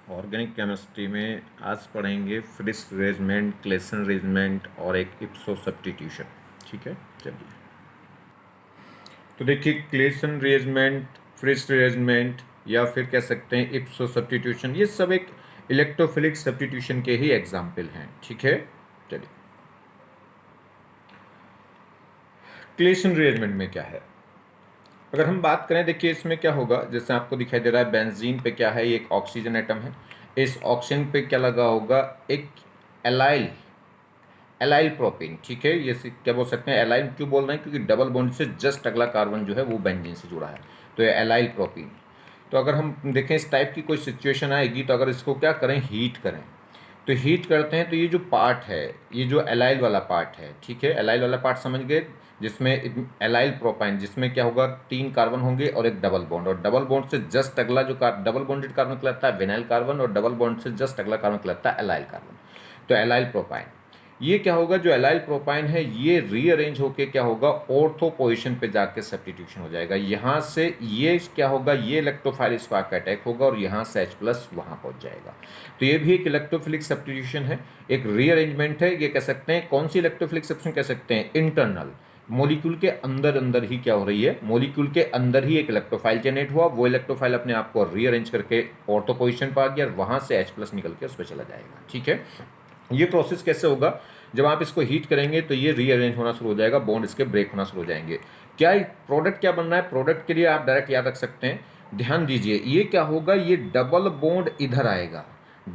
Organic chemistry में आज पढ़ेंगे फ्रिस रिएरेंजमेंट, क्लेसन रिएरेंजमेंट और एक इप्सो सब्स्टिट्यूशन। ठीक है, चलिए। तो देखिए, क्लेसन रिएरेंजमेंट, फ्रिस रिएरेंजमेंट या फिर कह सकते हैं इप्सो सब्स्टिट्यूशन, ये सब एक इलेक्ट्रोफिलिक सब्स्टिट्यूशन के ही एग्जाम्पल हैं। ठीक है, चलिए। क्लेसन रिएरेंजमेंट में क्या है, अगर हम बात करें, देखिए इसमें क्या होगा, जैसे आपको दिखाई दे रहा है बेंजीन पे क्या है, ये एक ऑक्सीजन एटम है। इस ऑक्सीजन पे क्या लगा होगा, एक एलाइल एलाइल प्रोपीन। ठीक है, ये क्या बोल सकते हैं, एलाइल क्यों बोल रहे हैं, क्योंकि डबल बॉन्ड से जस्ट अगला कार्बन जो है वो बेंजीन से जुड़ा है, तो ये एलाइल प्रोपीन। तो अगर हम देखें इस टाइप की कोई सिचुएशन आएगी, तो अगर इसको क्या करें, हीट करें, तो हीट करते हैं तो ये जो पार्ट है, ये जो एलाइल वाला पार्ट है, ठीक है, एलाइल वाला पार्ट समझ गए, जिसमें एलाइल प्रोपाइन, जिसमें क्या होगा, 3 कार्बन होंगे और एक डबल बॉन्ड, और डबल बॉन्ड से जस्ट अगला जो डबल बॉन्डेड कार्बन कहलाता है विनाइल कार्बन, और डबल बॉन्ड से जस्ट अगला कार्बन कहलाता है एलाइल कार्बन। तो एलाइल प्रोपाइन, ये क्या होगा, जो एलाइल प्रोपाइन है ये रीअरेंज होके क्या होगा, ऑर्थो पोजीशन पे जाके सब्स्टिट्यूशन हो जाएगा। यहाँ से ये क्या होगा, ये इलेक्ट्रोफाइल इस पर अटैक होगा और यहाँ से H+ वहाँ पहुँच जाएगा। तो ये भी एक इलेक्ट्रोफिलिक सब्स्टिट्यूशन है, एक रीअरेंजमेंट है। ये कह सकते हैं कौन सी इलेक्ट्रोफिलिक सब्स्टिट्यूशन कह सकते हैं, इंटरनल, मॉलिक्यूल के अंदर अंदर ही क्या हो रही है, मॉलिक्यूल के अंदर ही एक इलेक्ट्रोफाइल जनरेट हुआ, वो इलेक्ट्रोफाइल अपने आप को रीअरेंज करके ऑर्थो पोजीशन पर आ गया और वहाँ से H+ निकल के उस पर चला जाएगा। ठीक है, ये प्रोसेस कैसे होगा, जब आप इसको हीट करेंगे तो ये रीअरेंज होना शुरू हो जाएगा, बॉन्ड इसके ब्रेक होना शुरू हो जाएंगे। क्या प्रोडक्ट क्या बनना है, प्रोडक्ट के लिए आप डायरेक्ट याद रख सकते हैं, ध्यान दीजिए, ये क्या होगा, ये डबल बॉन्ड इधर आएगा,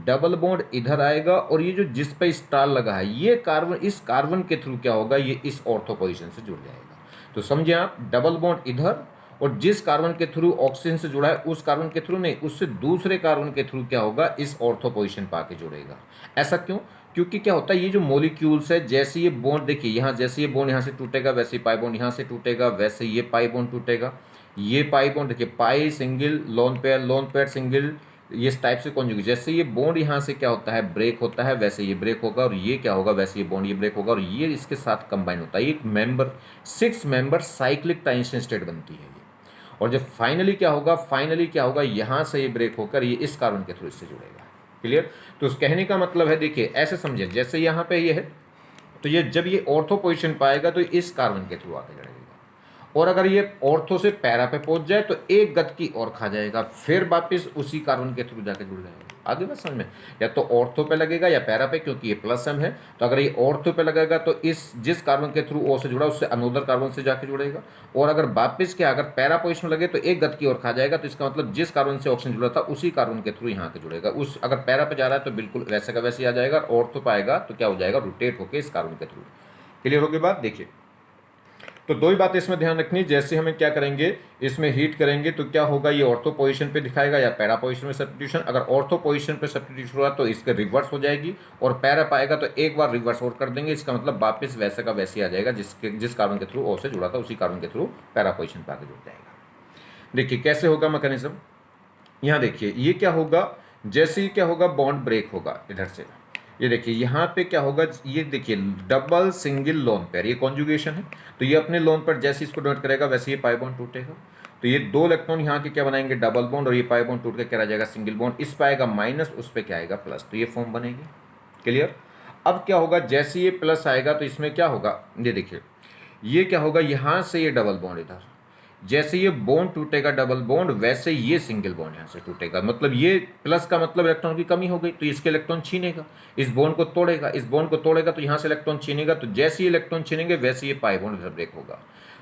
डबल बॉन्ड इधर आएगा, और ये जो जिस पे स्टार लगा है, ये कार्बन, इस कार्बन के थ्रू क्या होगा, ये इस ऑर्थो पोजीशन से जुड़ जाएगा। तो समझे आप, डबल बॉन्ड इधर, और जिस कार्बन के थ्रू ऑक्सीजन से जुड़ा है उस कार्बन के थ्रू नहीं, उससे दूसरे कार्बन के थ्रू क्या होगा, इस ऑर्थो पोजीशन पर आके जुड़ेगा। ऐसा क्यों, क्योंकि क्या होता है, ये जो मॉलिक्यूल्स है, जैसे ये बॉन्ड, देखिए यहाँ जैसे ये बॉन्ड यहाँ से टूटेगा, वैसे पाई बॉन्ड यहाँ से टूटेगा, वैसे ये पाई बॉन्ड टूटेगा, ये पाई बॉन्ड, देखिए पाई सिंगल, लोन पेयर सिंगल, ये इस टाइप से कॉन्जुगेट, जैसे ये बॉन्ड यहाँ से क्या होता है, ब्रेक होता है, वैसे ये ब्रेक होगा, और ये क्या होगा, वैसे ये बॉन्ड ये ब्रेक होगा, और ये इसके साथ कंबाइन होता है, एक member 6 member cyclic transition state बनती है ये। और जब फाइनली क्या होगा, यहाँ से ये ब्रेक होकर ये इस कार्बन के थ्रू इससे जुड़ेगा। क्लियर, तो उस कहने का मतलब है, देखिए ऐसे समझे, जैसे यहाँ पे ये है, तो ये जब ये ऑर्थो पोजीशन पाएगा तो इस कार्बन के थ्रू आके जुड़ेगा, और अगर ये ऑर्थो से पैरा पे पहुंच जाए तो एक गत की और खा जाएगा, फिर वापस उसी कार्बन के थ्रू जाके जुड़ जाएगा। आगे बात समझ में, या तो ऑर्थो पे लगेगा या पैरा पे, क्योंकि ये प्लस m है, तो अगर ये ऑर्थो पे लगेगा तो इस जिस कार्बन के थ्रू ओ से जुड़ा उससे अनोदर कार्बन से जाके जुड़ेगा, और अगर वापस के अगर पैरा पोजिशन में लगे तो एक गत की और खा जाएगा, तो इसका मतलब जिस कार्बन से ऑक्सीजन जुड़ा था उसी कार्बन के थ्रू यहाँ के जुड़ेगा, उस अगर पैरा पे जा रहा है तो बिल्कुल वैसे का वैसे ही आ जाएगा, ऑर्थो पे आएगा तो क्या हो जाएगा, रोटेट होकर इस कार्बन के थ्रू। क्लियर होगी बात, देखिए तो दो ही बातें इसमें ध्यान रखनी, जैसे हमें क्या करेंगे, इसमें हीट करेंगे तो क्या होगा, ये ऑर्थो पोजीशन पे दिखाएगा या पैरा पोजीशन में सब्स्टिट्यूशन, अगर ऑर्थो पोजीशन पे सब्स्टिट्यूशन हुआ तो इसके रिवर्स हो जाएगी, और पैरा पाएगा तो एक बार रिवर्स और कर देंगे, इसका मतलब वापस वैसे का वैसे ही आ जाएगा, जिस कार्बन के थ्रू ओ से जुड़ा था उसी कार्बन के थ्रू पैरा पोजीशन पर आके जुड़ जाएगा। देखिए कैसे होगा मैकेनिज्म, यहाँ देखिए ये क्या होगा, जैसे ही क्या होगा, बॉन्ड ब्रेक होगा इधर से, ये देखिए यहाँ पे क्या होगा, ये देखिए डबल सिंगल लोन पेयर, ये कॉन्जुगेशन है, तो ये अपने लोन पर जैसे इसको डोनेट करेगा वैसे ये पाई बॉन्ड टूटेगा, तो ये 2 इलेक्ट्रॉन यहाँ के क्या बनाएंगे, डबल बॉन्ड, और ये पाई बॉन्ड टूट के क्या रह जाएगा, सिंगल बॉन्ड, इस पे आएगा माइनस, उस पे क्या आएगा, प्लस, तो ये फॉर्म बनेगी। क्लियर, अब क्या होगा, जैसे ये प्लस आएगा तो इसमें क्या होगा, ये देखिए ये क्या होगा, यहाँ से ये डबल बॉन्ड इधर, जैसे ये बॉन्ड टूटेगा डबल बॉन्ड, वैसे ये सिंगल बॉन्ड यहाँ से टूटेगा, मतलब ये प्लस का मतलब इलेक्ट्रॉन की कमी हो गई, तो इसके इलेक्ट्रॉन छीनेगा, इस बॉन्ड को तोड़ेगा, इस बॉन्ड को तोड़ेगा तो यहाँ से इलेक्ट्रॉन छीनेगा, तो जैसे ये इलेक्ट्रॉन छीनेंगे वैसे ये पाई बॉन्ड ब्रेक होगा,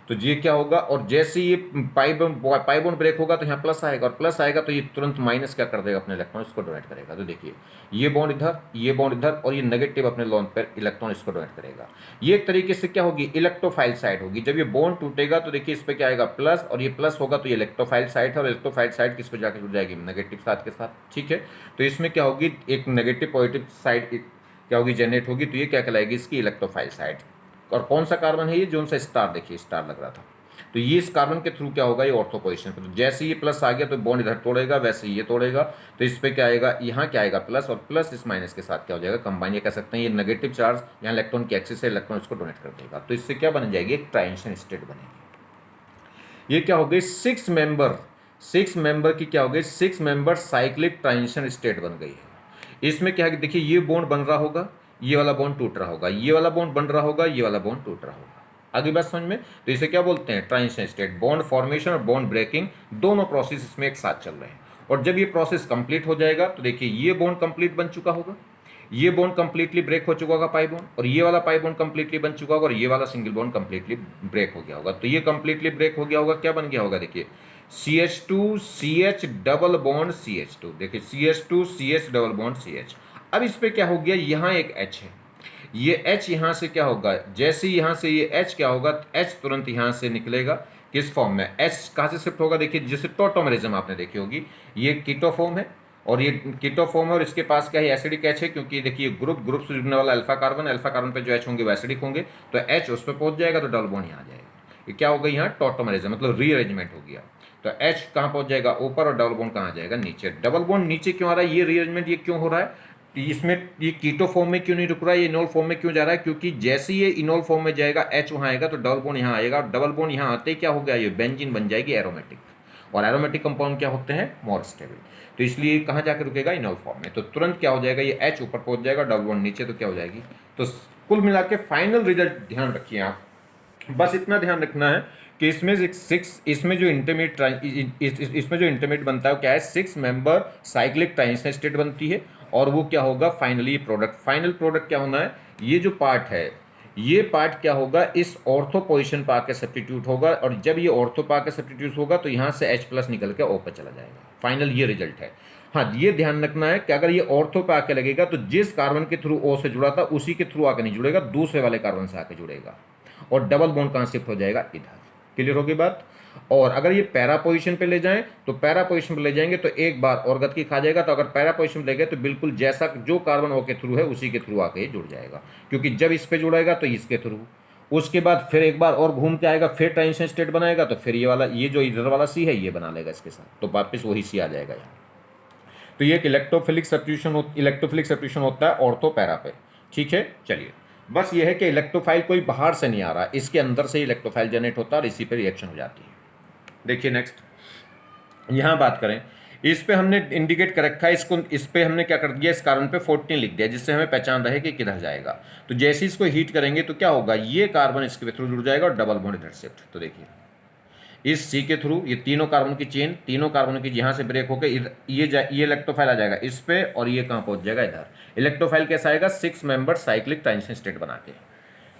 तो ये क्या होगा, और जैसे ये पाई बॉन्ड ब्रेक होगा तो यहाँ प्लस आएगा, और प्लस आएगा तो ये तुरंत माइनस क्या कर देगा, अपने इलेक्ट्रॉन इसको डोनेट करेगा, तो देखिए ये बॉन्ड इधर, ये बॉन्ड इधर, और ये नेगेटिव अपने लोन पर इलेक्ट्रॉन इसको डोनेट करेगा। ये एक तरीके से क्या होगी, इलेक्ट्रोफाइल साइड होगी, जब ये बॉन्ड टूटेगा तो देखिए इस पर क्या आएगा, प्लस, और ये प्लस होगा तो ये इलेक्ट्रोफाइल साइड है, और इलेक्ट्रोफाइल साइड किस पे जाकर जुड़ जाएगी, नेगेटिव साथ के साथ। ठीक है, तो इसमें क्या होगी, एक नेगेटिव पॉजिटिव साइड क्या होगी, जनरेट होगी, तो ये क्या कहलाएगी, इसकी इलेक्ट्रोफाइल साइड। और कौन सा कार्बन है ये, जो सा स्टार, देखिए स्टार लग रहा था, तो ये इस कार्बन के थ्रू क्या होगा, ये ऑर्थो पोजीशन पे, तो जैसे ये प्लस आ गया तो बॉन्ड इधर तोड़ेगा, वैसे ये तोड़ेगा, तो इस पे क्या आएगा, यहाँ क्या आएगा, प्लस, और प्लस इस माइनस के साथ क्या हो जाएगा, कंबाइन, ये कह सकते हैं ये नेगेटिव चार्ज यहाँ इलेक्ट्रॉन की एक्सिस है, इलेक्ट्रॉन इसको डोनेट कर देगा, तो इससे क्या बन जाएगी, एक ट्रांजिशन स्टेट बनेगी। ये क्या हो गई, 6 मेंबर की क्या हो गई, 6 मेंबर साइक्लिक ट्रांजिशन स्टेट बन गई है। इसमें क्या है कि देखिए ये बॉन्ड बन रहा होगा, ये वाला बॉन्ड टूट रहा होगा, ये वाला बॉन्ड बन रहा होगा, ये वाला बॉन्ड टूट रहा होगा। आगे बात समझ में? तो इसे क्या बोलते हैं, ट्रांजिशन स्टेट। बॉन्ड फॉर्मेशन और बॉन्ड ब्रेकिंग दोनों प्रोसेस इसमें एक साथ चल रहे हैं। और जब ये प्रोसेस कंप्लीट हो जाएगा तो देखिए ये बॉन्ड कंप्लीट बन चुका होगा, ये बॉन्ड कंप्लीटली ब्रेक हो चुका होगा पाई बॉन्ड, और ये वाला पाई बॉन्ड कंप्लीटली बन चुका होगा, और ये वाला सिंगल बॉन्ड कंप्लीटली ब्रेक हो गया होगा। तो ये कंप्लीटली ब्रेक हो गया होगा, क्या बन गया होगा, देखिए CH2 CH double bond CH2, देखिए CH2 CH double bond CH। अब इस पे क्या हो गया, यहाँ एक H है, ये H यहाँ से क्या होगा, जैसे ही यहाँ से ये H क्या होगा, H तुरंत यहाँ से निकलेगा किस फॉर्म में, H कहाँ से शिफ्ट होगा, देखिए जैसे टॉटोमरिज्म आपने देखी होगी, ये कीटो फॉर्म है और ये कीटो फॉर्म है, और इसके पास क्या है, एसिडिक H है, क्योंकि देखिए ग्रुप से जुड़ने वाला अल्फा कार्बन पे जो H होंगे वो एसिडिक होंगे, तो H उस पर पहुंच जाएगा तो डबल बॉन्ड यहाँ आ जाएगा। ये क्या होगा, यहाँ टॉटोमरिज्म मतलब रीअरेंजमेंट हो गया। तो H कहाँ पहुंच जाएगा, ऊपर, और डबल बॉन्ड कहाँ आ जाएगा, नीचे। डबल बॉन्ड नीचे क्यों आ रहा है, ये रीअरेंजमेंट ये क्यों हो रहा है, इसमें ये कीटो फॉर्म में क्यों नहीं रुक रहा है, ये इनोल फॉर्म में क्यों जा रहा है, क्योंकि जैसे ये इनोल फॉर्म में जाएगा H वहाँ आएगा तो डबल बॉन्ड यहाँ आएगा, और डबल बॉन्ड यहाँ आते ही क्या हो गया, ये बेंजीन बन जाएगी एरोमेटिक, और एरोमेटिक कंपाउंड क्या होते हैं, मोर स्टेबल। तो इसलिए कहाँ जाकर रुकेगा, इनोल फॉर्म में। तो तुरंत क्या हो जाएगा, ये H ऊपर पहुंच जाएगा, डबल बॉन्ड नीचे, तो क्या हो जाएगी। तो कुल मिला के फाइनल रिजल्ट ध्यान रखिए आप, बस इतना ध्यान रखना है कि इसमें इसमें जो इंटरमीडिएट बनता है वो क्या है, 6 मेंबर साइक्लिक ट्रांजिशन स्टेट बनती है, और वो क्या होगा, फाइनली फाइनल प्रोडक्ट क्या होना है, ये जो पार्ट है, ये पार्ट क्या होगा, इस ऑर्थो पोजीशन पर आकर सब्स्टिट्यूट होगा, और जब ये ऑर्थो पर आकर सब्स्टिट्यूट होगा तो यहाँ से H+ निकल के O पे चला जाएगा। फाइनल ये रिजल्ट है। हाँ, ये ध्यान रखना है कि अगर ये ऑर्थो पे आके लगेगा तो जिस कार्बन के थ्रू O से जुड़ा था उसी के थ्रू आके नहीं जुड़ेगा, दूसरे वाले कार्बन से आके जुड़ेगा, और डबल बॉन्ड कहाँ शिफ्ट हो जाएगा, इधर। क्लियर होगी बात। और अगर ये पैरा पोजीशन पे ले जाएं तो पैरा पोजीशन पे ले जाएंगे तो एक बार और गति खा जाएगा, तो अगर पैरा पोजीशन पे ले गए तो बिल्कुल जैसा जो कार्बन O के थ्रू है उसी के थ्रू आके जुड़ जाएगा, क्योंकि जब इस पे जुड़ेगा तो इसके थ्रू, उसके बाद फिर एक बार और घूम के आएगा, फिर ट्रांजिशन स्टेट बनाएगा, तो फिर ये वाला, ये जो इधर वाला C है ये बना लेगा इसके साथ, तो वापस वही C आ जाएगा यहाँ। तो ये एक इलेक्ट्रोफिलिक सब्स्टिट्यूशन होता है ऑर्थो पैरा पे। ठीक है, चलिए, बस ये है कि इलेक्ट्रोफाइल कोई बाहर से नहीं आ रहा, इसके अंदर से इलेक्ट्रोफाइल जनरेट होता है और इसी पे रिएक्शन हो जाती है। देखिए नेक्स्ट, यहाँ बात करें, इस पे हमने इंडिकेट कर रखा है, इसको इस पे हमने क्या कर दिया, इस कार्बन पे 14 लिख दिया, जिससे हमें पहचान रहे कि किधर जाएगा। तो जैसे इसको हीट करेंगे तो क्या होगा, ये कार्बन इसके थ्रू जुड़ जाएगा और डबल बॉन्ड इधर शिफ्ट। तो देखिए इस C के थ्रू ये तीनों कार्बन की चेन, तीनों कार्बन की यहाँ से ब्रेक होकर ये इलेक्ट्रोफाइल आ जाएगा इस पे, और ये कहाँ पहुंच जाएगा, इधर। इलेक्ट्रोफाइल कैसा आएगा, 6 मेंबर साइक्लिक ट्रांजिशन स्टेट बना के।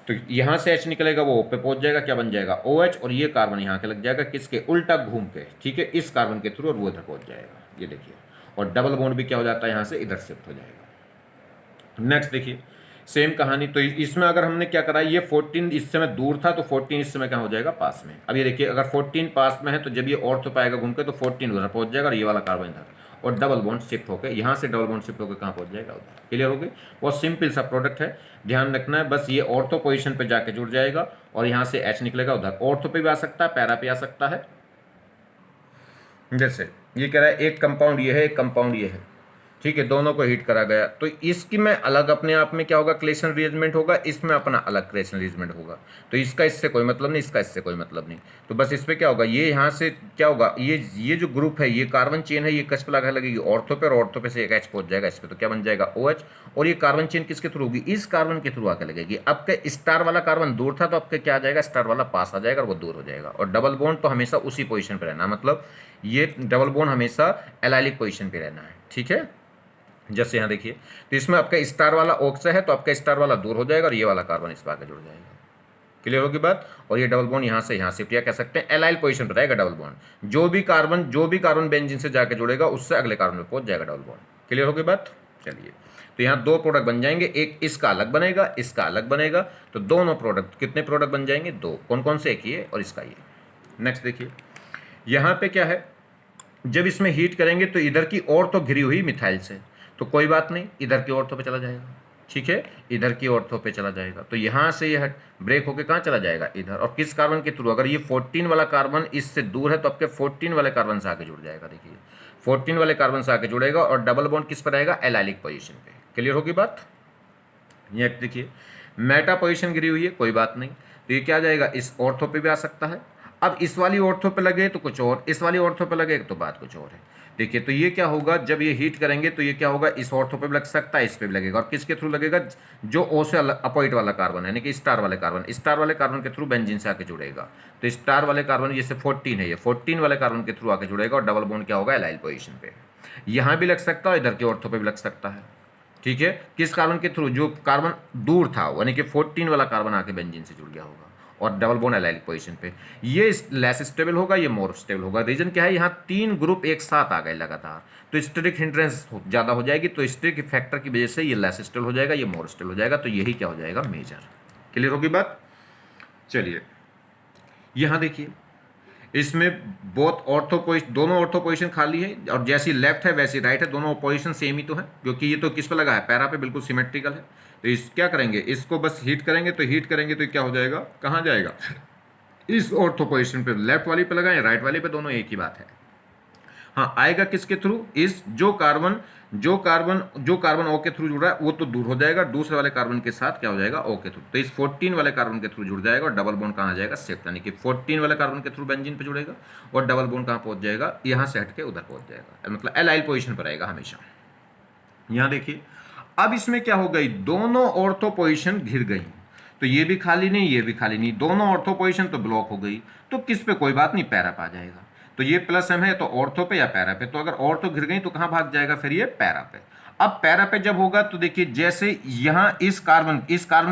तो यहाँ से H निकलेगा, वो O पे पहुंच जाएगा, क्या बन जाएगा, OH, और ये कार्बन यहाँ के लग जाएगा, किसके उल्टा घूम के, ठीक है, इस कार्बन के थ्रू, और वो इधर पहुंच जाएगा, ये देखिए। और डबल बॉन्ड भी क्या हो जाता है, यहाँ से इधर शिफ्ट हो जाएगा। नेक्स्ट देखिए, सेम कहानी। तो इसमें अगर हमने क्या करा, ये 14 इस समय दूर था, तो 14 इस समय क्या हो जाएगा, पास में। अब ये देखिए, अगर 14 पास में है तो जब ये ऑर्थो पाएगा घूम के तो 14 उधर पहुंच जाएगा, और ये वाला कार्बन इधर, और डबल बॉन्ड शिफ्ट होकर यहाँ से डबल बॉन्ड शिफ्ट होकर कहाँ पहुंच जाएगा, उधर। क्लियर हो गई। बहुत सिंपल सा प्रोडक्ट है, ध्यान रखना है बस, ये ऑर्थो पोजिशन पर जाके जुड़ जाएगा, और यहाँ से H निकलेगा, उधर ऑर्थो पे भी आ सकता है, पैरा पे आ सकता है। जैसे ये कह रहा है एक कंपाउंड ये है, एक कंपाउंड ये है, ठीक है, दोनों को हीट करा गया, तो इसकी में अलग अपने आप में क्या होगा, क्लेशन रीअरेंजमेंट होगा, इसमें अपना अलग क्लेशन रीअरेंजमेंट होगा। तो इसका इससे कोई मतलब नहीं, इसका इससे कोई मतलब नहीं। तो बस इस पर क्या होगा, ये यहाँ से क्या होगा, ये जो ग्रुप है, ये कार्बन चेन है, ये कस पे लगा लगेगी ऑर्थो पे, और ऑर्थो पे से एक H पहुंच जाएगा इस पर, तो क्या बन जाएगा, OH। और ये कार्बन चेन किसके थ्रू होगी, इस कार्बन के थ्रू आकर लगेगी। अब के स्टार वाला कार्बन दूर था, तो अब क्या आ जाएगा, स्टार वाला पास आ जाएगा और वो दूर हो जाएगा। और डबल बॉन्ड तो हमेशा उसी पोजिशन पर रहना, मतलब ये डबल बॉन्ड हमेशा एलाइलिक पोजिशन पर रहना है, ठीक है। जैसे यहाँ देखिए, तो इसमें आपका स्टार वाला ऑक्स है, तो आपका स्टार वाला दूर हो जाएगा, और ये वाला कार्बन इस पर आगे जुड़ जाएगा। क्लियर होगी बात। और ये डबल बॉन्ड यहाँ से यहाँ शिफ्ट, या कह सकते हैं एलाइल पोजीशन पर रहेगा डबल बॉन्ड। जो भी कार्बन बेंजीन से जाके जुड़ेगा उससे अगले कार्बन में पहुंच जाएगा डबल बॉन्ड। क्लियर होगी बात। चलिए, तो यहाँ दो प्रोडक्ट बन जाएंगे, एक इसका अलग बनेगा, इसका अलग बनेगा, तो दोनों प्रोडक्ट, कितने प्रोडक्ट बन जाएंगे, दो। कौन कौन से, एक ये और इसका ये। नेक्स्ट देखिए, यहाँ पे क्या है, जब इसमें हीट करेंगे तो इधर की ओर तो घिरी हुई मिथाइल से, तो कोई बात नहीं, इधर की ऑर्थो पे चला जाएगा, ठीक है, इधर की ऑर्थो पे चला जाएगा। तो यहाँ से यह ब्रेक होके कहाँ चला जाएगा, इधर। और किस कार्बन के थ्रू, अगर ये 14 वाला कार्बन इससे दूर है तो आपके 14 वाले कार्बन से आके जुड़ जाएगा। देखिए 14 वाले कार्बन से आके जुड़ेगा, और डबल बॉन्ड किस पर रहेगा, एलाइलिक पोजीशन पे। क्लियर होगी बात। ये देखिए मेटा पोजीशन गिरी हुई है, कोई बात नहीं, तो ये क्या आ जाएगा, इस ऑर्थो पे भी आ सकता है, अब इस वाली ऑर्थो पे लगे तो कुछ और, इस वाली ऑर्थो पे लगे तो बात कुछ और है। देखिए तो ये क्या होगा, जब ये हीट करेंगे तो ये क्या होगा, इस ऑर्थो पे भी लग सकता है, इस पे भी लगेगा। और किसके थ्रू लगेगा, जो ओ से अपोजिट वाला कार्बन है, यानी कि स्टार वाले कार्बन, स्टार वाले कार्बन के थ्रू बेंजीन से आके जुड़ेगा। तो स्टार वाले कार्बन जैसे 14 है, ये 14 वाले कार्बन के थ्रू आके जुड़ेगा और डबल बॉन्ड क्या होगा, एलाइल पोजीशन पे। यहाँ भी लग सकता है, इधर के ऑर्थो पे भी लग सकता है। ठीक है, किस कार्बन के थ्रू, जो कार्बन दूर था, यानी कि 14 वाला कार्बन आके बेंजीन से जुड़ गया होगा और डबल बॉन्ड एलाइलिक पोजीशन पे। ये लेस स्टेबल होगा, ये मोर स्टेबल होगा। रीजन क्या है, यहाँ 3 ग्रुप एक साथ आ गए लगातार, तो स्टेरिक हिंड्रेंस ज़्यादा हो जाएगी, तो स्टेरिक फैक्टर की वजह से ये लेस स्टेबल हो जाएगा, ये मोर स्टेबल हो जाएगा। तो यही क्या हो जाएगा, मेजर। क्लियर होगी बात। चलिए यहाँ देखिए, इसमें बोथ ऑर्थो पोजिशन, दोनों ऑर्थो पोजिशन खाली है, और जैसी लेफ्ट है वैसी राइट है, दोनों पोजिशन सेम ही तो है, क्योंकि ये तो किस पे लगा है, पैरा पे, बिल्कुल सिमेट्रिकल है। तो इस क्या करेंगे, इसको बस हीट करेंगे, तो हीट करेंगे तो क्या हो जाएगा, कहाँ जाएगा, इस ऑर्थो पोजिशन पे, लेफ्ट वाली पे लगाएं, राइट वाली पे, दोनों एक ही बात है। हाँ, आएगा किसके थ्रू, इस जो कार्बन ओ के थ्रू जुड़ रहा है वो तो दूर हो जाएगा, दूसरे वाले कार्बन के साथ क्या हो जाएगा, ओ के थ्रू। तो इस 14 वाले कार्बन के थ्रू जुड़ जाएगा और डबल बॉन्ड कहाँ आ जाएगा, शिफ्ट, यानी कि 14 वाले कार्बन के थ्रू बेंजीन पे जुड़ेगा और डबल बॉन्ड कहाँ पहुंच जाएगा, यहाँ से हट के उधर पहुंच जाएगा, मतलब एलाइल पोजिशन पर आएगा हमेशा। यहाँ देखिए, अब इसमें क्या हो गई, दोनों ऑर्थो पोजिशन घिर गई, तो ये भी खाली नहीं, ये भी खाली नहीं, दोनों ऑर्थो पोजिशन तो ब्लॉक हो गई। तो किस पे, कोई बात नहीं, पैरा पे आ जाएगा। तो ये प्लस एम है तो ऑर्थो पे या पैरा पे, तो अगर ऑर्थो घिर गई तो कहाँ भाग जाएगा, फिर ये पैरा पे। अब पैरा पे जब होगा तो देखिए, जैसे यहाँ इस कार्बन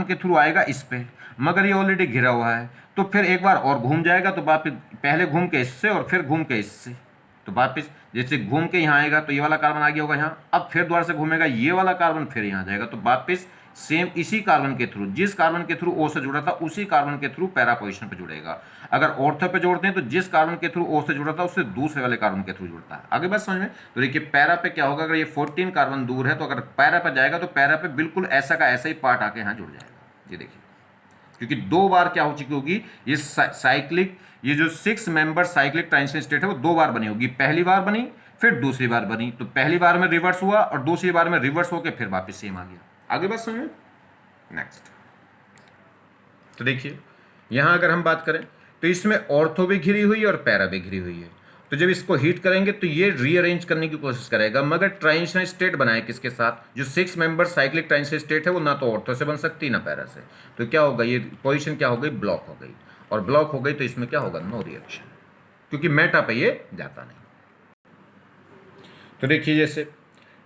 के थ्रू आएगा इस पे, मगर ये ऑलरेडी घिरा हुआ है, तो फिर एक बार और घूम जाएगा, तो वापिस पहले घूम के इससे और फिर घूम के इससे, तो वापिस जैसे घूम के यहाँ आएगा तो ये वाला कार्बन आ गया होगा यहाँ, अब फिर दोबारा से घूमेगा ये वाला कार्बन, फिर यहाँ जाएगा, तो वापिस सेम इसी कार्बन के थ्रू, जिस कार्बन के थ्रू ओ से जुड़ा था उसी कार्बन के थ्रू पैरा पोजीशन पे जुड़ेगा। अगर ऑर्थो पे जोड़ते हैं तो जिस कार्बन के थ्रू ओ से जुड़ा था उससे दूसरे वाले कार्बन के थ्रू जुड़ता है। आगे बात समझ में। तो देखिए पैरा पे क्या होगा, अगर ये 14 कार्बन दूर है तो अगर पैरा पे जाएगा तो पैरा पे बिल्कुल ऐसा का ऐसा ही पार्ट आके यहाँ जुड़ जाएगा। ये देखिए, क्योंकि 2 बार क्या हो चुकी होगी, ये साइक्लिक, ये जो 6 मेंबर साइक्लिक ट्रांजिशन स्टेट है वो 2 बार बनी होगी, पहली बार बनी फिर दूसरी बार बनी, तो पहली बार में रिवर्स हुआ और दूसरी बार में रिवर्स होकर फिर वापस सेम आ गया। आगे बात समझ में। नेक्स्ट, तो देखिए यहां अगर हम बात करें तो इसमें ऑर्थो भी घिरी हुई है और पैरा भी घिरी हुई है, तो जब इसको हीट करेंगे तो ये रीअरेंज करने की कोशिश करेगा, मगर ट्रांजिशन स्टेट बनाए किसके साथ, जो 6 मेंबर साइक्लिक ट्रांजिशन स्टेट है वो ना तो ऑर्थो से बन सकती ना पैरा से, तो क्या होगा, ये पोजीशन क्या हो गई, ब्लॉक हो गई, और ब्लॉक हो गई तो इसमें क्या होगा, नो रिएक्शन, क्योंकि मेटा पे ये जाता नहीं। तो देखिए जैसे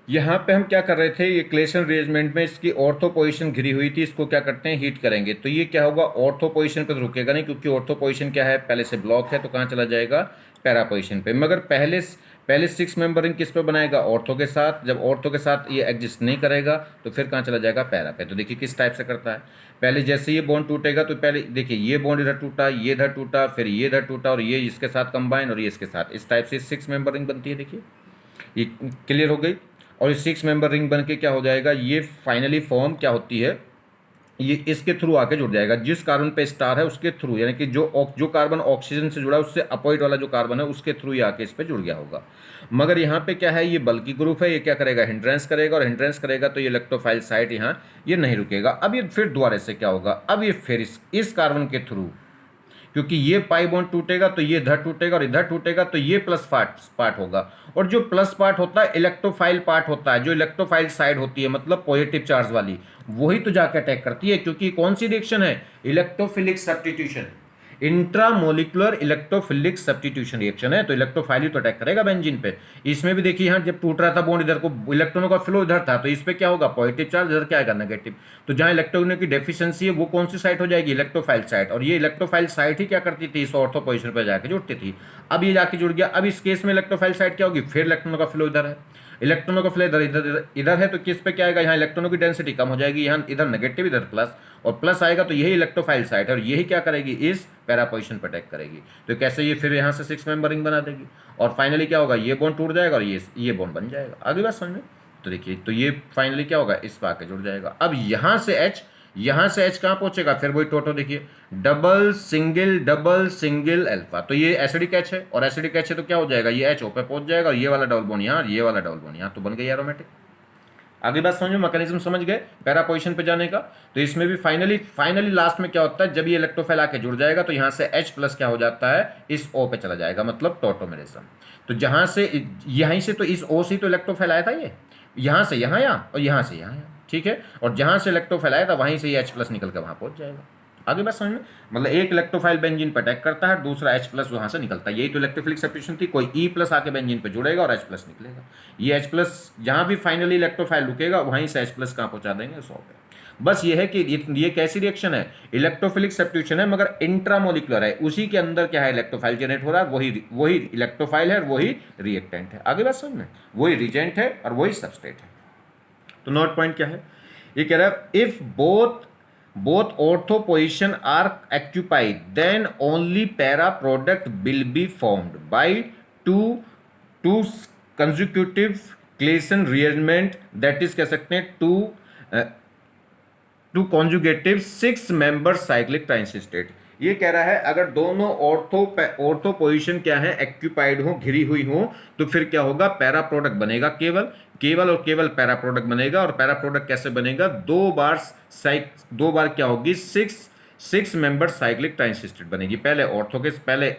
यहाँ पे हम क्या कर रहे थे, ये क्लेसन रीअरेंजमेंट में इसकी ऑर्थो पोजीशन घिरी हुई थी, इसको क्या करते हैं, हीट करेंगे, तो ये क्या होगा, ऑर्थो पोजीशन पे तो रुकेगा नहीं, क्योंकि ऑर्थो पोजीशन क्या है, पहले से ब्लॉक है, तो कहाँ चला जाएगा, पैरा पोजीशन पे। मगर पहले 6 मेंबर रिंग किस पे बनाएगा, ऑर्थो के साथ, जब ऑर्थो के साथ ये एग्जिस्ट नहीं करेगा तो फिर कहाँ चला जाएगा, पैरा पे। तो देखिए किस टाइप से करता है, पहले जैसे ये बॉन्ड टूटेगा तो पहले देखिए ये बॉन्ड इधर टूटा, ये इधर टूटा, फिर ये इधर टूटा और ये इसके साथ कंबाइन और ये इसके साथ, इस टाइप से 6 मेंबर रिंग बनती है। देखिए ये क्लियर हो गई, और ये 6 मेंबर रिंग बन के क्या हो जाएगा, ये फाइनली फॉर्म क्या होती है, ये इसके थ्रू आके जुड़ जाएगा, जिस कार्बन पे स्टार है उसके थ्रू, यानी कि जो कार्बन ऑक्सीजन से जुड़ा है उससे अपोजिट वाला जो कार्बन है उसके थ्रू ये आके इस पे जुड़ गया होगा। मगर यहाँ पे क्या है, ये बल्कि ग्रुप है, ये क्या करेगा, हिंड्रेंस करेगा, और हिंड्रेंस करेगा तो ये इलेक्ट्रोफाइल साइट यहाँ ये नहीं रुकेगा। अब ये फिर दोबारा से क्या होगा, अब ये फिर इस कार्बन के थ्रू, क्योंकि ये पाई बॉन्ड टूटेगा तो ये इधर टूटेगा और इधर टूटेगा तो ये प्लस पार्ट होगा, और जो प्लस पार्ट होता है इलेक्ट्रोफाइल पार्ट होता है, जो इलेक्ट्रोफाइल साइड होती है मतलब पॉजिटिव चार्ज वाली, वही तो जाकर अटैक करती है, क्योंकि कौन सी रिएक्शन है, electrophilic substitution, intramolecular electrophilic substitution reaction है, तो इलेक्ट्रोफाइल ही तो अटैक करेगा बेंजीन पे। इसमें भी देखिए यहाँ जब टूट रहा था बॉन्ड, इधर को इलेक्ट्रॉनों का फ्लो इधर था, तो इस पे क्या होगा, पॉजिटिव चार्ज, इधर क्या आएगा, नेगेटिव। तो जहाँ इलेक्ट्रॉनों की डेफिशिएंसी है वो कौन सी साइट हो जाएगी, इलेक्ट्रोफाइल साइट, और ये इलेक्ट्रोफाइल साइट ही क्या करती थी, इस ऑर्थो पोजीशन पर जाकर जुड़ती थी। अब ये जाके जुड़ गया, अब इस केस में इलेक्ट्रोफाइल साइट क्या होगी, फिर इलेक्ट्रॉनों का फ्लो इधर है, इलेक्ट्रॉनों का फ्लो इधर है, तो किस पे क्या आएगा, यहाँ इलेक्ट्रॉनों की डेंसिटी कम हो जाएगी, यहाँ इधर नेगेटिव इधर प्लस, और प्लस आएगा तो यही इलेक्ट्रोफाइल साइट है, और यही क्या करेगी, इस पैरा पोजीशन पर अटैक करेगी। तो कैसे ये फिर यहाँ से 6 मेंबर रिंग बना देगी, और फाइनली क्या होगा, ये बॉन्ड टूट जाएगा और ये बॉन्ड बन जाएगा। आगे बात समझ में। तो देखिए तो ये फाइनली क्या होगा, इस पर आके जुड़ जाएगा। अब यहाँ से H कहाँ पहुंचेगा, फिर वही टोटो देखिए, डबल सिंगल अल्फा, तो ये एसिडिक H है, और एसिडिक H है तो क्या हो जाएगा, ये H O पे पहुंच जाएगा, और ये वाला डबल बॉन्ड यहाँ, ये वाला डबल बॉन्ड यहाँ, तो बन गई एरोमेटिक। आगे बात समझ में, मैकेनिज्म समझ गए पैरा पोजीशन पे जाने का। तो इसमें भी फाइनली लास्ट में क्या होता है, जब ये इलेक्ट्रोफाइल आके जुड़ जाएगा तो यहाँ से H+ क्या हो जाता है, इस O पे चला जाएगा, मतलब टॉटोमेरिज्म। तो जहाँ से यहीं से तो इस O से तो इलेक्ट्रोफाइल आया था, ये यहाँ से यहाँ आया और यहाँ से यहाँ आया, ठीक है। और जहाँ से इलेक्ट्रोफाइल आया था वहीं से ये H+ निकल कर वहाँ पहुँच जाएगा। आगे बात समझ में, मतलब एक इलेक्ट्रोफाइल बेंजीन पर अटैक करता है, दूसरा H+ वहां से निकलता है। यही तो इलेक्ट्रोफिलिक सब्स्टिट्यूशन थी, कोई E+ आके बेंजीन पे जुड़ेगा और H+ निकलेगा। ये H+ जहां भी फाइनली इलेक्ट्रोफाइल रुकेगा वहीं से H+ कहां पहुंचा देंगे, 100 पे। बस ये है कि ये कैसी रिएक्शन है, इलेक्ट्रोफिलिक सब्स्टिट्यूशन है मगर इंट्रामोलिकुलर है, उसी के अंदर क्या है, इलेक्ट्रोफाइल जनरेट हो रहा है, वही इलेक्ट्रोफाइल है और वही रिएक्टेंट है। आगे बात समझ में, वही रिजेंट है और वही सबस्ट्रेट है। तो नोट पॉइंट क्या है, ये कह रहा है if both ortho position are occupied then only para product will be formed by two consecutive Claisen rearrangement, that is कह सकते हैं टू कॉन्जुगेटिव 6 मेंबर साइक्लिक ट्रांसिस्टेट। ये कह रहा है अगर दोनों ऑर्थो पोजीशन क्या है, एक्यूपाइड हो, घिरी हुई हो, तो फिर क्या होगा, पैरा प्रोडक्ट बनेगा, केवल पैरा प्रोडक्ट बनेगा। और पैरा प्रोडक्ट कैसे बनेगा, दो बार क्या होगी, 6 मेंबर साइक्लिक ट्रांसिस्टेट बनेगी। पहले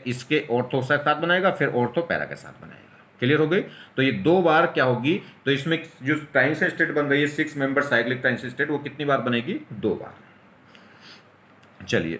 इसके ऑर्थो के साथ बनाएगा, फिर ऑर्थो पैरा के साथ बनाएगा। क्लियर हो गई। तो ये 2 बार क्या होगी, तो इसमें जो ट्रांसिस्टेट बन रही है 6 मेंबर साइक्लिक ट्रांसिस्टेट, वो कितनी बार बनेगी, 2 बार। चलिए,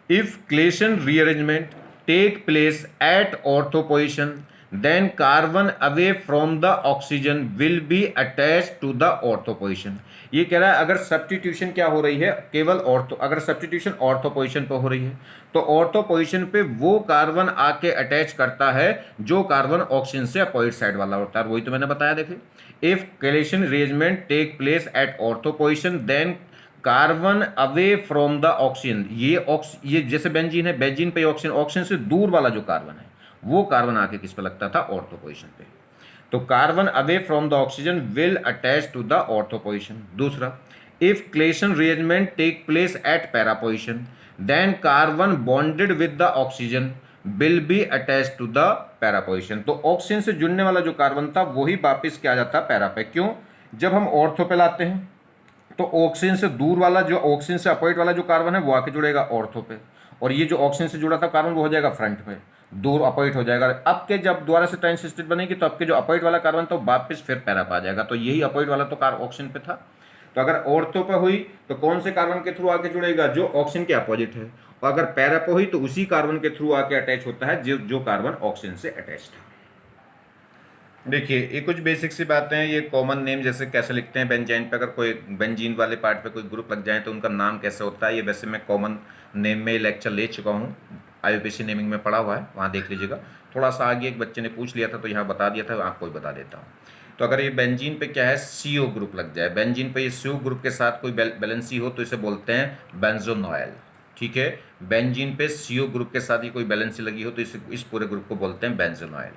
if Claisen rearrangement take place at ortho position then carbon away from the oxygen will be attach to the ortho position. ये कह रहा है अगर सब्स्टिट्यूशन क्या हो रही है, केवल ऑर्थो, अगर सब्स्टिट्यूशन ऑर्थो पोजीशन पर हो रही है तो ऑर्थो पोजीशन पे वो कार्बन आके अटैच करता है जो कार्बन ऑक्सीजन से अपोजिट साइड वाला होता है। वही तो मैंने बताया, देखिए if Claisen rearrangement take place at ortho position then carbon away from the oxygen, ये जैसे बेंजीन है, बेंजीन पे ऑक्सीजन से दूर वाला जो कार्बन है वो कार्बन आके किस पे लगता था, ऑर्थो पोजीशन पे। तो carbon away from the oxygen will attach to the ortho position. दूसरा, if Claisen rearrangement take place at para position then carbon bonded with the oxygen will be attach to the para position. तो oxygen से जुड़ने वाला जो carbon था वही वापिस क्या जाता पैरा पे। क्यों, जब हम ऑर्थो पे लाते हैं तो ऑक्सीजन से दूर वाला, जो ऑक्सीजन से अपोजिट वाला जो कार्बन है वो आके जुड़ेगा ऑर्थो पे, और ये जो ऑक्सीजन से जुड़ा था कार्बन वो हो जाएगा फ्रंट पे, दूर अपोजिट हो जाएगा। अब के जब दोबारा से ट्रांसिस्टेट बनेगी तो आपके जो अपोजिट वाला कार्बन था वापस फिर पैरा पे आ जाएगा। तो यही अपोजिट वाला तो कार्बन ऑक्सीजन पे था। तो अगर ऑर्थो पे हुई तो कौन से कार्बन के थ्रू आके जुड़ेगा, जो ऑक्सीजन के अपोजिट है, और अगर पैरा पे हुई तो उसी कार्बन के थ्रू आके अटैच होता है जो कार्बन ऑक्सीजन से अटैच था। देखिए, ये कुछ बेसिक सी बातें हैं। ये कॉमन नेम जैसे कैसे लिखते हैं बेंजीन पे, अगर कोई बेंजीन वाले पार्ट पे कोई ग्रुप लग जाए तो उनका नाम कैसे होता है, ये वैसे मैं कॉमन नेम में लेक्चर ले चुका हूँ, IUPAC नेमिंग में पढ़ा हुआ है, वहाँ देख लीजिएगा। थोड़ा सा आगे एक बच्चे ने पूछ लिया था तो यहाँ बता दिया था, आपको भी बता देता हूँ। तो अगर ये बेंजीन पे क्या है, CO ग्रुप लग जाए, बेंजीन पे ये CO ग्रुप के साथ कोई बैलेंसी हो तो इसे बोलते हैं बेंजोनॉयल। ठीक है, बेंजीन पे CO ग्रुप के साथ ही कोई बैलेंसी लगी हो तो इस पूरे ग्रुप को बोलते हैं बेंजोनॉयल।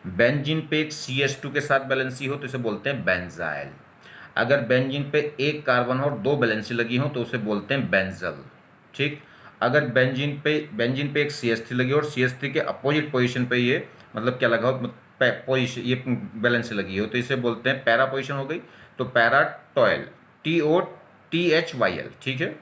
बेंजीन पे एक CH2 के साथ बैलेंसी हो तो इसे बोलते हैं बेंजाइल। अगर बेंजीन पे एक कार्बन और 2 बैलेंसी लगी हो तो उसे बोलते हैं बेंजल। ठीक, अगर बेंजीन पे एक CH3 लगी हो और CH3 के अपोजिट पोजीशन पे ये मतलब क्या लगा हो, पोजीशन ये बैलेंसी लगी हो तो इसे बोलते हैं पैरा पोजीशन हो गई, तो पैरा टॉयल, TOTHYL। ठीक है,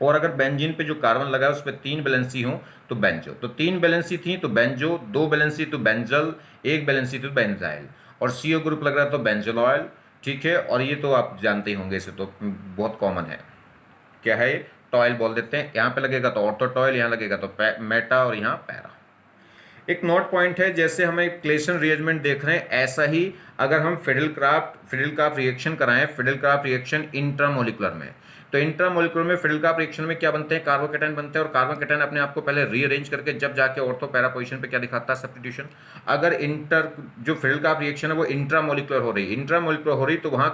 और अगर बेंजीन पे जो कार्बन लगा है उस पर 3 बैलेंसी हो तो बेंजो। तो 3 बैलेंसी थी तो बेंजो, 2 बैलेंसी तो बेंजल, 1 बैलेंसी तो बेंजाइल, और CO ग्रुप लग रहा है तो बेंजोलॉयल। ठीक है, और ये तो आप जानते ही होंगे, इसे तो बहुत कॉमन है, क्या है, टॉयल बोल देते हैं। यहाँ पे लगेगा तो ऑर्थो टॉयल, यहाँ लगेगा तो मेटा, और यहाँ पैरा। एक नोट पॉइंट है, जैसे हमें क्लेशन रिएरेंजमेंट देख रहे हैं ऐसा ही अगर हम फिडेलक्राफ्ट रिएक्शन कराएं, फिडेलक्राफ्ट रिएक्शन इंट्रामोलिकुलर में, तो इंट्रामोलिकुलर में फिडेलक्राफ्ट रिएक्शन में क्या बनते हैं, कार्बोकेटाइन बनते हैं, और कार्बोकेटाइन अपने आप को पहले रीअरेंज करके जब जाके ऑर्थो पैरा पोजीशन पे क्या दिखाता है, सब्स्टिट्यूशन। अगर जो फिडेलक्राफ्ट रिएक्शन है वो इंट्रामोलिकुलर हो रही तो वहाँ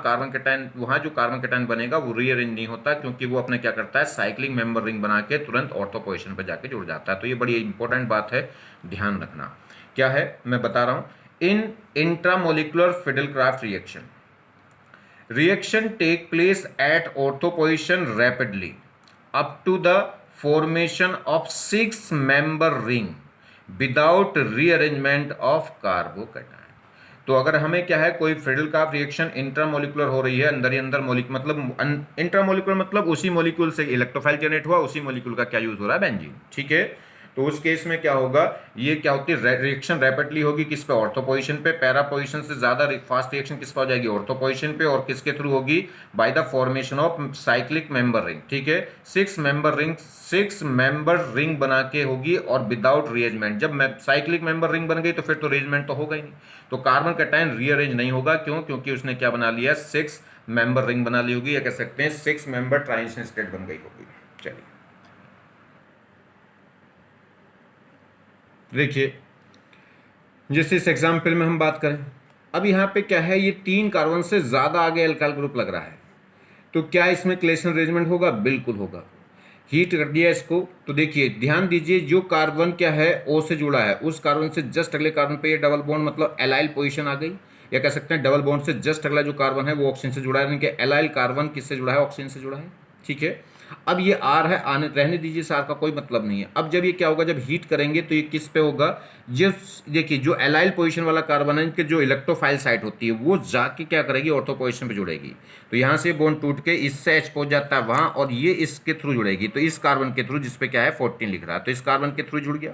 जो कार्बोकेटाइन बनेगा वो रीअरेंज नहीं होता, क्योंकि वो अपने क्या करता है, साइक्लिंग मेंबर रिंग बना के तुरंत ऑर्थो पोजीशन पर जाके जुड़ जाता है। तो ये बड़ी इंपॉर्टेंट बात है, ध्यान रखना। क्या है मैं बता रहा हूं, इन intramolecular फिडेलक्राफ्ट reaction take place at ortho position rapidly up to the formation of 6 member ring without rearrangement of carbocation। तो अगर हमें क्या है, कोई फ्रीडल-कार्प रिएक्शन इंट्रामोलिकुलर हो रही है, अंदर ही अंदर मतलब इंट्रामोलिकुलर मतलब उसी मॉलिक्यूल से इलेक्ट्रोफाइल जनरेट हुआ, उसी मॉलिक्यूल का क्या यूज हो रहा है, बेंजीन। ठीक है, तो उस केस में क्या होगा, ये क्या होती है, रिएक्शन रैपिडली होगी किस पे, ऑर्थो पोजीशन पे। पैरा पोजीशन से ज्यादा फास्ट रिएक्शन किस पे हो जाएगी, ऑर्थो पोजीशन पे। और किसके थ्रू होगी, by the formation of cyclic member ring. ठीक है, 6 मेंबर रिंग बना के होगी और विदाउट रीअरेंजमेंट। जब साइक्लिक मेंबर रिंग बन गई तो फिर तो रीअरेंजमेंट तो होगा ही नहीं, तो कार्बन कैटायन रीअरेंज नहीं होगा। क्यों, क्योंकि उसने क्या बना लिया, 6 मेंबर रिंग बना ली होगी, या कह सकते हैं 6 मेंबर ट्रांजिशन स्टेट बन गई होगी। चलिए देखिए, जैसे इस एग्जाम्पल में हम बात करें, अब यहाँ पे क्या है, ये 3 कार्बन से ज़्यादा आगे एल्काइल ग्रुप लग रहा है, तो क्या इसमें क्लेशन अरेंजमेंट होगा, बिल्कुल होगा। हीट कर दिया इसको, तो देखिए ध्यान दीजिए, जो कार्बन क्या है ओ से जुड़ा है, उस कार्बन से जस्ट अगले कार्बन पे ये डबल बॉन्ड मतलब एलाइल पोजीशन आ गई, या कह सकते हैं डबल बॉन्ड से जस्ट अगला जो कार्बन है वो ऑक्सीजन से जुड़ा है, यानी कि एलाइल कार्बन किससे जुड़ा है, ऑक्सीजन से जुड़ा है। ठीक है, अब ये आर है, आने रहने दीजिए, इस आर का कोई मतलब नहीं है। अब जब ये क्या होगा, जब हीट करेंगे तो ये किस पे होगा, जब देखिए जो एलाइल पोजीशन वाला कार्बन है, इनके जो इलेक्ट्रोफाइल साइट होती है वो जाके क्या करेगी, ऑर्थो पोजीशन पे जुड़ेगी। तो यहाँ से बॉन्ड टूट के इससे H पहुंच जाता है वहाँ, और ये इसके थ्रू जुड़ेगी, तो इस कार्बन के थ्रू, जिसपे क्या है 14 लिख रहा है, तो इस कार्बन के थ्रू जुड़ गया।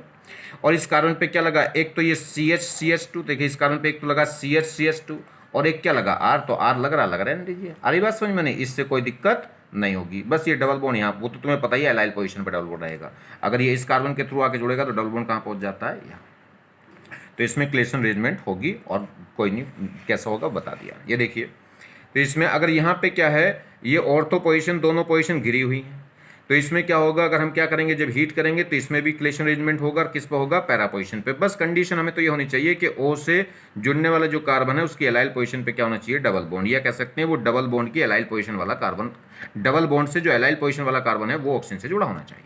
और इस कार्बन पे क्या लगा, एक तो ये CH2, देखिए इस कार्बन पे एक तो लगा CH2, और एक क्या लगा R, तो R लग रहा रहने दीजिए। अरे बात समझ में नहीं, इससे कोई दिक्कत नहीं होगी। बस ये डबल बॉन्ड यहाँ, वो तो तुम्हें पता ही है एलाइल पोजीशन पे डबल बॉन्ड रहेगा। अगर ये इस कार्बन के थ्रू आके जुड़ेगा तो डबल बॉन्ड कहाँ पहुंच जाता है, यहाँ। तो इसमें क्लेशन अरेंजमेंट होगी, और कोई नहीं कैसा होगा बता दिया। ये देखिए, तो इसमें अगर यहाँ पे क्या है, ये ऑर्थो पोजीशन, दोनों पोजीशन गिरी हुई हैं, तो इसमें क्या होगा, अगर हम क्या करेंगे, जब हीट करेंगे तो इसमें भी क्लेशन अरेंजमेंट होगा, किस पे होगा, पैरा पोजीशन पे। बस कंडीशन हमें तो ये होनी चाहिए कि ओ से जुड़ने वाला जो कार्बन है उसकी एलाइल पोजीशन पे क्या होना चाहिए, डबल बॉन्ड, या कह सकते हैं वो डबल बॉन्ड की एलाइल पोजीशन वाला कार्बन, डबल बॉन्ड से जो एलाइल पोजीशन वाला कार्बन है वो ऑक्सीजन से जुड़ा होना चाहिए।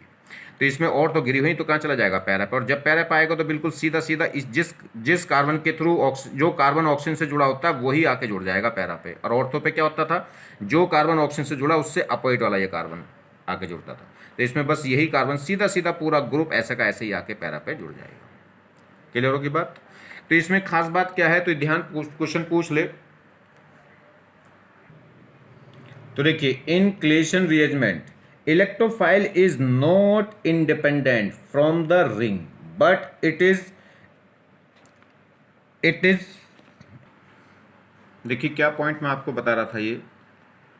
तो इसमें और तो गिरी हुई, तो कहाँ चला जाएगा, पैरा पे। और जब पैरा पे आएगा तो बिल्कुल सीधा सीधा इस जिस कार्बन के थ्रू जो कार्बन ऑक्सीजन से जुड़ा होता है वही आके जुड़ जाएगा पैरा पे। और ऑर्थो पे क्या होता था, जो कार्बन ऑक्सीजन से जुड़ा उससे अपोजिट वाला ये कार्बन आके जुड़ता था। तो इसमें बस यही कार्बन सीधा सीधा पूरा ग्रुप ऐसे का ऐसे ही आके पैरा पे जुड़ जाएगा। क्लियर होगी बात। तो इसमें खास बात क्या है, तो ध्यान क्वेश्चन पूछ ले, तो देखिए इन क्लेशन rearrangement electrophile is not independent from the ring but it is देखिए क्या पॉइंट मैं आपको बता रहा था,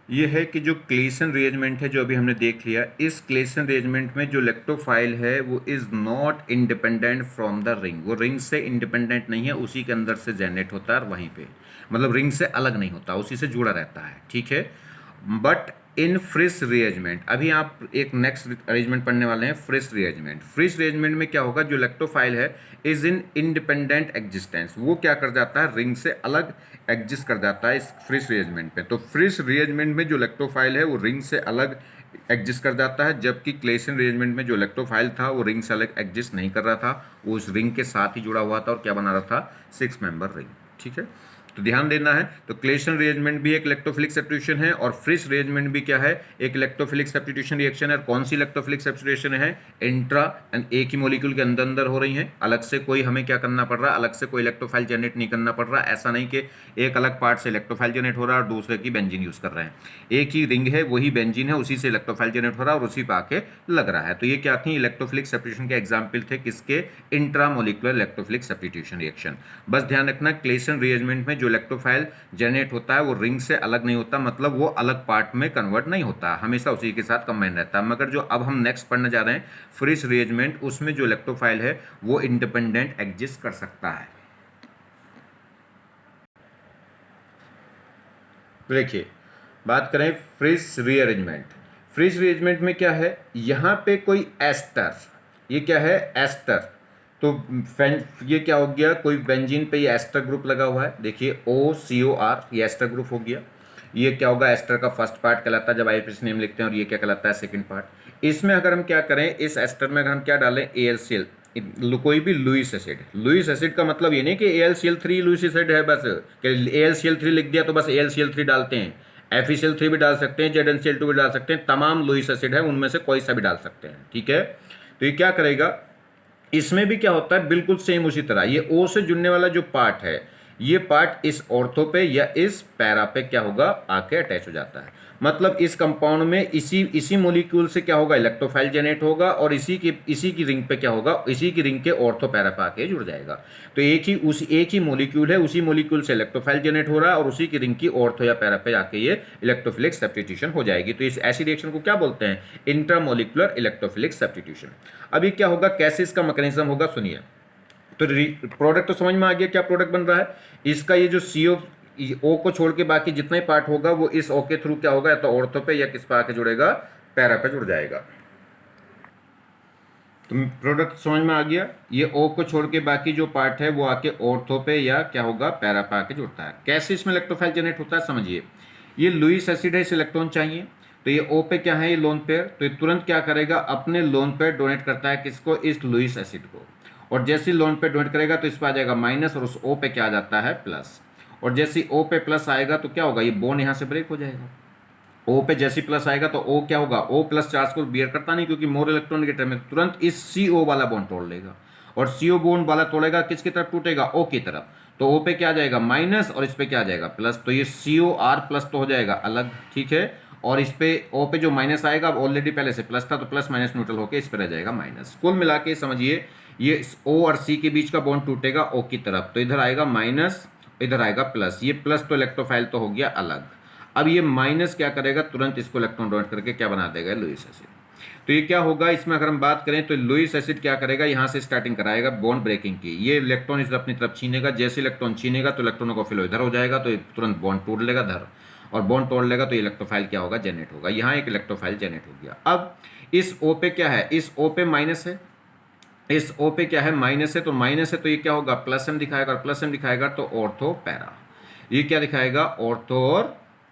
ये है कि जो क्लेसन रीअरेंजमेंट है जो अभी हमने देख लिया, इस क्लेसन रीअरेंजमेंट में जो इलेक्ट्रोफाइल है वो is not independent from the ring, वो रिंग से इंडिपेंडेंट नहीं है, उसी के अंदर से जनरेट होता है, वहीं पे मतलब रिंग से अलग नहीं होता, उसी से जुड़ा रहता है। ठीक है, बट इन फ्रिस रीअरेंजमेंट, अभी आप एक नेक्स्ट अरेंजमेंट पढ़ने वाले हैं, फ्रिस रीअरेंजमेंट। फ्रिस रीअरेंजमेंट में क्या होगा, जो इलेक्ट्रोफाइल है इज इन इंडिपेंडेंट एग्जिस्टेंस, वो क्या कर जाता है, रिंग से अलग एग्जिस्ट कर जाता है इस फ्रिस रीअरेंजमेंट पे। तो फ्रिस रीअरेंजमेंट में जो इलेक्ट्रोफाइल है वो रिंग से अलग एग्जिस्ट कर जाता है, जबकि क्लेसन रीअरेंजमेंट में जो इलेक्ट्रोफाइल था वो रिंग से अलग एग्जिस्ट नहीं कर रहा था, वो उस रिंग के साथ ही जुड़ा हुआ था और क्या बना रहा था, 6 मेंबर रिंग। ठीक है, तो ध्यान देना है। तो क्लेशन रीअरेंजमेंट भी एक इलेक्ट्रोफिलिक सब्स्टिट्यूशन है, और फ्रिस रीअरेंजमेंट भी क्या है, एक इलेक्ट्रोफिलिक सब्स्टिट्यूशन रिएक्शन है। कौन सी इलेक्ट्रोफिलिक सब्स्टिट्यूशन है, इंट्रा एंड एक ही मॉलिक्यूल के अंदर अंदर हो रही है, अलग से कोई हमें क्या करना पड़ रहा है, अलग से कोई इलेक्ट्रोफाइल जनरेट नहीं करना पड़ रहा। ऐसा नहीं कि एक अलग पार्ट से इलेक्ट्रोफाइल जनरेट हो रहा है और दूसरे की बेंजीन यूज कर रहे हैं, एक ही रिंग है, वही बेंजीन है, उसी से इलेक्ट्रोफाइल जनरेट हो रहा है और उसी पे आके लग रहा है। तो ये क्या थी, इलेक्ट्रोफिलिक सब्स्टिट्यूशन के एग्जाम्पल थे, किसके, इंट्रामोलिकुलर इलेक्ट्रोफिलिक सब्स्टिट्यूशन रिएक्शन। बस ध्यान रखना, क्लेसन रीअरेंजमेंट में जो इलेक्ट्रोफाइल जनरेट होता है वो रिंग से अलग नहीं होता, मतलब वो अलग पार्ट में कन्वर्ट नहीं होता, हमेशा उसी के साथ कंबाइन रहता है। मगर जो अब हम नेक्स्ट पढ़ने जा रहे हैं फ्रिस रीअरेंजमेंट, उसमें जो इलेक्ट्रोफाइल है वो इंडिपेंडेंट एग्जिस्ट कर सकता है। देखिए बात करें फ्रिस रीअरेंजमेंट, फ्रिस रीअरेंजमेंट में क्या है, यहाँ पे कोई एस्टर, ये क्या है एस्टर, तो ये क्या हो गया, कोई बेंजीन पे ये एस्टर ग्रुप लगा हुआ है, देखिए OCOR, ये एस्टर ग्रुप हो गया। ये क्या होगा, एस्टर का फर्स्ट पार्ट कहलाता है जब IUPAC नेम लिखते हैं, और ये क्या कहलाता है, सेकंड पार्ट। इसमें अगर हम क्या करें, इस एस्टर में अगर हम क्या डालें, AlCl, कोई भी लुईस एसिड, लुईस एसिड का मतलब ये नहीं कि AlCl3 लुईस एसिड है बस, कि AlCl3 लिख दिया तो बस AlCl3 डालते हैं, FeCl3 भी डाल सकते हैं, ZnCl2 भी डाल सकते हैं, तमाम लुईस एसिड है उनमें से कोई सा भी डाल सकते हैं। ठीक है, तो ये क्या करेगा, इसमें भी क्या होता है, बिल्कुल सेम उसी तरह, ये O से जुड़ने वाला जो पार्ट है, ये पार्ट इस ऑर्थो पे या इस पैरा पे क्या होगा, आके अटैच हो जाता है। मतलब इस कंपाउंड में इसी मॉलिक्यूल से क्या होगा, इलेक्ट्रोफाइल जनरेट होगा और इसी की रिंग पे क्या होगा, इसी की रिंग के ऑर्थो पैरा पे आके जुड़ जाएगा। तो एक ही मॉलिक्यूल है, उसी मॉलिक्यूल से इलेक्ट्रोफाइल जनरेट हो रहा है और उसी की रिंग की ऑर्थो या पैरा पे आके ये इलेक्ट्रोफिलिक सब्स्टिट्यूशन हो जाएगी। तो इस ऐसी रिएक्शन को क्या बोलते हैं, इंट्रामोलिकुलर इलेक्ट्रोफिलिक सब्स्टिट्यूशन। अभी क्या होगा, कैसे इसका मैकेनिज्म होगा सुनिए। तो प्रोडक्ट तो समझ में आ गया क्या प्रोडक्ट बन रहा है। इसका ये जो सीओ ओ को छोड़ के बाकी जितना ही पार्ट होगा वो इस ओ के थ्रू क्या होगा, या तो ऑर्थो पे या किस पे आके जुड़ेगा, पैरा पे जुड़ जाएगा। तो प्रोडक्ट समझ में आ गया। ये ओ को छोड़ के बाकी जो पार्ट है वो आके ऑर्थो पे या क्या होगा, पैरा पे आके जुड़ता है। कैसे इसमें इलेक्ट्रोफाइल जनरेट होता है समझिए। ये लुईस एसिड है, इस इलेक्ट्रॉन चाहिए, तो ये ओ पे क्या है, ये लोन पेयर, तो ये तुरंत क्या करेगा, अपने लोन पेयर डोनेट करता है किसको, इस लुईस एसिड को। और जैसे लोन पे डोनेट करेगा तो इस पर आ जाएगा माइनस और उस ओ पे क्या आ जाता है, प्लस। और जैसे ओ पे प्लस आएगा तो क्या होगा, ये बॉन्ड यहाँ से ब्रेक हो जाएगा। ओ पे जैसे प्लस आएगा तो ओ क्या होगा, ओ प्लस चार्ज को बियर करता नहीं क्योंकि मोर इलेक्ट्रॉनिक में, तुरंत इस सी ओ वाला बॉन्ड तोड़ लेगा। और सी ओ बॉन्ड वाला तोड़ेगा किसकी तरफ टूटेगा, ओ की तरफ। तो ओ पे क्या आ जाएगा माइनस और इस पे क्या आ जाएगा प्लस, तो ये सी ओ आर प्लस तो हो जाएगा अलग, ठीक है। और इस पे ओ पे जो माइनस आएगा, ऑलरेडी पहले से प्लस था तो प्लस माइनस न्यूट्रल होकर इस पर रह जाएगा माइनस। कुल मिला के समझिए, ये ओ और सी के बीच का बॉन्ड टूटेगा ओ की तरफ, तो इधर आएगा माइनस, इधर आएगा प्लस। ये प्लस तो इलेक्ट्रोफाइल तो हो गया अलग। अब ये माइनस क्या करेगा, तुरंत इसको इलेक्ट्रॉन डोनेट करके क्या बना देगा, लुईस एसिड। तो ये क्या होगा, इसमें अगर हम बात करें तो लुईस एसिड क्या करेगा, यहाँ से स्टार्टिंग कराएगा बॉन्ड ब्रेकिंग की। ये इलेक्ट्रॉन इधर अपनी तरफ छीनेगा, जैसे इलेक्ट्रॉन छीनेगा तो इलेक्ट्रॉनों का फ्लो इधर हो जाएगा, तो तुरंत बॉन्ड तोड़ लेगा धर, और बॉन्ड तोड़ लेगा तो इलेक्ट्रोफाइल क्या होगा, जनरेट होगा। यहाँ एक इलेक्ट्रोफाइल जनरेट हो गया। अब इस ओ पे क्या है, इस ओ पे माइनस है, इस ओ पे क्या है, माइनस है, तो माइनस है तो ये क्या होगा, प्लस एम दिखाएगा, और प्लस एम दिखाएगा तो ऑर्थो पैरा। ये क्या दिखाएगा, ऑर्थो और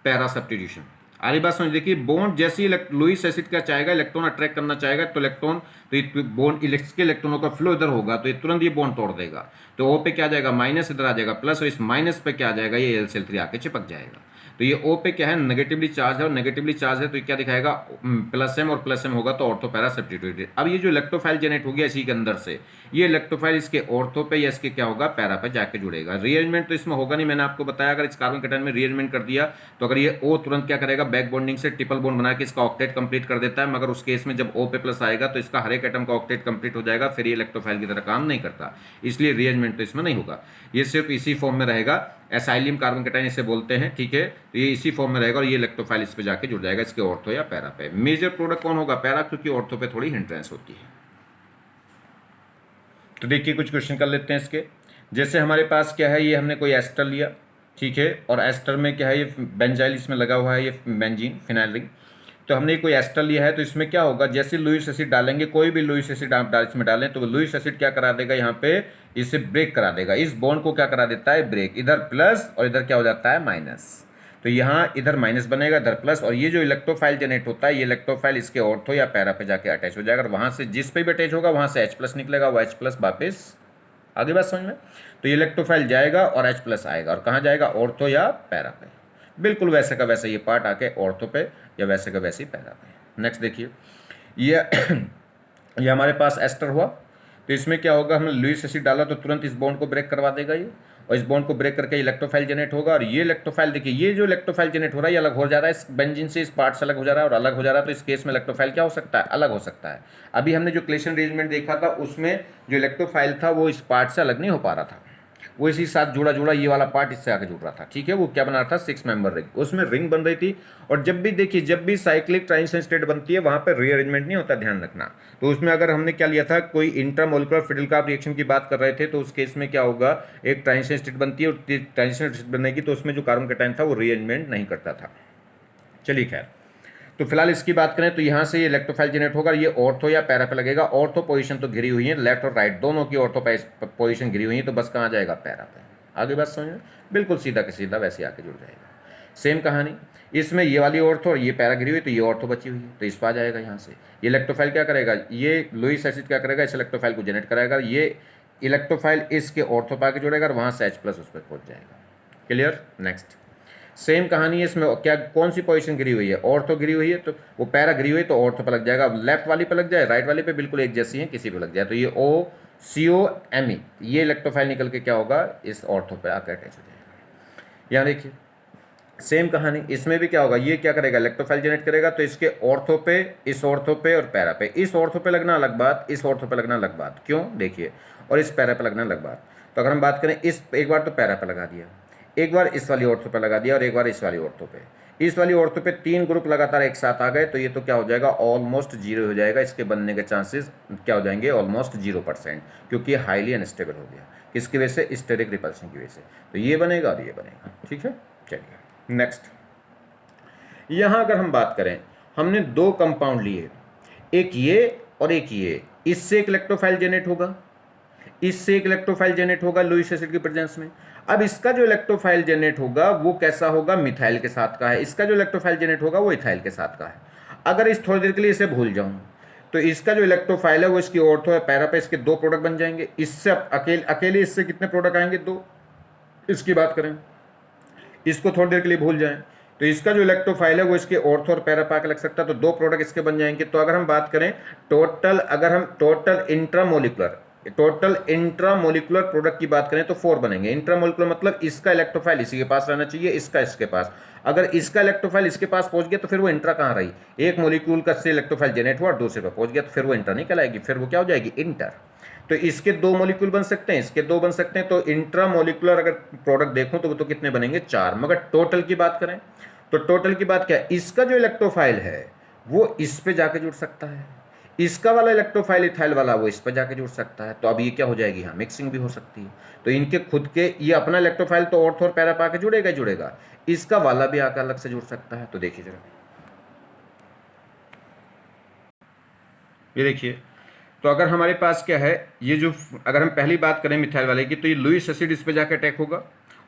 पैरा सब्स्टिट्यूशन। आरी बात समझ, देखिए बॉन्ड जैसे ही लुईस एसिड क्या चाहेगा, इलेक्ट्रॉन अट्रैक्ट करना चाहेगा तो इलेक्ट्रॉन, तो ये बॉन्ड इसके इलेक्ट्रॉनों का फ्लो इधर होगा तो ये तुरंत ये बॉन्ड तोड़ देगा। तो ओ पे क्या आ जाएगा माइनस, इधर आ जाएगा प्लस, और इस माइनस पे क्या आ जाएगा, ये एलसीएल3 आके चिपक जाएगा। तो ये ओ पे क्या है, नेगेटिवली चार्ज है, और नेगेटिवली चार्ज है तो ये क्या दिखाएगा, प्लस एम, और प्लस एम होगा तो ऑर्थो पैरा सब्स्टिट्यूटेड। अब ये जो इलेक्ट्रोफाइल जनरेट हो गया इसी के अंदर से, ये इलेक्ट्रोफाइल इसके ऑर्थो पे या इसके क्या होगा, पैरा पे जाके जुड़ेगा। रीअरेंजमेंट तो इसमें होगा नहीं, मैंने आपको बताया। अगर इस कार्बन कैटायन में रीअरेंजमेंट कर दिया तो अगर ये ओ तुरंत क्या करेगा, बैक बॉन्डिंग से ट्रिपल बॉन्ड बना के इसका ऑक्टेट कंप्लीट कर देता है। मगर उस केस में जब ओ पे प्लस आएगा तो इसका हर एक एटम का ऑक्टेट कंप्लीट हो जाएगा, फिर ये इलेक्ट्रोफाइल की तरह काम नहीं करता, इसलिए रीअरेंजमेंट तो इसमें नहीं होगा। ये सिर्फ इसी फॉर्म में रहेगा, एसाइलियम कार्बन कैटायन इसे बोलते हैं, ठीक है। तो ये इसी फॉर्म में रहेगा और ये इलेक्ट्रोफाइल इस पे जाके जुड़ जाएगा, इसके ऑर्थो या पैरा पे। मेजर प्रोडक्ट कौन होगा, पैरा, क्योंकि ऑर्थो पे थोड़ी हिंड्रेंस होती है। तो देखिए कुछ क्वेश्चन कर लेते हैं इसके। जैसे हमारे पास क्या है, ये हमने कोई एस्टर लिया, ठीक है, और एस्टर में क्या है, ये बेंजाइल इसमें लगा हुआ है, ये बेंजीन फिनाइल रिंग। तो हमने कोई एस्टर लिया है तो इसमें क्या होगा, जैसे लुईस एसिड डालेंगे, कोई भी लुईस एसिड आप इसमें डालें तो लुईस एसिड क्या करा देगा, यहाँ पे इसे ब्रेक करा देगा, इस बॉन्ड को क्या करा देता है, ब्रेक। इधर प्लस और इधर क्या हो जाता है, माइनस। तो यहाँ इधर माइनस बनेगा, इधर प्लस, और ये जो इलेक्ट्रोफाइल जनरेट होता है, ये इलेक्ट्रोफाइल इसके ऑर्थो या पैरा पे जाके अटैच हो जाएगा, और वहाँ से जिस पे भी अटैच होगा वहाँ से H प्लस निकलेगा, वो H प्लस वापस। आगे बात समझ में। तो ये इलेक्ट्रोफाइल जाएगा और H प्लस आएगा, और कहाँ जाएगा, ऑर्थो या पैरा पे। बिल्कुल वैसे का वैसे ये पार्ट आके ऑर्थो पे या वैसे का वैसे ही पैरा पे। नेक्स्ट देखिए, ये ये हमारे पास एस्टर हुआ, तो इसमें क्या होगा, हमने लुईस एसिड डाला तो तुरंत इस बॉन्ड को ब्रेक करवा देगा ये, और इस बॉन्ड को ब्रेक करके इलेक्ट्रोफाइल जनरेट होगा। और ये इलेक्ट्रोफाइल देखिए, ये जो इलेक्ट्रोफाइल जनरेट हो रहा है ये अलग हो जा रहा है, इस बेंजीन से इस पार्ट से अलग हो जा रहा है और अलग हो जा रहा है। तो इस केस में इलेक्ट्रोफाइल क्या हो सकता है, अलग हो सकता है। अभी हमने जो क्लेशन अरेंजमेंट देखा था उसमें जो इलेक्ट्रोफाइल था वो इस पार्ट से अलग नहीं हो पा रहा था, वो इसी साथ जुड़ा जुड़ा ये वाला पार्ट इससे आगे जुड़ रहा था, ठीक है। वो क्या बना रहा था, 6 मेंबर रिंग, उसमें रिंग बन रही थी। और जब भी देखिए, जब भी साइक्लिक ट्रांजिशन स्टेट बनती है वहाँ पर रीअरेंजमेंट नहीं होता, ध्यान रखना। तो उसमें अगर हमने क्या लिया था, कोई इंटरमोलिकुलर फिडेल रिएक्शन की बात कर रहे थे, तो उस केस में क्या होगा, एक ट्रांजिशन स्टेट बनती है, और ट्रांजिशन स्टेट बनेगी तो उसमें जो कार्बन कैटायन था वो रीअरेंजमेंट नहीं करता था। चलिए खैर, तो फिलहाल इसकी बात करें तो यहाँ से ये इलेक्ट्रोफाइल जनरेट होगा, ये ऑर्थो या पैरा पे लगेगा। ऑर्थो पोजीशन तो घिरी हुई है, लेफ्ट और राइट दोनों की ऑर्थो पोजीशन घिरी हुई है, तो बस कहाँ जाएगा, पैरा पे। आगे बात समझ में, बिल्कुल सीधा के सीधा वैसे आके जुड़ जाएगा। सेम कहानी, इसमें ये वाली ऑर्थो और ये पैरा घिरी हुई, तो ये ऑर्थो बची हुई है, तो इस पर आ जाएगा यहाँ से। ये इलेक्ट्रोफाइल क्या करेगा, ये लुईस एसिड क्या करेगा, इस इलेक्ट्रोफाइल को जनरेट कराएगा, ये इलेक्ट्रोफाइल इसके ऑर्थो पे आके जुड़ेगा और वहाँ से H प्लस उस पर पहुँच जाएगा। क्लियर। नेक्स्ट सेम कहानी है, इसमें क्या कौन सी पोजीशन गिरी हुई है, ऑर्थो गिरी हुई है, तो वो पैरा गिरी हुई है तो ऑर्थो पर लग जाएगा। अब लेफ्ट वाली पे लग जाए, राइट वाली पे बिल्कुल एक जैसी है, किसी पे लग जाए, तो ये O COMe, ये इलेक्ट्रोफाइल निकल के क्या होगा, इस ऑर्थो पे आकर अटैच हो जाएगा। यहाँ देखिए सेम कहानी, इसमें भी क्या होगा, ये क्या करेगा, इलेक्ट्रोफाइल जनरेट करेगा, तो इसके ऑर्थो पे, इस ऑर्थो पे और पैरा पे, इस ऑर्थो पे लगना अलग बात, इस ऑर्थो पे लगना अलग बात, क्यों देखिए, और इस पैरा पे लगना अलग बात। तो अगर हम बात करें, इस एक बार तो पैरा पे लगा दिया, एक बार इस वाली ऑर्थो पे लगा दिया, और एक बार इस वाली ऑर्थो पे, इस वाली ऑर्थो पे 3 ग्रुप लगातार एक साथ आ गए, तो ये तो क्या हो जाएगा, ऑलमोस्ट जीरो हो जाएगा, इसके बनने के चांसेस क्या हो जाएंगे, ऑलमोस्ट 0%, क्योंकि ये हाईली अनस्टेबल हो गया, किसकी वजह से, स्टेरिक रिपल्शन की वजह से। तो ये बनेगा और ये बनेगा, ठीक है। चलिए नेक्स्ट, यहाँ अगर हम बात करें, हमने 2 कंपाउंड लिए, एक ये और एक ये, इससे एक इलेक्ट्रोफाइल जनरेट होगा, इससे एक इलेक्ट्रोफाइल जनरेट होगा लुईस एसिड की प्रेजेंस में। अब इसका जो इलेक्ट्रोफाइल जनरेट होगा वो कैसा होगा, मिथाइल के साथ का है, इसका जो इलेक्ट्रोफाइल जनरेट होगा वो इथाइल के साथ का है। अगर इस थोड़ी देर के लिए इसे भूल जाऊं, तो इसका जो इलेक्ट्रोफाइल है वो इसकी ऑर्थो है पैरा पे, इसके 2 प्रोडक्ट बन जाएंगे, इससे अकेले इससे कितने प्रोडक्ट आएंगे, 2। इसकी बात करें, इसको थोड़ी देर के लिए भूल जाएं, तो इसका जो इलेक्ट्रोफाइल है वो इसके ऑर्थो और पैरा पे लग सकता है, तो 2 प्रोडक्ट इसके बन जाएंगे। तो अगर हम बात करें टोटल, अगर हम टोटल इंट्रामोलिकुलर प्रोडक्ट की बात करें तो 4 बनेंगे। इंट्रामोलिकुलर मतलब इसका इलेक्ट्रोफाइल इसी के पास रहना चाहिए, इसका इसके पास। अगर इसका इलेक्ट्रोफाइल इसके पास पहुंच गया तो फिर वो इंट्रा कहाँ रही, एक मोलिक्यूल का से इलेक्ट्रोफाइल जनरेट हुआ और दूसरे पर पहुंच गया, तो फिर वो इंट्रा नहीं कहलाएगी, फिर वो क्या हो जाएगी, इंटर। तो इसके 2 मॉलिक्यूल बन सकते हैं, इसके 2 बन सकते हैं, तो इंट्रामोलिकुलर अगर प्रोडक्ट देखूं तो कितने बनेंगे, 4। मगर टोटल की बात करें तो टोटल की बात क्या है, इसका जो इलेक्ट्रोफाइल है वो इस पे जाके जुड़ सकता है, इसका वाला इलेक्ट्रोफाइल इथाइल वाला वो इस पे जाके जुड़ सकता है, तो अब ये क्या हो जाएगी, हाँ मिक्सिंग भी हो सकती है। तो इनके खुद के ये अपना इलेक्ट्रोफाइल तो ऑर्थो और पैरा पा के जुड़ेगा जुड़ेगा, इसका वाला भी आकर अलग से जुड़ सकता है। तो देखिए जरा, ये देखिए, तो अगर हमारे पास क्या है, ये जो अगर हम पहली बात करें मिथाइल वाले की, तो ये लुईस एसिड इस पे जाकर अटैक होगा,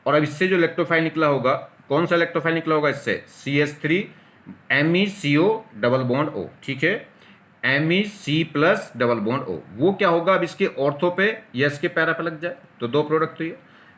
और अब इससे जो इलेक्ट्रोफाइल निकला होगा, कौन सा इलेक्ट्रोफाइल निकला होगा इससे, CH3 MECO double bond O, ठीक है, MEC plus double bond O, वो क्या होगा, अब इसके ऑर्थो पे या इसके पैरा पे लग जाए, तो 2 प्रोडक्ट। तो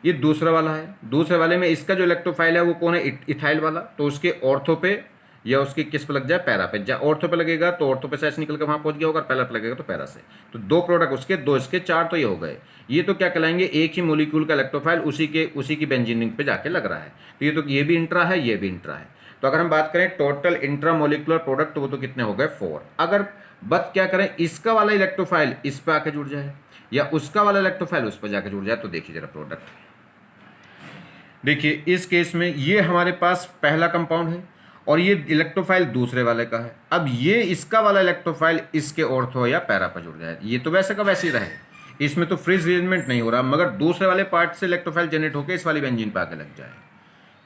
ये दूसरा वाला है, दूसरे वाले में इसका जो इलेक्ट्रोफाइल है वो कौन है, इथाइल वाला, तो उसके ऑर्थो पे या उसकी किस पे लग जाए, पैरा पे। ऑर्थो पे लगेगा तो ऑर्थो पे से ऐसे निकल के वहां पहुंच गया होगा, पैरा पे लगेगा तो पैरा से। तो 2 प्रोडक्ट उसके, 2 इसके, 4 तो ये हो गए। ये तो क्या कहलाएंगे, एक ही मोलिक्यूल का इलेक्ट्रोफाइल उसी की बेंजीन रिंग पे जाके लग रहा है, तो ये भी इंट्रा है, ये भी इंट्रा है। तो अगर हम बात करें टोटल इंट्रामोलिकुलर प्रोडक्ट, तो वो तो कितने हो गए, 4। अगर बात क्या करें, इसका वाला इलेक्ट्रोफाइल इस पे आके जुड़ जाए या उसका वाला इलेक्ट्रोफाइल उस पर जाके जुड़ जाए, तो देखिए जरा प्रोडक्ट, देखिए इस केस में ये हमारे पास पहला कंपाउंड है और ये इलेक्ट्रोफाइल दूसरे वाले का है। अब ये इसका वाला इलेक्ट्रोफाइल इसके ऑर्थो या पैरा पर जुड़ जाए, ये तो वैसे का वैसे ही रहे, इसमें तो फ्रीज अरेंजमेंट नहीं हो रहा, मगर दूसरे वाले पार्ट से इलेक्ट्रोफाइल जनरेट होकर इस वाली बेंजीन पे आके लग जाए,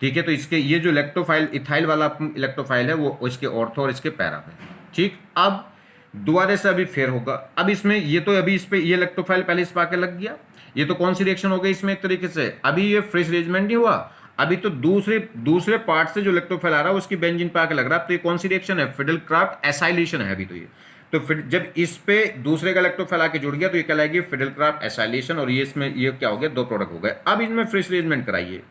ठीक है। तो इसके ये जो इलेक्ट्रोफाइल इथाइल वाला इलेक्ट्रोफाइल है वो इसके ऑर्थो और इसके पैरा पे, ठीक। अब दोबारा से अभी फेर होगा, अब इसमें ये तो अभी इस पे ये इलेक्ट्रोफाइल पहले इस पे आके लग गया, ये तो कौन सी रिएक्शन हो गई इसमें, एक तरीके से अभी ये फ्रेश अरेंजमेंट नहीं हुआ, अभी तो दूसरे पार्ट से जो इलेक्ट्रोफाइल आ रहा है उसकी बेंजीन पे आके लग रहा है। तो ये कौन सी रिएक्शन है, फिडेलक्राफ्ट एसाइलेशन है अभी तो ये। तो फिर जब इस पे दूसरे का इलेक्ट्रोफाइल आके जुड़ गया तो ये कहलाएगी फिडेलक्राफ्ट एसाइलेशन, और ये इसमें ये क्या हो गया, 2 प्रोडक्ट हो गए। अब इनमें फ्रेश अरेंजमेंट कराइए,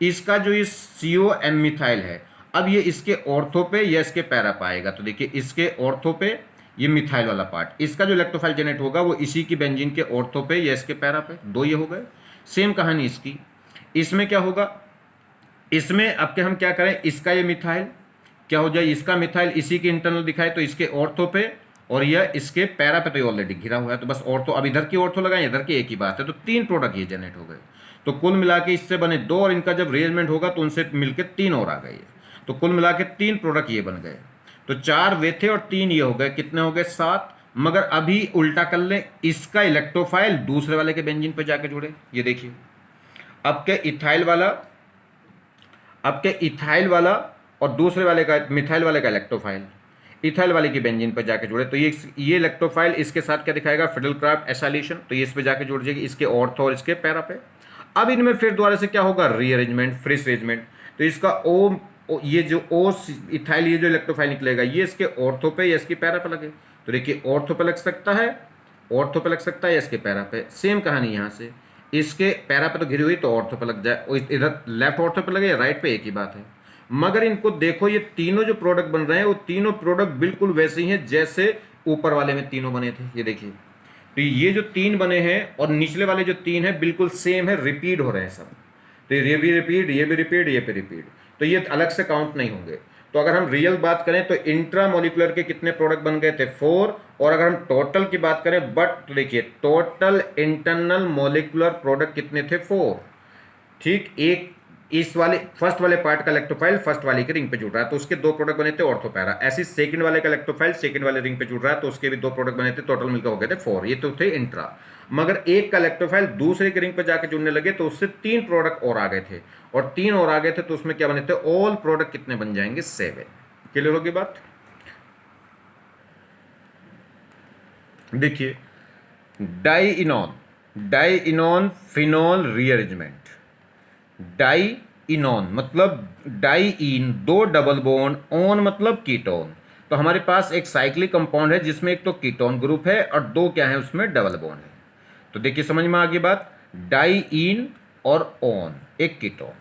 इसका जो ये COM मिथाइल है, अब ये इसके ऑर्थो पे या इसके पैरा पे आएगा, तो देखिए इसके ऑर्थो पे ये मिथाइल वाला पार्ट, इसका जो इलेक्ट्रोफाइल जनरेट होगा वो इसी की बेंजीन के ऑर्थो पे या इसके पैरा पे, 2 ये हो गए। सेम कहानी इसकी, इसमें क्या होगा, इसमें अब के हम क्या करें, इसका ये मिथाइल क्या हो जाए, इसका मिथाइल इसी के इंटरनल दिखाए तो इसके ऑर्थो पे और यह इसके पैरा पे, तो ये ऑलरेडी घिरा हुआ है, तो बस ऑर्थो, अब इधर की ऑर्थो लगाएं, इधर की एक ही बात है, तो 3 प्रोडक्ट ये जनरेट हो गए। तो कुल मिला के इससे बने 2, और इनका जब रिअरेंजमेंट होगा तो उनसे मिलकर 3 और आ गए, तो कुल मिला के 3 प्रोडक्ट ये बन गए। तो 4 वे थे और 3 ये हो गए, कितने हो गए, 7। मगर अभी उल्टा कर लें, इसका इलेक्ट्रोफाइल दूसरे वाले के बेंजीन पे जाके जुड़े, ये देखिए आपके इथाइल वाला और दूसरे वाले का मिथाइल वाले का इलेक्ट्रोफाइल इथाइल वाले की बेंजीन पर जाके जुड़े, तो ये इलेक्ट्रोफाइल इसके साथ क्या दिखाएगा, फिडेलक्राफ्ट एसाइलेशन, तो ये इस पे जाके जुड़ जाएगी इसके ऑर्थो और इसके पैरा पे। अब इनमें फिर दोबारा से क्या होगा, रीअरेंजमेंट, फ्रेश अरेंजमेंट, तो इसका ये जो इथाइल ये जो इलेक्ट्रोफाइल निकलेगा ये इसके ऑर्थो पे या इसके पैरा पे लगे, तो देखिए ऑर्थो पे लग सकता है, या इसके पैरा पे। सेम कहानी यहाँ से, इसके पैरा पे तो घिरी हुई तो ऑर्थो पे लग जाए, इधर लेफ्ट ऑर्थो पे लगे या राइट पे, एक ही बात है। मगर इनको देखो, ये तीनों जो प्रोडक्ट बन रहे हैं वो तीनों प्रोडक्ट बिल्कुल वैसे ही हैं जैसे ऊपर वाले में तीनों बने थे। ये देखिए तो ये जो 3 बने हैं और निचले वाले जो 3 है बिल्कुल सेम है, रिपीट हो रहे हैं सब। तो ये भी रिपीट, ये भी रिपीट, ये भी रिपीट, तो ये अलग से काउंट नहीं होंगे। तो अगर हम रियल बात करें तो इंट्रा मोलिकुलर के कितने प्रोडक्ट बन गए थे 4, और अगर हम टोटल की बात करें बट तो देखिए टोटल इंटरनल मोलिकुलर प्रोडक्ट कितने थे 4। ठीक, एक इस वाले फर्स्ट वाले पार्ट का इलेक्ट्रोफाइल फर्स्ट वाले की रिंग पे जुड़ रहा है तो उसके 2 प्रोडक्ट बने थे ऑर्थो पैरा। ऐसे सेकंड वाले का इलेक्ट्रोफाइल सेकंड वाले रिंग पे जुड़ रहा है तो उसके भी 2 प्रोडक्ट बने थे, टोटल मिलकर हो गए थे 4। ये तो थे इंट्रा। मगर एक का इलेक्ट्रोफाइल दूसरे के रिंग पे जाके जुड़ने लगे तो उससे 3 प्रोडक्ट और आ गए थे, और 3 और आ गए थे तो उसमें क्या बने थे, ऑल प्रोडक्ट कितने बन जाएंगे 7। क्लियर होगी बात? देखिए dienone phenol rearrangement. Dienone मतलब diene, 2 double bond, one मतलब कीटोन। तो हमारे पास एक साइक्लिक कंपाउंड है जिसमें एक तो कीटोन ग्रुप है और 2 क्या है उसमें डबल बॉन्ड है। तो देखिए समझ में आ गई बात, डाई इन और ऑन एक कीटोन।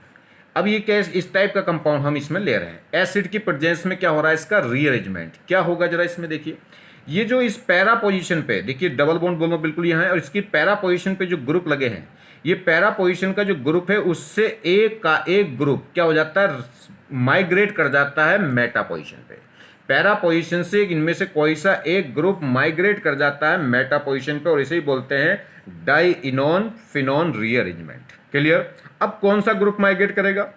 अब ये क्या इस टाइप का कंपाउंड हम इसमें ले रहे हैं, एसिड की प्रेजेंस में क्या हो रहा है, इसका रीअरेंजमेंट क्या होगा जरा इसमें देखिए। ये जो इस पैरा पोजीशन पे देखिए डबल बॉन्ड बोलो बिल्कुल यहाँ है, और इसकी पैरा पोजीशन पे जो ग्रुप लगे हैं, ये पैरा पोजीशन का जो ग्रुप है उससे एक का एक ग्रुप क्या हो जाता है, माइग्रेट कर जाता है मेटा पोजीशन पे। पैरा पोजीशन से इनमें से कोई सा एक ग्रुप माइग्रेट कर जाता है मेटा पोजीशन पे, और इसे ही बोलते हैं डाई इनोन फिनोन रीअरेंजमेंट। क्लियर? अब कौन सा ग्रुप माइग्रेट करेगा,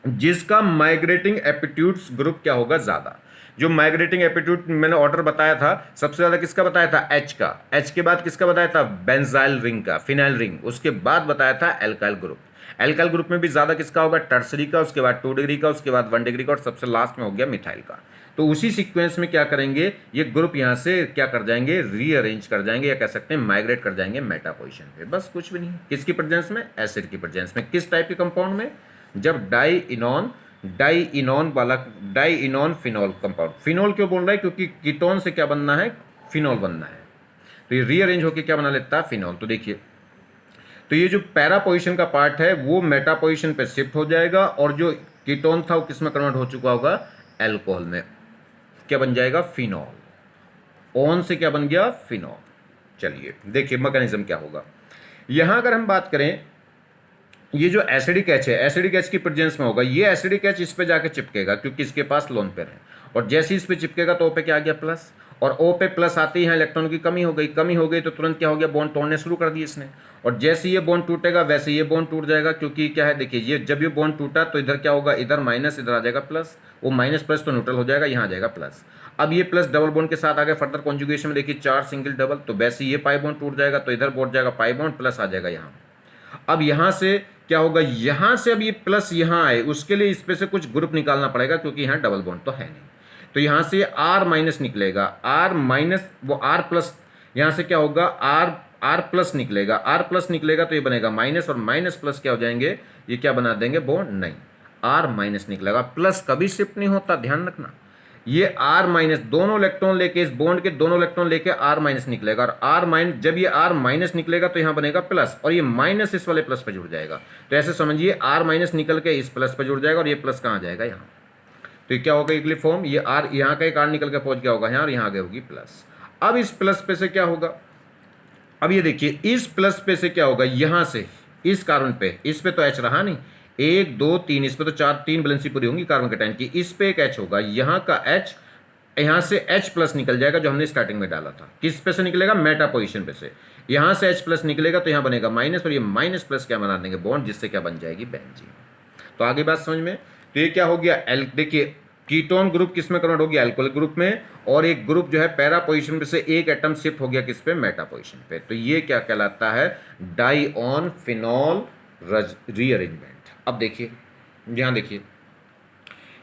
जिसका माइग्रेटिंग एपिट्यूड्स ग्रुप क्या होगा ज्यादा। जो माइग्रेटिंग एपिट्यूड मैंने ऑर्डर बताया था, सबसे ज्यादा किसका बताया था, एच का। एच के बाद किसका बताया था, बेंजाइल रिंग का, फिनाइल रिंग। उसके बाद बताया था एल्काइल ग्रुप। एल्काइल ग्रुप में भी ज्यादा किसका होगा, टर्सरी का, उसके बाद 2 डिग्री का, उसके बाद 1 डिग्री का, और सबसे लास्ट में हो गया मिथाइल का। तो उसी सीक्वेंस में क्या करेंगे, ये ग्रुप यहाँ से क्या कर जाएंगे, रीअरेंज कर जाएंगे, या कह सकते हैं माइग्रेट कर जाएंगे मेटा पोजीशन पे। बस कुछ भी नहीं। किसकी प्रेजेंस में, एसिड की प्रेजेंस में। किस टाइप के कंपाउंड में, जब डाई इनॉन फिनोल कंपाउंड। फिनोल क्यों बोल रहा है, क्योंकि कीटोन से क्या बनना है, फिनोल बनना है, तो ये रीअरेंज होकर क्या बना लेता है, फिनोल। तो देखिए, तो ये जो पैरा पोजीशन का पार्ट है वो मेटा पोजीशन पे शिफ्ट हो जाएगा, और जो कीटोन था वो किस में कन्वर्ट हो चुका होगा, एल्कोहल में। क्या बन जाएगा, फिनोल। ऑन से क्या बन गया, फिनोल। चलिए देखिए मैकेनिज्म क्या होगा। यहां अगर हम बात करें, ये जो एसिडिक एच है, एसिडिक एच की प्रेजेंस में होगा, ये एसिडिक एच इस पे जाके चिपकेगा क्योंकि इसके पास लोन पेयर है, और जैसे इस पे चिपकेगा तो ओ पे क्या आ गया, प्लस। और ओ पे प्लस आते ही यहाँ इलेक्ट्रॉन की कमी हो गई तो तुरंत क्या हो गया, बॉन्ड तोड़ने शुरू कर दिए इसने। और जैसे ये बॉन्ड टूटेगा वैसे ये बॉन्ड टूट जाएगा, क्योंकि क्या है देखिए, ये जब ये बॉन्ड टूटा तो इधर क्या होगा, इधर माइनस, इधर आ जाएगा प्लस, वो माइनस प्लस तो न्यूट्रल हो जाएगा, यहाँ आ जाएगा प्लस। अब ये प्लस डबल बॉन्ड के साथ आगे फर्दर कॉन्जुगेशन में देखिए 4 सिंगल डबल, तो वैसे ये पाई बॉन्ड टूट जाएगा तो इधर बोट जाएगा पाई बॉन्ड, प्लस आ जाएगा यहाँ। अब यहां से क्या होगा, यहां से अब ये प्लस यहां आए उसके लिए इस पे से कुछ ग्रुप निकालना पड़ेगा, क्योंकि यहां डबल बॉन्ड तो है नहीं। तो यहां से आर माइनस निकलेगा, आर माइनस वो आर प्लस, यहां से क्या होगा, आर प्लस निकलेगा, आर प्लस निकलेगा तो ये बनेगा माइनस, और माइनस प्लस क्या हो जाएंगे, ये क्या बना देंगे, बॉन्ड नहीं, आर माइनस निकलेगा। प्लस कभी शिफ्ट नहीं होता, ध्यान रखना। ये आर माइनस दोनों इलेक्ट्रॉन लेके, इस बॉन्ड के दोनों इलेक्ट्रॉन लेके आर माइनस निकलेगा, और आर माइनस, जब ये आर माइनस निकलेगा तो यहाँ बनेगा प्लस, और ये माइनस इस वाले प्लस पे जुड़ जाएगा। तो ऐसे समझिए आर माइनस निकल के इस प्लस पे जुड़ जाएगा, और ये प्लस कहाँ जाएगा, यहाँ। तो ये क्या होगा, इक्वली फॉर्म, ये आर यहाँ का एक आर निकल के पहुंच गया होगा यहाँ, और यहाँ आगे होगी प्लस। अब इस प्लस पे से क्या होगा, अब ये देखिए इस प्लस पे से क्या होगा, यहां से इस कार्बन पे, इस पे तो एच रहा नहीं, 1 2 3, इस पे तो 4 3 बैलेंसी पूरी होंगी कार्बन केटायन की, इस पे एक एच होगा, यहाँ का एच, यहाँ से H प्लस निकल जाएगा जो हमने स्टार्टिंग में डाला था। किस पे से निकलेगा, मेटा पोजीशन पे से। यहाँ से H प्लस निकलेगा तो यहाँ बनेगा माइनस, और ये माइनस प्लस क्या बना देंगे, बॉन्ड, जिससे क्या बन जाएगी, बेंजीन। तो आगे बात समझ में। तो ये क्या हो गया, देखिए कीटोन ग्रुप किस में कन्वर्ट हो गया, अल्कोहल ग्रुप में, और एक ग्रुप जो है पैरा पोजीशन पे से एक एटम शिफ्ट हो गया किस पे, मेटा पोजीशन पे। तो ये क्या कहलाता है, डाईऑन फिनोल रीअरेंजमेंट। अब देखिए यहाँ देखिए,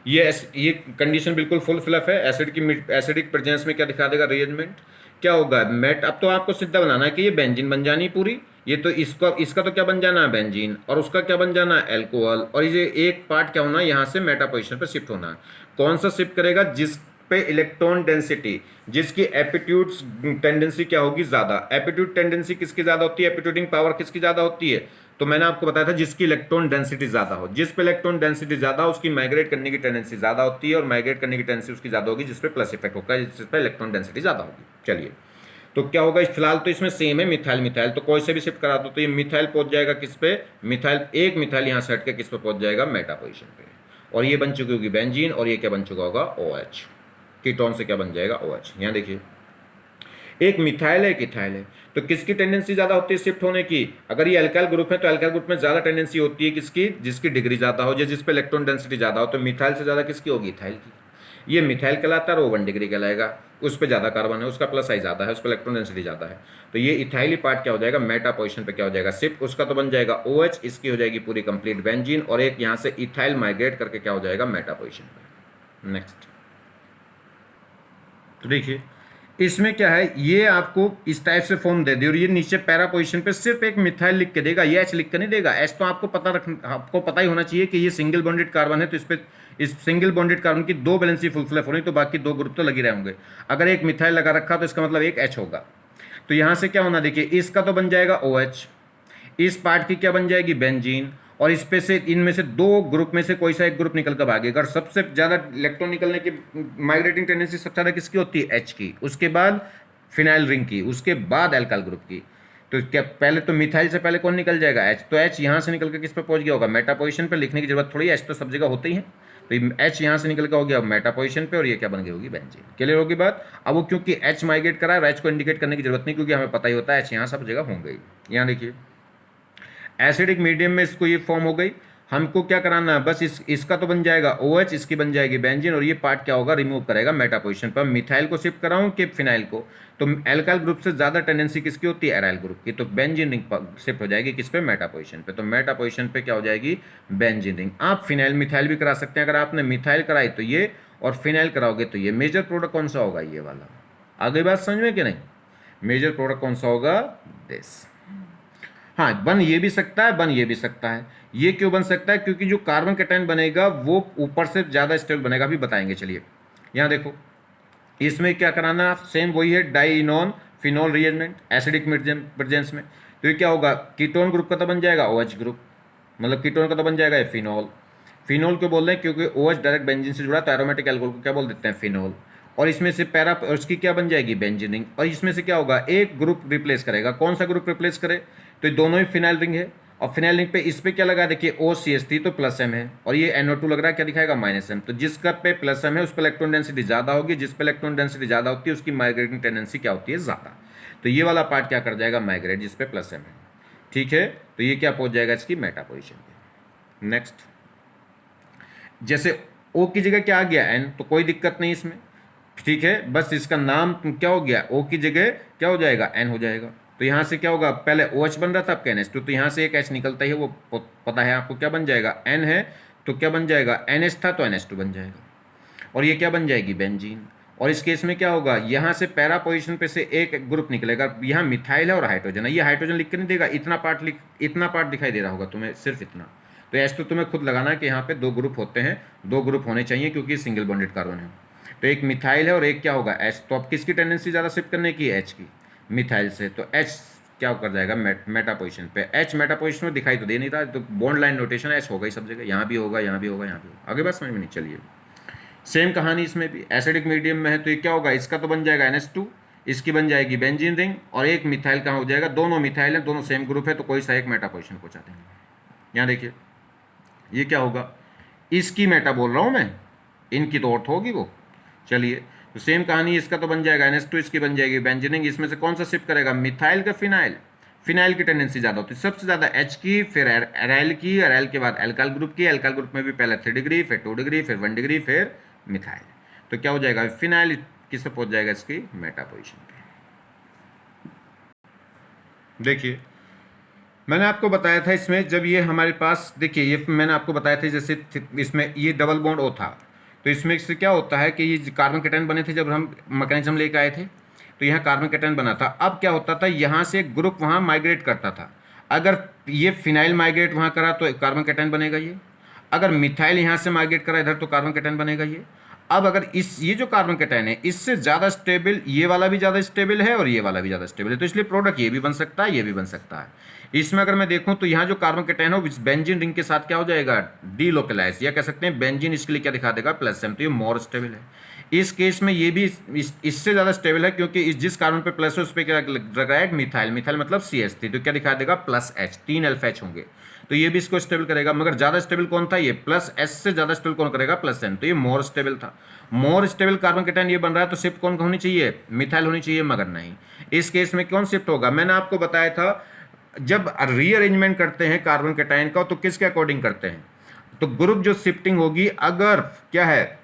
ये कंडीशन बिल्कुल फुल फिलअप है। एसिडिक प्रेजेंस में क्या दिखा देगा, रीअरेंजमेंट क्या होगा, मेट। अब तो आपको सीधा बनाना है कि ये बेंजीन बन जानी पूरी, ये तो इसका तो क्या बन जाना है, बेंजीन, और उसका क्या बन जाना है, एल्कोहल, और ये एक पार्ट क्या होना है, यहाँ से मेटा पोजीशन पर शिफ्ट होना है। कौन सा शिफ्ट करेगा, जिस पे इलेक्ट्रॉन डेंसिटी, जिसकी एपिट्यूड टेंडेंसी क्या होगी, ज्यादा। एपिट्यूड टेंडेंसी किसकी ज्यादा होती है, एपिट्यूडिंग पावर किसकी ज्यादा होती है, तो मैंने आपको बताया था जिसकी इलेक्ट्रॉन डेंसिटी ज्यादा हो, जिस पे इलेक्ट्रॉन डेंसिटी ज्यादा हो उसकी माइग्रेट करने की टेंडेंसी ज्यादा होती है, और माइग्रेट करने की टेंडेंसी उसकी ज्यादा होगी जिस पे प्लस इफेक्ट होगा, जिस पे इलेक्ट्रॉन डेंसिटी ज्यादा होगी। चलिए, तो क्या होगा, फिलहाल तो इसमें सेम है मिथाइल मिथाइल, तो कोई से भी शिफ्ट करा दो तो ये मिथाइल पहुंच जाएगा किस पे, मिथाइल, एक मिथाइल यहाँ से हट के किस पे पहुंच जाएगा, मेटा पोजीशन पे, और ये बन चुकी होगी बेंजीन, और ये क्या बन चुका होगा, OH, कीटोन से क्या बन जाएगा, OH। यहाँ देखिए एक मिथाइल है, एक इथाइल है, तो किसकी टेंडेंसी ज़्यादा होती है शिफ्ट होने की, अगर ये अल्काइल ग्रुप है तो अल्काइल ग्रुप में ज़्यादा टेंडेंसी होती है किसकी, जिसकी डिग्री ज़्यादा हो, जिस पे इलेक्ट्रॉन डेंसिटी ज़्यादा हो, तो मिथाइल से ज़्यादा किसकी होगी, इथाइल की। ये मिथाइल कहलाता है और वो 1 डिग्री कहलाएगा, उस पर ज़्यादा कार्बन है, उसका प्लस आई ज़्यादा है, उस पर इलेक्ट्रॉन डेंसिटी ज़्यादा है, तो ये इथाइली पार्ट क्या हो जाएगा, मेटा पोजीशन पे क्या हो जाएगा शिफ्ट, उसका तो बन जाएगा OH, इसकी हो जाएगी पूरी कंप्लीट बेंजीन, और एक यहाँ से इथाइल माइग्रेट करके क्या हो जाएगा, मेटा पोजीशन पे। नेक्स्ट, तो देखिए इसमें क्या है, ये आपको इस टाइप से फॉर्म दे दी, और ये नीचे पैरा पोजीशन पे सिर्फ एक मिथाइल लिख के देगा, ये H लिख के नहीं देगा। H तो आपको पता ही होना चाहिए कि ये सिंगल बॉन्डेड कार्बन है, तो इस सिंगल बॉन्डेड कार्बन की 2 वैलेंसी फुल फ्लैप होनी, तो बाकी 2 ग्रुप तो लगे रहे होंगे। अगर एक मिथाइल लगा रखा तो इसका मतलब एक H होगा, तो यहाँ से क्या होना, देखिए इसका तो बन जाएगा OH, इस पार्ट की क्या बन जाएगी, बेंजीन, और इस पे से इनमें से 2 ग्रुप में से कोई सा एक ग्रुप निकल कर भागेगा, और सबसे ज़्यादा इलेक्ट्रॉन निकलने की माइग्रेटिंग टेंडेंसी सबसे ज़्यादा किसकी होती है, H की, उसके बाद फिनाइल रिंग की, उसके बाद अल्काइल ग्रुप की। तो क्या पहले तो मिथाइल से पहले कौन निकल जाएगा, H, तो H यहाँ से निकल के किस पे पहुँच गया होगा, मेटा पोजीशन पे, लिखने की जरूरत थोड़ी है, H तो सब जगह होते ही है, तो H यहाँ से निकल के हो गया मेटा पोजीशन पे, और ये क्या बन गई होगी, बेंजीन। क्लियर होगी बात। अब वो क्योंकि H माइग्रेट करा है, H को इंडिकेट करने की जरूरत नहीं, क्योंकि हमें पता ही होता है H यहाँ सब जगह होंगे। यहाँ देखिए एसिडिक मीडियम में इसको ये फॉर्म हो गई, हमको क्या कराना है, बस इसका तो बन जाएगा OH, इसकी बन जाएगी बेंजीन, और ये पार्ट क्या होगा, रिमूव करेगा मेटा पोजीशन पर। मिथाइल को शिफ्ट कराऊं कि फिनाइल को, तो एल्काइल ग्रुप से ज़्यादा टेंडेंसी किसकी होती है, एराइल ग्रुप की, तो बेंजीन रिंग शिफ्ट हो जाएगी किस पे, मेटा पोजीशन पे, तो मेटा पोजीशन पे क्या हो जाएगी, बेंजीन रिंग। आप फिनाइल मिथाइल भी करा सकते हैं, अगर आपने मिथाइल कराई तो ये, और फिनाइल कराओगे तो ये। मेजर प्रोडक्ट कौन सा होगा, ये वाला। आगे बात समझ में कि नहीं, मेजर प्रोडक्ट कौन सा होगा, दिस। हाँ, बन ये भी सकता है, बन ये भी सकता है। ये क्यों बन सकता है, क्योंकि जो कार्बन कैटायन बनेगा वो ऊपर से ज़्यादा स्टेबल बनेगा, भी बताएंगे। चलिए यहाँ देखो, इसमें क्या कराना, सेम वही है, डाइनोन फिनोल रिएजमेंट एसिडिक प्रेजेंस में, तो ये क्या होगा, कीटोन ग्रुप का तो बन जाएगा OH ग्रुप, मतलब कीटोन का तो बन जाएगा ये फिनोल। फिनोल क्यों बोल रहे हैं, क्योंकि OH डायरेक्ट बेंजीन से जुड़ा, तो एरोमेटिक एल्कोहल को क्या बोल देते हैं, फिनोल। और इसमें से पैरा, उसकी क्या बन जाएगी, बेंजीन रिंग, और इसमें से क्या होगा, एक ग्रुप रिप्लेस करेगा। कौन सा ग्रुप रिप्लेस करे, तो ये दोनों ही फिनाइल रिंग है, और फिनाइल रिंग पे इस पे क्या लगा, देखिए OCH3 तो +M है, और ये NO2 लग रहा है, क्या दिखाएगा, -M। तो जिसका पे +M है उस पर इलेक्ट्रॉन डेंसिटी ज़्यादा होगी, जिस पे इलेक्ट्रॉन डेंसिटी ज़्यादा होती है उसकी माइग्रेटिंग टेंडेंसी क्या होती है, ज़्यादा। तो ये वाला पार्ट क्या कर जाएगा, माइग्रेट, जिस पे +M है। ठीक है, तो ये क्या पहुंच जाएगा, इसकी मेटा पोजीशन पे। नेक्स्ट, जैसे O की जगह क्या आ गया, N, तो कोई दिक्कत नहीं इसमें, ठीक है, बस इसका नाम क्या हो गया, O की जगह क्या हो जाएगा, N हो जाएगा। तो यहाँ से क्या होगा, पहले OH बन रहा था, आपका NH2, तो यहाँ से एक H निकलता ही है, वो पता है आपको, क्या बन जाएगा, N है, तो क्या बन जाएगा, NH था तो NH2 बन जाएगा, और ये क्या बन जाएगी, बेंजीन। और इस केस में क्या होगा, यहाँ से पैरा पोजीशन पे से एक ग्रुप निकलेगा, यहाँ मिथाइल है और हाइड्रोजन है, ये हाइड्रोजन लिख के नहीं देगा, इतना पार्ट दिखाई दे रहा होगा तुम्हें, सिर्फ इतना। तो H तो तुम्हें खुद लगाना है कि यहाँ पे 2 ग्रुप होते हैं, 2 ग्रुप होने चाहिए, क्योंकि सिंगल बॉन्डेड कार्बन है। तो एक मिथाइल है और एक क्या होगा, H। तो अब किसकी टेंडेंसी ज़्यादा शिफ्ट करने की, H की, मिथाइल से, तो H क्या कर जाएगा, मेटा पोजीशन पे। H मेटा पोजीशन में दिखाई तो दे नहीं रहा, तो बॉन्ड लाइन नोटेशन H होगा ही सब जगह, यहाँ भी होगा, यहाँ भी होगा, यहाँ भी होगा। आगे बात समझ में नहीं, चलिए सेम कहानी इसमें भी, एसिडिक मीडियम में है, तो ये क्या होगा, इसका तो बन जाएगा NH2, इसकी बन जाएगी बेंजीन रिंग, और एक मिथाइल कहाँ हो जाएगा, दोनों मिथाइल है, दोनों सेम ग्रुप है, तो कोई सा एक मेटा पोजीशन पहुँचा देंगे। यहाँ देखिए ये क्या होगा, इसकी मेटा बोल रहा हूँ मैं, इनकी तो ऑर्थो होगी वो। चलिए, तो सेम कहानी, इसका तो बन जाएगा NH2, इसकी बन जाएगी बेंजीन रिंग, इसमें से कौन सा शिफ्ट करेगा, मिथाइल का फिनाइल। फिनाइल की टेंडेंसी ज़्यादा होती है, सबसे ज़्यादा H की, फिर एराइल की, एराइल के बाद अल्काइल ग्रुप की, अल्काइल ग्रुप में भी पहले 3 डिग्री, फिर 2 डिग्री, फिर 1 डिग्री, फिर मिथाइल। तो क्या हो जाएगा, फिनाइल किससे पहुंच जाएगा, इसकी मेटा पोजीशन पे। देखिए मैंने आपको बताया था इसमें, जब ये हमारे पास, देखिए ये मैंने आपको बताया था, जैसे इसमें ये डबल बॉन्ड O था, तो इसमें से क्या होता है कि ये कार्बन कैटायन बने थे जब हम मैकेनिज्म लेकर आए थे, तो यहाँ कार्बन कैटायन बना था। अब क्या होता था, यहाँ से एक ग्रुप वहाँ माइग्रेट करता था, अगर ये फिनाइल माइग्रेट वहाँ करा तो कार्बन कैटायन बनेगा ये, अगर मिथाइल यहाँ से माइग्रेट करा इधर तो कार्बन कैटायन बनेगा ये। अब अगर ये जो कार्बन कैटायन है इससे ज़्यादा स्टेबल, ये वाला भी ज़्यादा स्टेबल है और ये वाला भी ज़्यादा स्टेबल है, तो इसलिए प्रोडक्ट ये भी बन सकता है, ये भी बन सकता है। इसमें अगर मैं देखूं तो यहाँ जो कार्बन कैटायन हो इस बेंजीन रिंग के साथ क्या हो जाएगा, डीलोकलाइज, या कह सकते हैं बेंजीन इसके लिए क्या दिखा देगा, +m, तो ये मोर स्टेबल है। इस केस में ये भी इससे ज़्यादा स्टेबल है, क्योंकि जिस कार्बन पे प्लस है उस पर क्या लग रहा है, मिथाइल, मिथाइल मतलब CH3, तो क्या दिखा देगा, +H, 3 अल्फा H होंगे, तो ये भी इसको स्टेबल करेगा। मगर ज़्यादा स्टेबल कौन था, ये +S से ज़्यादा स्टेबल कौन करेगा, +N, तो ये मोर स्टेबल था। मोर स्टेबल कार्बन कैटायन ये बन रहा है, तो शिफ्ट कौन होनी चाहिए, मिथाइल होनी चाहिए, मगर नहीं। इस केस में कौन शिफ्ट होगा, मैंने आपको बताया था जब रीअरेंजमेंट करते हैं कार्बन कैटायन का तो किसके अकॉर्डिंग करते हैं, तो ग्रुप जो शिफ्टिंग होगी, अगर क्या है,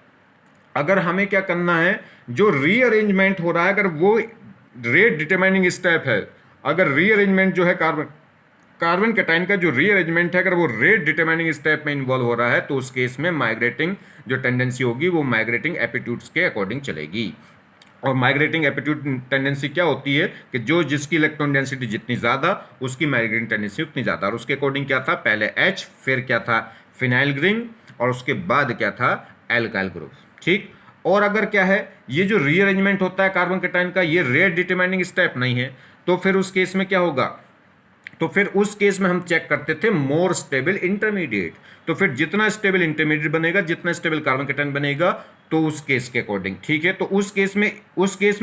अगर हमें क्या करना है, जो रीअरेंजमेंट हो रहा है अगर वो रेट डिटरमाइनिंग स्टेप है, अगर रीअरेंजमेंट जो है कार्बन कैटायन का जो रीअरेंजमेंट है अगर वो रेट डिटरमाइनिंग स्टेप में इन्वॉल्व हो रहा है, तो उस केस में माइग्रेटिंग जो टेंडेंसी होगी वो माइग्रेटिंग एपिट्यूड्स के अकॉर्डिंग चलेगी। और माइग्रेटिंग एपिट्यूड टेंडेंसी क्या होती है कि जो जिसकी इलेक्ट्रॉन डेंसिटी जितनी ज़्यादा उसकी माइग्रेटिंग टेंडेंसी उतनी ज़्यादा, और उसके अकॉर्डिंग क्या था, पहले H, फिर क्या था, फिनाइल रिंग, और उसके बाद क्या था, एल्काइल ग्रुप। ठीक, और अगर क्या है, ये जो रीअरेंजमेंट होता है कार्बन कैटायन का, ये रेट डिटरमाइनिंग स्टेप नहीं है, तो फिर उस केस में क्या होगा, तो फिर उस केस में हम चेक करते थे मोर स्टेबल इंटरमीडिएट। तो फिर जितना स्टेबल इंटरमीडिएट बनेगा, जितना स्टेबल कार्बन कैटायन बनेगा, तो उस केस के अकॉर्डिंग, ठीक है। तो उस केस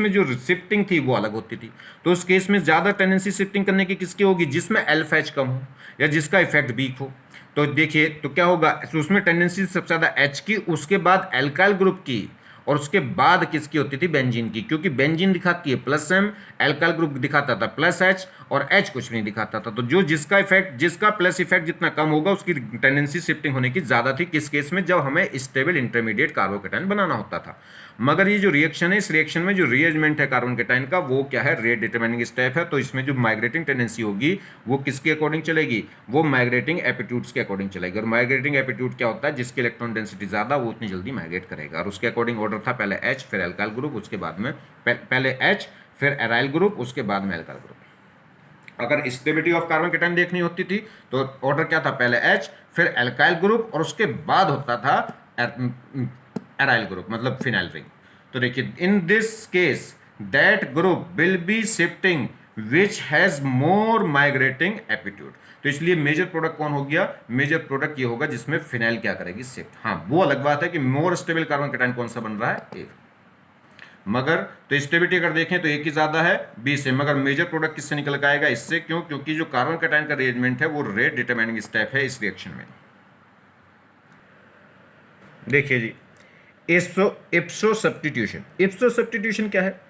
में जो शिफ्टिंग थी वो अलग होती थी। तो उस केस में ज्यादा टेंडेंसी शिफ्टिंग करने की किसकी होगी, जिसमें अल्फा H कम हो या जिसका इफेक्ट वीक हो। तो देखिए तो क्या होगा, तो उसमें टेंडेंसी सबसे ज्यादा H की, उसके बाद एल्काइल ग्रुप की, और उसके बाद किसकी होती थी, बेंजीन की, क्योंकि बेंजीन दिखाती है +M, एल्काइल ग्रुप दिखाता था +H, और H कुछ नहीं दिखाता था। तो जो जिसका प्लस इफेक्ट जितना कम होगा उसकी टेंडेंसी शिफ्टिंग होने की ज्यादा थी, किस केस में, जब हमें स्टेबल इंटरमीडिएट कार्बोकैटायन बनाना होता था। मगर ये जो रिएक्शन है, इस रिएक्शन में जो रीअरेंजमेंट है कार्बन कैटायन का, वो क्या है, रेट डिटरमाइनिंग स्टेप है। तो इसमें जो माइग्रेटिंग टेंडेंसी होगी वो किसके अकॉर्डिंग चलेगी, वो माइग्रेटिंग एपिट्यूड्स के अकॉर्डिंग चलेगी। और माइग्रेटिंग एपिट्यूड क्या होता है, जिसकी इलेक्ट्रॉन डेंसिटी ज्यादा वो उतनी जल्दी माइग्रेट करेगा। और उसके अकॉर्डिंग ऑर्डर था पहले H, फिर एल्काइल ग्रुप, उसके बाद में पहले H, फिर एराइल ग्रुप, उसके बाद में एल्काइल ग्रुप। अगर स्टेबिलिटी ऑफ कार्बन कैटायन देखनी होती थी तो ऑर्डर क्या था, पहले H, फिर एल्काइल ग्रुप, और उसके बाद होता था एराइल ग्रुप, मतलब फिनाइल रिंग। तो देखिए, in this case that group will be shifting which has more migrating aptitude. तो इसलिए मेजर प्रोडक्ट कौन हो गया, मेजर प्रोडक्ट ये होगा जिसमें फिनाइल क्या करेगी, शिफ्ट। हाँ, वो अलग बात है कि मोर स्टेबल कार्बन कैटायन कौन सा बन रहा है, एक। मगर तो स्टेबिलिटी अगर देखें तो एक ही ज्यादा है, 20 है, मगर मेजर प्रोडक्ट किससे निकल के आएगा, इससे। क्यों, क्योंकि जो कार्बन कैटायन का अरेंजमेंट है वो रेट डिटरमाइनिंग स्टेप है इस रिएक्शन में। देखिए जी, इप्सो सब्स्टिट्यूशन। इप्सो सब्स्टिट्यूशन क्या है,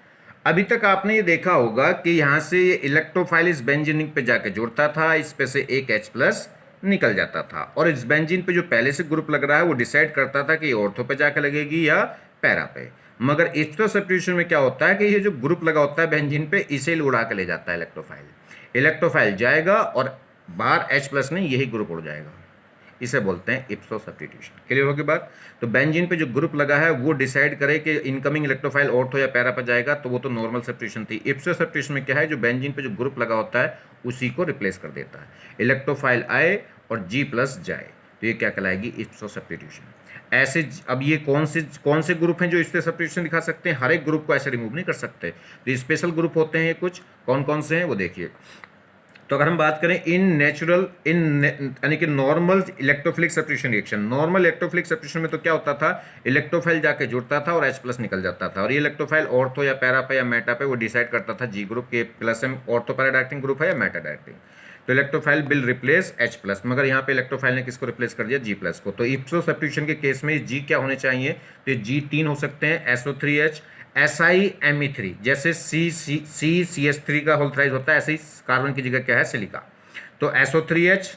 अभी तक आपने ये देखा होगा कि यहां से ये इलेक्ट्रोफाइल इस बेंजीन रिंग पे जाके जुड़ता था, इस पे से एक H+ निकल जाता था, और इस बेंजीन पे जो पहले से ग्रुप लग रहा है वो डिसाइड करता था कि ये ऑर्थो पे जाके लगेगी या पैरा पे। मगर इप्सो सब्स्टिट्यूशन में क्या होता है कि ये जो ग्रुप लगा होता है बेंजीन पे, इसे उड़ा के ले जाता है इलेक्ट्रोफाइल जाएगा और बाहर H+ नहीं, यही ग्रुप उड़ जाएगा। इसे बोलते हैं इप्सो सब्स्टिट्यूशन। क्लियर होगी बात। तो बेंजीन पे जो ग्रुप लगा है वो डिसाइड करे कि इनकमिंग इलेक्ट्रोफाइल ऑर्थो या पैरा पर जाएगा, तो वो तो नॉर्मल सब्स्टिट्यूशन थी। इप्सो सब्स्टिट्यूशन में क्या है, जो बेंजीन पे जो ग्रुप लगा होता है उसी को रिप्लेस कर देता है, इलेक्ट्रोफाइल आए और G+ जाए, तो ये क्या कहलाएगी, इप्सो सब्स्टिट्यूशन। ऐसे अब ये कौन से ग्रुप हैं जो इससे सब्स्टिट्यूशन दिखा सकते हैं, हर एक ग्रुप को ऐसे रिमूव नहीं कर सकते, तो स्पेशल ग्रुप होते हैं कुछ, कौन कौन से हैं वो देखिए। तो अगर हम बात करें यानी कि normal electrophilic substitution reaction, normal electrophilic substitution में तो क्या होता था, इलेक्ट्रोफाइल जाके जुड़ता था और H+ निकल जाता था, और ये इलेक्ट्रोफाइल ऑर्थो या पैरा पे या मेटा पे वो डिसाइड करता था G ग्रुप के +M ortho para directing group है या मेटा डायरेक्टिंग। तो इलेक्ट्रोफाइल विल रिप्लेस H+, मगर यहाँ पे इलेक्ट्रोफाइल ने किसको रिप्लेस कर दिया, G+ को। तो इप्सो सब्स्टिट्यूशन के केस में G क्या होने चाहिए, तो G 3 हो सकते हैं, SO3H, SiMe3, जैसे CH3 का होल थ्राइज होता है, ऐसे ही कार्बन की जगह क्या है, सिलिका। तो SO3H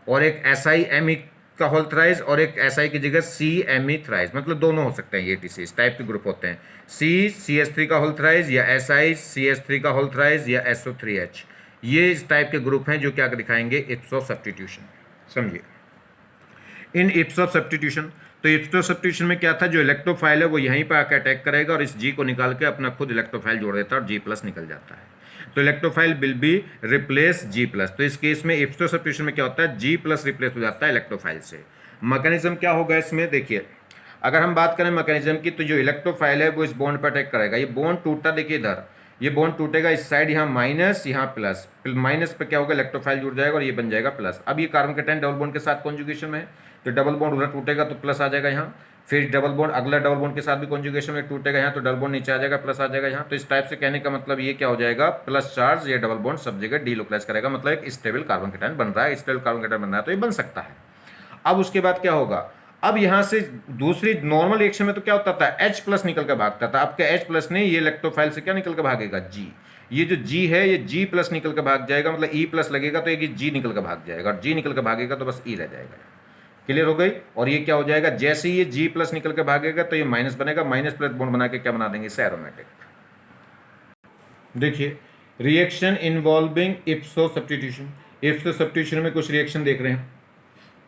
और एक SiMe का होल थ्राइज और एक Si की जगह CMe थ्राइज, मतलब दोनों हो सकते हैं, ये इस टाइप के ग्रुप होते हैं, CH3 का होल थ्राइज या SiCH3 का होल थ्राइज या SO3H, ये इस टाइप के ग्रुप हैं जो क्या दिखाएंगे, इप्सो सब्स्टिट्यूशन। समझिए, इन इप्सो सब्स्टिट्यूशन, तो इप्सो सब्स्टिट्यूशन में क्या था, जो इलेक्ट्रोफाइल है वो यहीं पर आकर अटैक करेगा और इस G को निकाल के अपना खुद इलेक्ट्रोफाइल जोड़ देता है और G+ निकल जाता है। तो electrophile will be replace G+। तो इस केस में इप्सो सब्स्टिट्यूशन में क्या होता है, G+ रिप्लेस हो जाता है इलेक्ट्रोफाइल से। मैकेनिज्म क्या होगा इसमें, देखिए, अगर हम बात करें मैकेनिज्म की, तो जो इलेक्ट्रोफाइल है वो इस बॉन्ड पर अटैक करेगा। ये बॉन्ड टूटता, देखिए इधर ये बॉन्ड टूटेगा, इस साइड यहाँ माइनस, यहाँ प्लस, माइनस पे क्या होगा, इलेक्ट्रोफाइल जुड़ जाएगा और ये बन जाएगा प्लस। अब ये कार्बन कैटायन डबल बॉन्ड के साथ कॉन्जुगेशन में है, तो डबल बॉन्ड उधर टूटेगा तो प्लस आ जाएगा यहाँ, फिर डबल बॉन्ड अगला डबल बॉन्ड के साथ भी कॉन्जुगेशन में टूटेगा यहाँ, तो डबल बॉन्ड नीचे आ जाएगा, प्लस आ जाएगा यहाँ। तो इस टाइप से कहने का मतलब ये क्या हो जाएगा, प्लस चार्ज, ये डबल बॉन्ड सब जगह डीलोकलाइज करेगा, मतलब एक स्टेबल कार्बन कैटायन बन रहा है, स्टेबल कार्बन कैटायन बन रहा है, तो ये बन सकता है। अब उसके बाद क्या होगा, अब यहां से दूसरी नॉर्मल रिएक्शन में तो क्या होता था, H प्लस निकल के भागता था, अब क्या H प्लस नहीं, ये इलेक्ट्रोफाइल से क्या निकल के भागेगा, G। ये जो G है ये G प्लस निकल के भाग जाएगा, मतलब E प्लस लगेगा तो एक G निकल के भाग जाएगा, और G निकल के भागेगा तो बस E रह जाएगा। क्लियर हो गई। और ये क्या हो जाएगा, जैसे ही ये G प्लस निकल के भागेगा तो ये माइनस बनेगा, माइनस प्लस बॉन्ड बना के क्या बना देंगे, एरोमेटिक। देखिए रिएक्शन इन्वॉल्विंग इप्सो सब्स्टिट्यूशन, इप्सो सब्स्टिट्यूशन में कुछ रिएक्शन देख रहे हैं।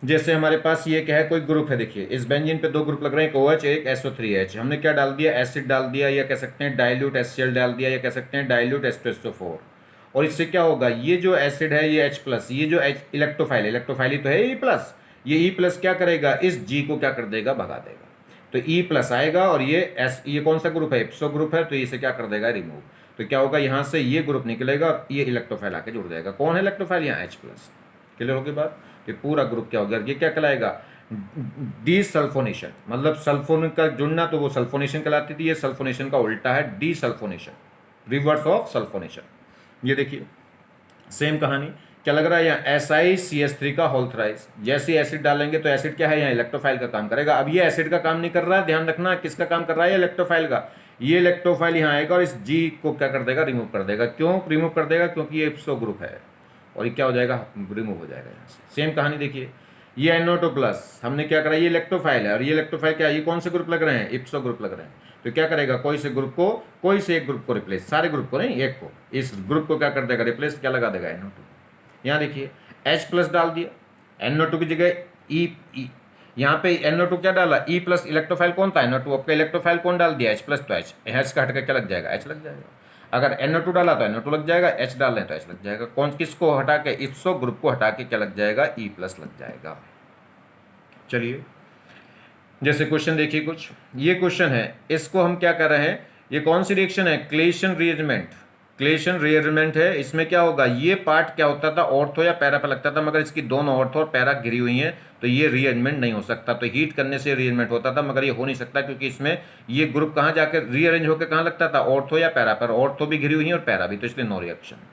जैसे हमारे पास ये क्या है, कोई ग्रुप है, देखिए इस बेंजीन पे दो ग्रुप लग रहे हैं, एक OH एक SO3H। हमने क्या डाल दिया, एसिड डाल दिया, या कह सकते हैं डाइल्यूट HCl डाल दिया, या कह सकते हैं डाइल्यूट H2SO4। और इससे क्या होगा, ये जो एसिड है ये H प्लस, ये जो इलेक्ट्रोफाइल, इलेक्ट्रोफाइल ही तो है E प्लस, ये E प्लस क्या करेगा, इस G को क्या कर देगा, भगा देगा। तो E प्लस आएगा और ये कौन सा ग्रुप है, इप्सो ग्रुप है, तो इसे क्या कर देगा, रिमूव। तो क्या होगा, यहाँ से ये ग्रुप निकलेगा और ये इलेक्ट्रोफाइल आके जुड़ जाएगा। कौन है इलेक्ट्रोफाइल, यहाँ H प्लस। क्लियर होगी बात। ये पूरा ग्रुप क्या हो गया, ये क्या कहलाएगा, डीसल्फोनेशन। मतलब सल्फोन का जुड़ना तो वो सल्फोनेशन कहलाती थी, ये सल्फोनेशन का उल्टा है डीसल्फोनेशन, रिवर्स ऑफ सल्फोनेशन। ये देखिए सेम कहानी क्या लग रहा है, यहाँ SiCH3 का होल थ्राइस, जैसे एसिड डालेंगे तो एसिड क्या है, यहाँ इलेक्ट्रोफाइल का काम करेगा। अब ये एसिड का काम नहीं कर रहा है, ध्यान रखना किसका काम कर रहा है, इलेक्ट्रोफाइल का। ये इलेक्ट्रोफाइल यहाँ आएगा और इस G को क्या कर देगा, रिमूव कर देगा। क्यों रिमूव कर देगा, क्योंकि ये इप्सो ग्रुप है और ये क्या हो जाएगा, रिमूव हो जाएगा यहाँ से। सेम कहानी देखिए, ये NO2 प्लस हमने क्या करा, ये इलेक्ट्रोफाइल है और ये इलेक्ट्रोफाइल क्या है, ये कौन से ग्रुप लग रहे हैं, इप्सो ग्रुप लग रहे हैं। तो क्या करेगा, कोई से एक ग्रुप को रिप्लेस, सारे ग्रुप को नहीं, एक को, इस ग्रुप को क्या कर देगा, रिप्लेस क्या लगा देगा, NO2। यहाँ देखिए H प्लस डाल दिया, NO2 की जगह E, यहाँ पे NO2 क्या डाला, E प्लस, इलेक्ट्रोफाइल कौन था, NO2, आपका इलेक्ट्रोफाइल कौन डाल दिया, H प्लस, तो H का हट के क्या लग जाएगा, H लग जाएगा। अगर NO2 डाला तो NO2 लग जाएगा, H डाल लें तो H लग जाएगा। कौन किसको हटा के, इप्सो ग्रुप को हटा के क्या लग जाएगा, E प्लस लग जाएगा। चलिए जैसे क्वेश्चन देखिए कुछ, ये क्वेश्चन है, इसको हम क्या कर रहे हैं, ये कौन सी रिएक्शन है, क्लेशन रीअरेंजमेंट, क्लेशन रीअरेंजमेंट है। इसमें क्या होगा, ये पार्ट क्या होता था, ऑर्थो या पैरा पे लगता था, मगर इसकी दोनों ऑर्थो और पैरा घिरी हुई हैं, तो ये रीअरेंजमेंट नहीं हो सकता। तो हीट करने से रीअरेंजमेंट होता था, मगर ये हो नहीं सकता, क्योंकि इसमें ये ग्रुप कहाँ जाकर रीअरेंज होकर कहाँ लगता था, ऑर्थो या पैरा पर, ऑर्थो भी घिरी हुई है और पैरा भी, तो इसलिए नो रिएक्शन।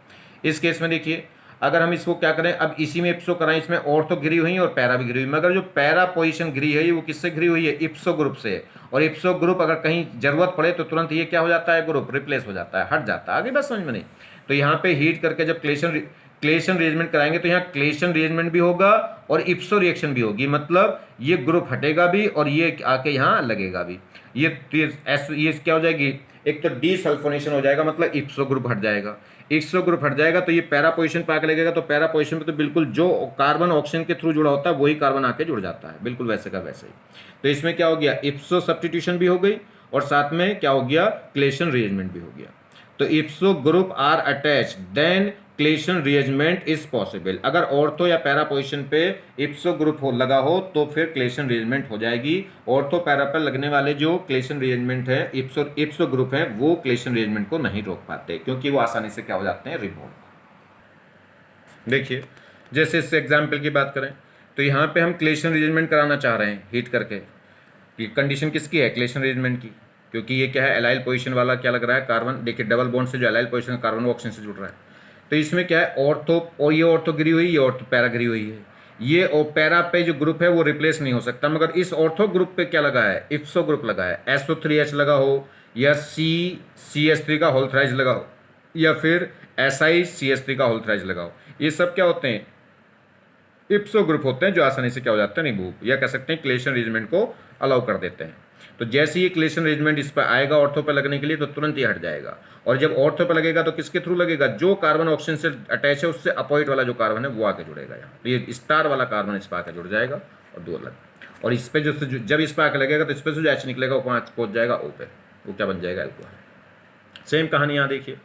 इस केस में देखिए, अगर हम इसको क्या करें, अब इसी में इप्सो कराएं, इसमें ऑर्थो घिरी हुई है और पैरा भी घिरी हुई, मगर जो पैरा पोजीशन घिरी है वो किससे घिरी हुई है, इप्सो ग्रुप से। और इप्सो ग्रुप अगर कहीं जरूरत पड़े तो तुरंत ये क्या हो जाता है, ग्रुप रिप्लेस हो जाता है, हट जाता है। आगे बस समझ में नहीं। तो यहाँ पे हीट करके जब क्लेशन रिएरेंजमेंट कराएंगे तो यहाँ क्लेशन रिएरेंजमेंट भी होगा और इप्सो रिएक्शन भी होगी, मतलब ये ग्रुप हटेगा भी और ये आके यहाँ लगेगा भी। ये क्या हो जाएगी, एक तो डीसल्फोनेशन हो जाएगा, मतलब इप्सो ग्रुप हट जाएगा, इप्सो ग्रुप हट जाएगा तो ये पैरा पोजीशन पे आके लगेगा, तो पैरा पोजीशन पे तो बिल्कुल जो कार्बन ऑक्सीजन के थ्रू जुड़ा होता है वही कार्बन आके जुड़ जाता है, बिल्कुल वैसे का वैसे ही। तो इसमें क्या हो गया, इप्सो सब्स्टिट्यूशन भी हो गई और साथ में क्या हो गया, क्लेशन रिएरेंजमेंट भी हो गया। तो ipso group are attach then Claisen rearrangement is possible. अगर ऑर्थो या पैरा पोजीशन पे इप्सो ग्रुप लगा हो तो फिर क्लेशन रिएरेंजमेंट हो जाएगी। ऑर्थो पैरा पर लगने वाले जो क्लेशन रिएरेंजमेंट है, इप्सो ग्रुप है, वो क्लेशन रिएरेंजमेंट को नहीं रोक पाते, क्योंकि वो आसानी से क्या हो जाते हैं, रिमूव। देखिए जैसे इस एग्जाम्पल की बात करें तो यहाँ पे हम क्लेशन रिएरेंजमेंट कराना चाह रहे हैं हीट करके। कि कंडीशन किसकी है, क्लेशन रिएरेंजमेंट की, क्योंकि ये क्या है, एलाइल पोजीशन वाला क्या लग रहा है, कार्बन। देखिए डबल बॉन्ड से जो एलाइल पोजीशन कार्बन वो ऑक्सीजन से जुड़ रहा है, तो इसमें क्या है, ऑर्थो, और ये ऑर्थो गिरी हुई, ये ऑर्थो पैरा गिरी हुई है। ये और पैरा पे जो ग्रुप है वो रिप्लेस नहीं हो सकता, मगर इस ऑर्थो ग्रुप पे क्या लगा है, इप्सो ग्रुप लगा है, SO3H लगा हो, या CH3 का होल थ्राइज लगा हो, या फिर SiCH3 का होल थ्राइज लगा हो। ये सब क्या होते हैं, इप्सो ग्रुप होते हैं, जो आसानी से क्या हो जाते हैं, रिमूव, या कह सकते हैं क्लेशन रिएरेंजमेंट को अलाउ कर देते हैं। तो जैसे ही क्लेशन रिएरेंजमेंट इस पर आएगा ऑर्थो पर लगने के लिए, तो तुरंत ही हट जाएगा। और जब ऑर्थो पर लगेगा तो किसके थ्रू लगेगा, जो कार्बन ऑक्सीजन से अटैच है उससे अपोजिट वाला जो कार्बन है वो आके जुड़ेगा यहाँ। तो ये स्टार वाला कार्बन इस पर आके जुड़ जाएगा और दो अलग, और इस पर जब इस पर आके लगेगा तो इस पर जो H निकलेगा वो पहुँच जाएगा O पे, वो क्या बन जाएगा, अल्कोहल। सेम कहानी यहाँ देखिए,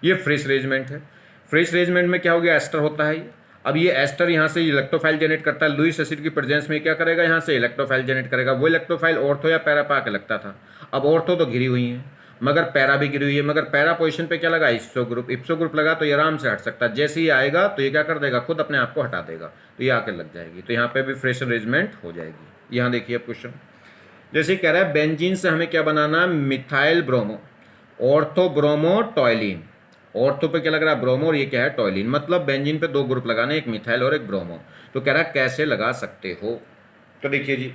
ये फ्रेश रिएरेंजमेंट है। फ्रेश रिएरेंजमेंट में क्या हो गया, एस्टर होता है, अब ये एस्टर यहाँ से इलेक्ट्रोफाइल जनरेट करता है, लुईस एसिड की प्रेजेंस में क्या करेगा, यहाँ से इलेक्ट्रोफाइल जनरेट करेगा। वो इलेक्ट्रोफाइल ऑर्थो या पैरा पे आके लगता था। अब ऑर्थो तो घिरी हुई है, मगर पैरा भी गिरी हुई है, मगर पैरा पोजीशन पे क्या लगा, इप्सो ग्रुप लगा, तो ये आराम से हट सकता है। जैसे ही आएगा तो ये क्या कर देगा, खुद अपने आप को हटा देगा, तो ये आके लग जाएगी, तो यहाँ पे भी फ्रेश अरेंजमेंट हो जाएगी। यहाँ देखिए अब क्वेश्चन जैसे कह रहा है बेंजीन से हमें क्या बनाना, methyl bromo ortho bromo toluene. Ortho पे क्या लग रहा है, ब्रोमो, और ये क्या है, टॉयलिन। मतलब बेंजीन पे दो ग्रुप लगाने, एक मिथाइल और एक ब्रोमो। तो कह रहा है कैसे लगा सकते हो। तो देखिए जी,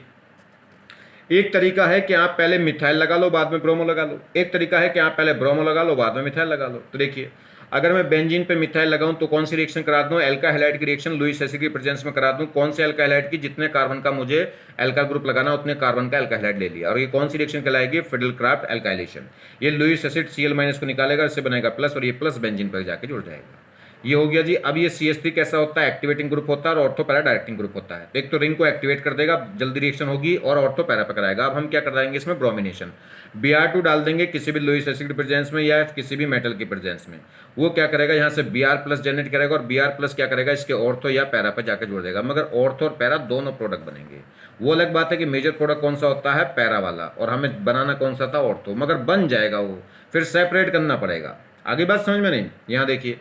एक तरीका है कि आप पहले मिथाइल लगा लो बाद में ब्रोमो लगा लो, एक तरीका है कि आप पहले ब्रोमो लगा लो बाद में मिथाइल लगा लो। तो देखिए अगर मैं बेंजीन पे मिथाइल लगाऊं तो कौन सी रिएक्शन करा दूं, एल्का हैलाइड की रिएक्शन लुईस एसिड की प्रेजेंस में करा दूं। कौन से एल्का हैलाइड की, जितने कार्बन का मुझे एल्का ग्रुप लगाना उतने कार्बन का एल्का हैलाइड ले लिया। और ये कौन सी रिएक्शन कहलाएगी, फिडेलक्राफ्ट एल्काइलेशन। ये लुईस एसिड Cl- को निकालेगा, इससे बनेगा प्लस, और ये प्लस बेंजीन पर जाके जुड़ जाएगा। ये हो गया जी। अब ये CH3 कैसा होता है, एक्टिवेटिंग ग्रुप होता है और ऑर्थो पैरा डायरेक्टिंग ग्रुप होता है। एक तो रिंग को एक्टिवेट कर देगा, जल्दी रिएक्शन होगी, और ऑर्थो पैरा पे कराएगा। अब हम क्या कराएंगे इसमें, ब्रोमिनेशन। Br2 डाल देंगे किसी भी लुईस एसिड की प्रेजेंस में या किसी भी मेटल की प्रेजेंस में। वो क्या करेगा, यहाँ से Br+ जनरेट करेगा, और Br+ क्या करेगा, इसके ऑर्थो या पैरा पे जाकर जोड़ देगा। मगर ऑर्थो और पैरा दोनों प्रोडक्ट बनेंगे। वो अलग बात है कि मेजर प्रोडक्ट कौन सा होता है, पैरा वाला, और हमें बनाना कौन सा था, ऑर्थो। मगर बन जाएगा वो, फिर सेपरेट करना पड़ेगा। आगे बात समझ में नहीं। यहाँ देखिए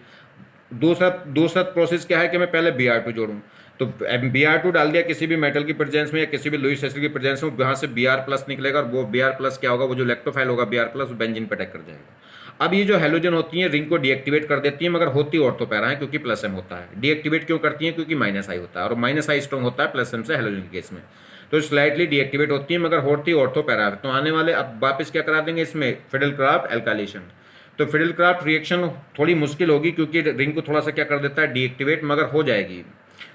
दूसरा प्रोसेस क्या है कि मैं पहले Br2 जोड़ूं। तो Br2 डाल दिया किसी भी मेटल की प्रेजेंस में या किसी भी लुईस एसिड की प्रेजेंस में, वहां से Br+ निकलेगा, और वो Br+ क्या होगा, वो जो इलेक्ट्रोफाइल होगा Br+ बेंजीन पे अटैक कर जाएगा। अब ये जो हैलोजन होती हैं रिंग को डीएक्टिवेट कर देती हैं, मगर होती ऑर्थो पैरा है, क्योंकि +M होता है। डीएक्टिवेट क्यों करती हैं, क्योंकि -I होता है, और -I स्ट्रॉन्ग होता है +M से हैलोजन के केस में। तो स्लाइटली डीएक्टिवेट होती है, मगर होती ऑर्थो पैरा है। तो आने वाले अब वापस क्या करा देंगे इसमें, फिडेलक्राफ्ट एल्काइलेशन। तो फिडेलक्राफ्ट रिएक्शन थोड़ी मुश्किल होगी, क्योंकि रिंग को थोड़ा सा क्या कर देता है, डीएक्टिवेट, मगर हो जाएगी।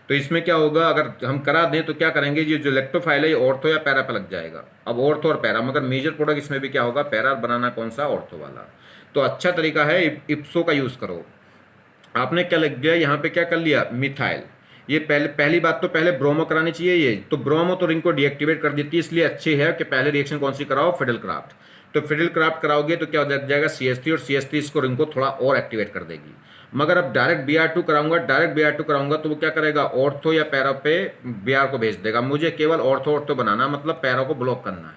तो इसमें क्या होगा, अगर हम करा दें तो क्या करेंगे, ये जो इलेक्ट्रोफाइल है ये ऑर्थो या पैरा पे लग जाएगा। अब ऑर्थो और पैरा, मगर मेजर प्रोडक्ट इसमें भी क्या होगा, पैरा बनाना कौन सा, ऑर्थो वाला। तो अच्छा तरीका है इप्सो का यूज़ करो। आपने क्या लग गया, यहाँ पे क्या कर लिया, मिथाइल। ये पहली बात तो पहले ब्रोमो करानी चाहिए ये, तो ब्रोमो तो रिंग को डीएक्टिवेट कर देती है, इसलिए अच्छी है कि पहले रिएक्शन कौन सी कराओ, फिडेलक्राफ्ट। तो फिडेलक्राफ्ट कराओगे तो क्या हो जाएगा, CH3, और CH3 इसको रिंग को थोड़ा और एक्टिवेट कर देगी। मगर अब डायरेक्ट Br2 कराऊंगा तो वो क्या करेगा, ऑर्थो या पैरा पे Br को भेज देगा। मुझे केवल ऑर्थो बनाना, मतलब पैरा को ब्लॉक करना है।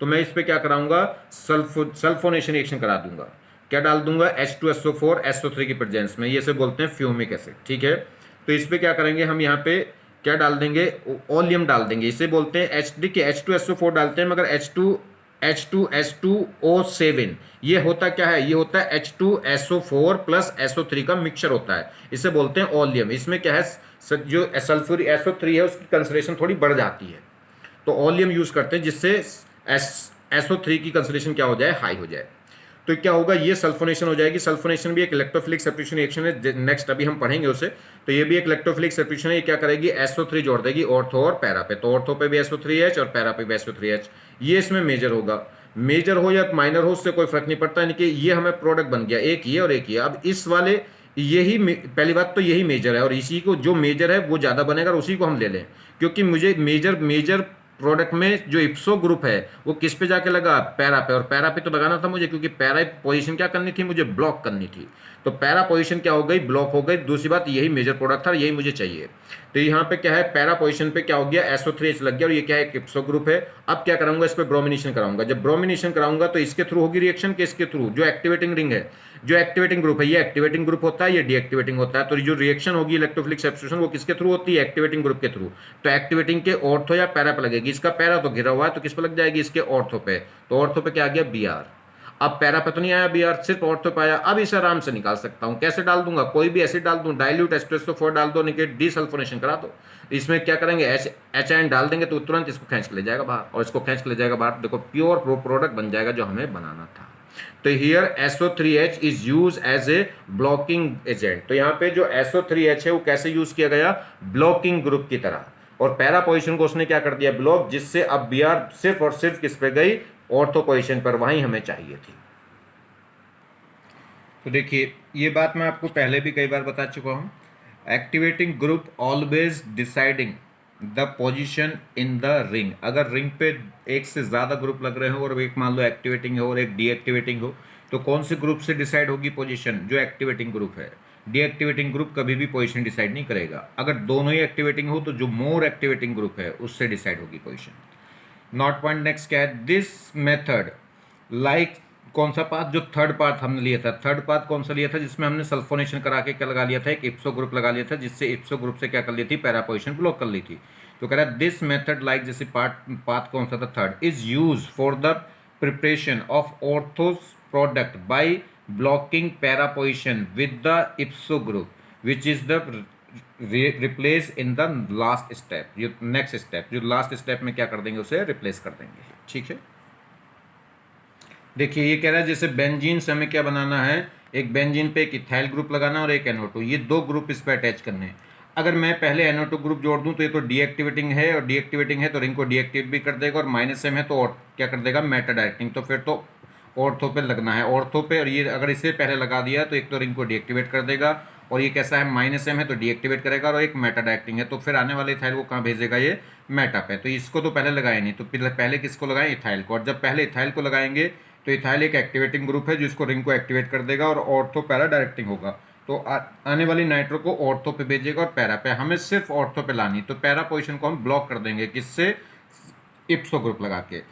तो मैं इस पे क्या कराऊंगा, सल्फोनेशन रिएक्शन करा दूंगा। क्या डाल दूंगा, H2SO4 SO3 की प्रेजेंस में, ये से बोलते हैं फ्यूमिक एसिड, ठीक है। तो इस पे क्या करेंगे हम, यहाँ पे क्या डाल देंगे, ओलियम डाल देंगे, इसे बोलते हैं देखिए H2SO4 डालते हैं, मगर H2S2O7 ये होता क्या है, ये होता है H2SO4 + SO3 का मिक्सचर होता है, इसे बोलते हैं ओलियम। इसमें क्या है, जो सल्फ्यूरिक SO3 है उसकी कंसंट्रेशन थोड़ी बढ़ जाती है, तो ओलियम यूज़ करते हैं, जिससे SO3 की कंसंट्रेशन क्या हो जाए, हाई हो जाए। तो क्या होगा, ये सल्फोनेशन हो जाएगी। सल्फोनेशन भी एक इलेक्ट्रोफिलिक सब्स्टिट्यूशन रिएक्शन है, नेक्स्ट अभी हम पढ़ेंगे उसे। तो ये भी एक इलेक्ट्रोफिलिक सब्स्टिट्यूशन है। ये क्या करेगी, SO3 जोड़ देगी ऑर्थो और पैरा पे। तो ऑर्थो पे भी SO3H और पैरा पे भी SO3H। ये इसमें मेजर होगा, मेजर हो या माइनर हो उससे कोई फर्क नहीं पड़ता, यानी कि ये हमें प्रोडक्ट बन गया, एक ये और एक ये। अब इस वाले यही पहली बात तो यही मेजर है, और इसी को जो मेजर है वो ज़्यादा बनेगा, और उसी को हम ले लें, क्योंकि मुझे मेजर प्रोडक्ट में जो इप्सो ग्रुप है वो किस पे जाके लगा, पैरा पे। और पैरा पे तो लगाना था मुझे, क्योंकि पैरा पोजीशन क्या करनी थी, मुझे ब्लॉक करनी थी। तो पैरा पोजीशन क्या हो गई, ब्लॉक हो गई। दूसरी बात, यही मेजर प्रोडक्ट था, यही मुझे चाहिए। तो यहाँ पे क्या है, पैरा पोजीशन पे क्या हो गया, SO3H लग गया, और ये क्या है, इप्सो ग्रुप है। अब क्या कराऊंगा, इस पे ब्रोमिनेशन कराऊंगा। जब ब्रोमिनेशन कराऊंगा तो इसके थ्रू होगी रिएक्शन, के इसके थ्रू, जो एक्टिवेटिंग रिंग है, जो एक्टिवेटिंग ग्रुप है, ये एक्टिवेटिंग ग्रुप होता है, ये डीएक्टिवेटिंग होता है। तो जो रिएक्शन होगी इलेक्ट्रोफिलिक सब्स्टिट्यूशन, वो किसके थ्रू होती है, एक्टिवेटिंग ग्रुप के थ्रू। तो एक्टिवेटिंग के ऑर्थो या पैरा पे लगेगी। इसका पैरा तो घिरा हुआ है, तो किस पे लग जाएगी, इसके ऑर्थो पे। तो ऑर्थो पे क्या आ गया, Br। अब पैरा पे तो नहीं आया Br, सिर्फ ऑर्थो पे आया। अब इसे आराम से निकाल सकता हूं। कैसे डाल दूंगा, कोई भी एसिड डाल दूं, डाइल्यूट H2SO4 डाल दो, निकेट डीसल्फोनेशन करा दो। इसमें क्या करेंगे, HN डाल देंगे, तो तुरंत इसको खींच के ले जाएगा बाहर, और इसको खींच के ले जाएगा बाहर। देखो प्योर प्रोडक्ट बन जाएगा जो हमें बनाना था। तो here SO3H is used as a blocking agent. तो यहाँ पे जो SO3H है वो कैसे यूज किया गया, ब्लॉकिंग ग्रुप की तरह। और पैरा पोजीशन को उसने क्या कर दिया, ब्लॉक, जिससे अब Br सिर्फ और सिर्फ किस पे गई, ऑर्थो पोजीशन पर, वहीं हमें चाहिए थी। तो देखिए ये बात मैं आपको पहले भी कई बार बता चुका हूँ। Activating group always deciding the position in the ring. अगर रिंग पे एक से ज़्यादा ग्रुप लग रहे हो, और एक मान लो एक्टिवेटिंग हो और एक डीएक्टिवेटिंग हो, तो कौन से ग्रुप से डिसाइड होगी पोजीशन, जो एक्टिवेटिंग ग्रुप है। डीएक्टिवेटिंग ग्रुप कभी भी पोजीशन डिसाइड नहीं करेगा। अगर दोनों ही एक्टिवेटिंग हो तो जो मोर एक्टिवेटिंग ग्रुप है उससे डिसाइड होगी पोजीशन। नॉट पॉइंट नेक्स्ट क्या है, दिस मेथड लाइक कौन सा पाथ, जो थर्ड पाथ हमने लिया था, थर्ड पाथ कौन सा लिया था जिसमें हमने सल्फोनेशन करा के क्या लगा लिया था, एक इप्सो ग्रुप लगा लिया था, जिससे इप्सो ग्रुप से क्या कर ली थी, पैरा पोजीशन ब्लॉक कर ली थी। तो कह रहा है दिस मेथड लाइक, जैसे पाथ कौन सा था, third, is use for the preparation of orthos product by blocking para position with the इप्सो group which is the replace in the last step. जो नेक्स्ट स्टेप, जो लास्ट स्टेप में क्या कर देंगे, उसे रिप्लेस कर देंगे। ठीक है, देखिए ये कह रहा है जैसे बेंजीन से हमें क्या बनाना है, एक बेंजीन पे एक इथाइल ग्रुप लगाना और एक NO2, ये दो ग्रुप इस पर अटैच करने हैं। अगर मैं पहले NO2 ग्रुप जोड़ दूं तो ये तो डीएक्टिवेटिंग है, और डीएक्टिवेटिंग है तो रिंग को डीएक्टिवेट भी कर देगा, और -M है तो और क्या कर देगा, मेटा डायरेक्टिंग। तो फिर तो ऑर्थो पे लगना है, ऑर्थो पे, और ये अगर इसे पहले लगा दिया तो एक तो रिंग को डीएक्टिवेट कर देगा, और ये कैसा है, -M है तो डीएक्टिवेट करेगा, और एक मेटा डायरेक्टिंग है, तो फिर आने वाले इथाइल को कहाँ भेजेगा, ये मेटा पे। तो इसको तो पहले लगाए नहीं, तो पहले किसको लगाएं, इथाइल को। और जब पहले इथाइल को लगाएंगे तो इथाइल एक एक्टिवेटिंग ग्रुप है जो इसको रिंग को एक्टिवेट कर देगा, और ऑर्थो पैरा डायरेक्टिंग होगा, तो आने वाली नाइट्रो को ऑर्थो पे भेजेगा और पैरा पे। हमें सिर्फ ऑर्थो पे लानी, तो पैरा पोजीशन को हम ब्लॉक कर देंगे, किससे, इप्सो ग्रुप लगा के।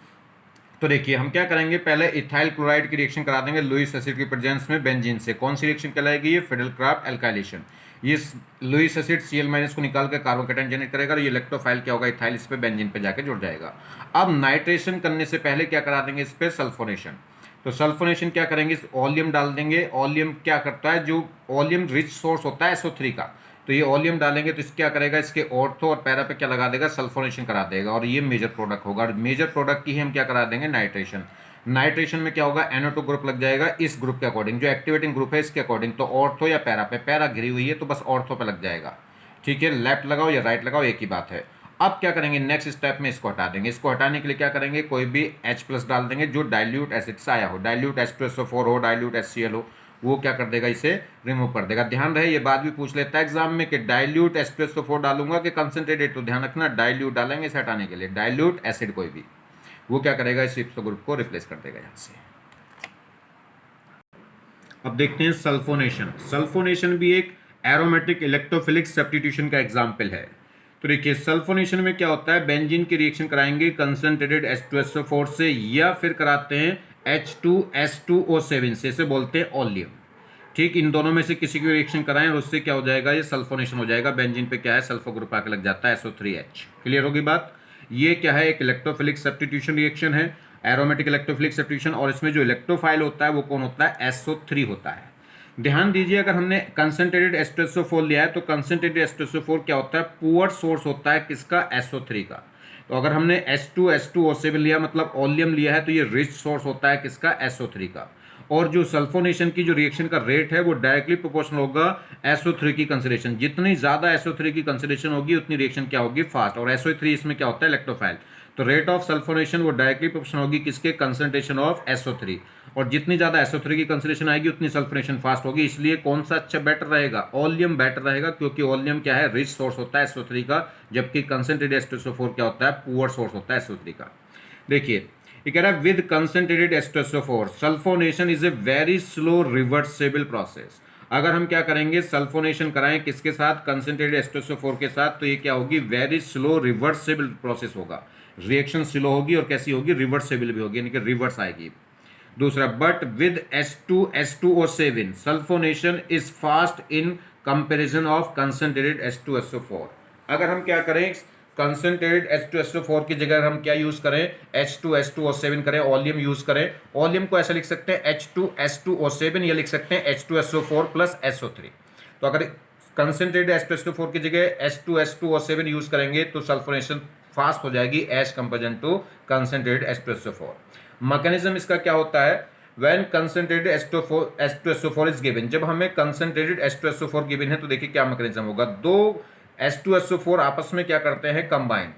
तो देखिए हम क्या करेंगे, पहले इथाइल क्लोराइड की रिएक्शन करा देंगे लुईस एसिड की प्रेजेंस में बेंजीन से। कौन सी रिएक्शन कहलाएगी, ये फिडेलक्राफ्ट एल्काइलेशन। ये लुईस एसिड Cl- को निकाल कर कार्बन कैटायन जनरेट करेगा, और ये इलेक्ट्रोफाइल क्या होगा, इथाइल इस पे बेंजीन पे जाके जुड़ जाएगा। अब नाइट्रेशन करने से पहले क्या करा देंगे, इस पे सल्फोनेशन। तो सल्फोनेशन क्या करेंगे, ओलियम डाल देंगे। ओलियम क्या करता है, जो ओलियम रिच सोर्स होता है SO3 का, तो ये ओलियम डालेंगे तो इस क्या करेगा, इसके ऑर्थो और पैरा पे क्या लगा देगा, सल्फोनेशन करा देगा, और ये मेजर प्रोडक्ट होगा। और मेजर प्रोडक्ट की ही हम क्या करा देंगे, नाइट्रेशन। नाइट्रेशन में क्या होगा, NO2 ग्रुप लग जाएगा इस ग्रुप के अकॉर्डिंग, जो एक्टिवेटिंग ग्रुप है इसके अकॉर्डिंग। तो ऑर्थो या पैरा पे, पैरा घिरी हुई है तो बस ऑर्थो पे लग जाएगा। ठीक है, लेफ्ट लगाओ या राइट लगाओ, एक ही बात है। अब क्या करेंगे, नेक्स्ट स्टेप में इसको हटा देंगे। इसको हटाने के लिए क्या करेंगे, कोई भी H+ डाल देंगे जो डाइल्यूट एसिड से आया हो, डाइल्यूट H2SO4 हो, डाइल्यूट HCl हो, वो क्या कर देगा, इसे रिमूव कर देगा। ध्यान रहे, ये बात भी पूछ लेता है एग्जाम में कि डाइल्यूट H2SO4 डालूंगा कि कंसंट्रेटेड, तो ध्यान रखना डाइल्यूट डालेंगे इसे हटाने के लिए। डाइल्यूट एसिड कोई भी, वो क्या करेगा, इस इप्सो ग्रुप को रिप्लेस कर देगा यहाँ से। अब देखते हैं सल्फोनेशन। सल्फोनेशन भी एक एरोमेटिक इलेक्ट्रोफिलिक सब्स्टिट्यूशन का एग्जाम्पल है। तो देखिए सल्फोनेशन में क्या होता है, बेंजीन की रिएक्शन कराएंगे कंसंट्रेटेड H2SO4 से, या फिर कराते हैं H2S2O7 से, इसे बोलते हैं ओलियम। ठीक, इन दोनों में से किसी की रिएक्शन कराएं और उससे क्या हो जाएगा, ये सल्फोनेशन हो जाएगा। बेंजीन पे क्या है, सल्फो ग्रुप आके लग जाता है SO3H। क्लियर होगी बात। ये क्या है, एक इलेक्ट्रोफिलिक सब्स्टिट्यूशन रिएक्शन है, एरोमेटिक इलेक्ट्रोफिलिक सब्स्टिट्यूशन, और इसमें जो इलेक्ट्रोफाइल होता है वो कौन होता है, SO3 होता है। ध्यान दीजिए, अगर हमने कंसंट्रेटेड H2SO4 लिया है तो कंसंट्रेटेड H2SO4 क्या होता है, पुअर सोर्स होता है किसका, SO3 का। तो अगर हमने H2S2O7 लिया, मतलब ओलियम लिया है, तो ये रिच सोर्स होता है किसका, SO3 का। और जो सल्फोनेशन की जो रिएक्शन का रेट है वो डायरेक्टली प्रोपोर्शनल होगा SO3 की कंसंट्रेशन। जितनी ज़्यादा SO3 की कंसंट्रेशन होगी उतनी रिएक्शन क्या होगी, फास्ट। और SO3 इसमें क्या होता है, इलेक्ट्रोफाइल। तो रेट ऑफ सल्फोनेशन वो डायरेक्टली प्रोपोर्शनल होगी किसके, कंसंट्रेशन ऑफ SO3। और जितनी ज़्यादा SO3 की कंसंट्रेशन आएगी उतनी सल्फोनेशन फास्ट होगी। इसलिए कौन सा अच्छा बेटर रहेगा, ओलियम बेटर रहेगा, क्योंकि ओलियम क्या है, रिच सोर्स होता है SO3 का, जबकि कंसंट्रेटेड H2SO4 क्या होता है, पुअर सोर्स होता है SO3 का। देखिए ये कह रहा है with concentrated H2SO4 sulphonation is a very slow reversible process. अगर हम क्या करेंगे, सल्फोनेशन कराएं किसके साथ, कंसंट्रेटेड H2SO4 के साथ, तो ये क्या होगी, वेरी स्लो रिवर्सिबल प्रोसेस होगा। रिएक्शन स्लो होगी और कैसी होगी, रिवर्सिबल भी होगी, यानी कि रिवर्स आएगी। दूसरा, but with H2S2O7 sulphonation is fast in comparison of concentrated H2SO4। अगर हम क्या करें, कंसंट्रेटेड H2SO4 की जगह हम क्या यूज करें, H2S2O7 करें, ओलियम यूज करें। ओलियम को ऐसा लिख सकते हैं H2S2O7, या लिख सकते हैं H2SO4 प्लस SO3। तो अगर कंसंट्रेटेड H2SO4 की जगह H2S2O7 यूज करेंगे तो सल्फोनेशन फास्ट हो जाएगी as comparison to concentrated H2SO4। Mechanism इसका क्या होता है, when concentrated H2SO4 is given, जब हमें concentrated H2SO4 given है तो देखिए क्या मैकेनिज्म होगा, दो H2SO4 आपस में क्या करते हैं, कंबाइन।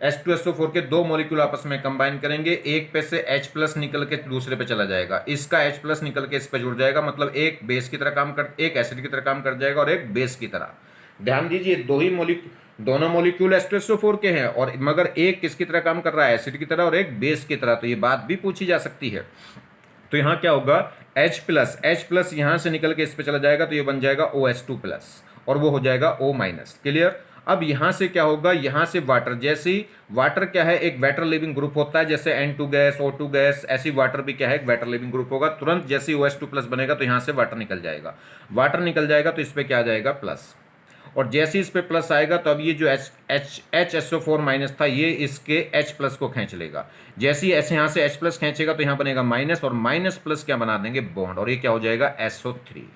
H2SO4 के दो मॉलिक्यूल आपस में कंबाइन करेंगे, एक पे से H+ निकल के दूसरे पे चला जाएगा, इसका H+ निकल के इस पे जुड़ जाएगा, मतलब एक बेस की तरह काम कर, एक एसिड की तरह काम कर जाएगा और एक बेस की तरह। ध्यान दीजिए, दोनों मॉलिक्यूल H2SO4 के हैं, और मगर एक किसकी तरह काम कर रहा है, एसिड की तरह, और एक बेस की तरह। तो ये बात भी पूछी जा सकती है। तो यहाँ क्या होगा, H प्लस यहाँ से निकल के इस पे चला जाएगा तो ये बन जाएगा OH2 प्लस और वो हो जाएगा O माइनस। क्लियर। अब यहाँ से क्या होगा, यहाँ से वाटर, जैसे ही वाटर क्या है एक वाटर लिविंग ग्रुप होता है, जैसे N2 गैस O2 गैस, ऐसी वाटर भी क्या है एक वाटर लिविंग ग्रुप होगा। तुरंत जैसे ही OH2 प्लस बनेगा तो यहाँ से वाटर निकल जाएगा, वाटर निकल जाएगा तो इस पर क्या आ जाएगा प्लस, और जैसे ही इस पे प्लस आएगा तो अब ये जो HSO4 माइनस था ये इसके H प्लस को खींच लेगा। जैसे ही ऐसे यहाँ से H प्लस खींचेगा तो यहाँ बनेगा माइनस, और माइनस प्लस क्या बना देंगे बॉन्ड, और ये क्या हो जाएगा SO3,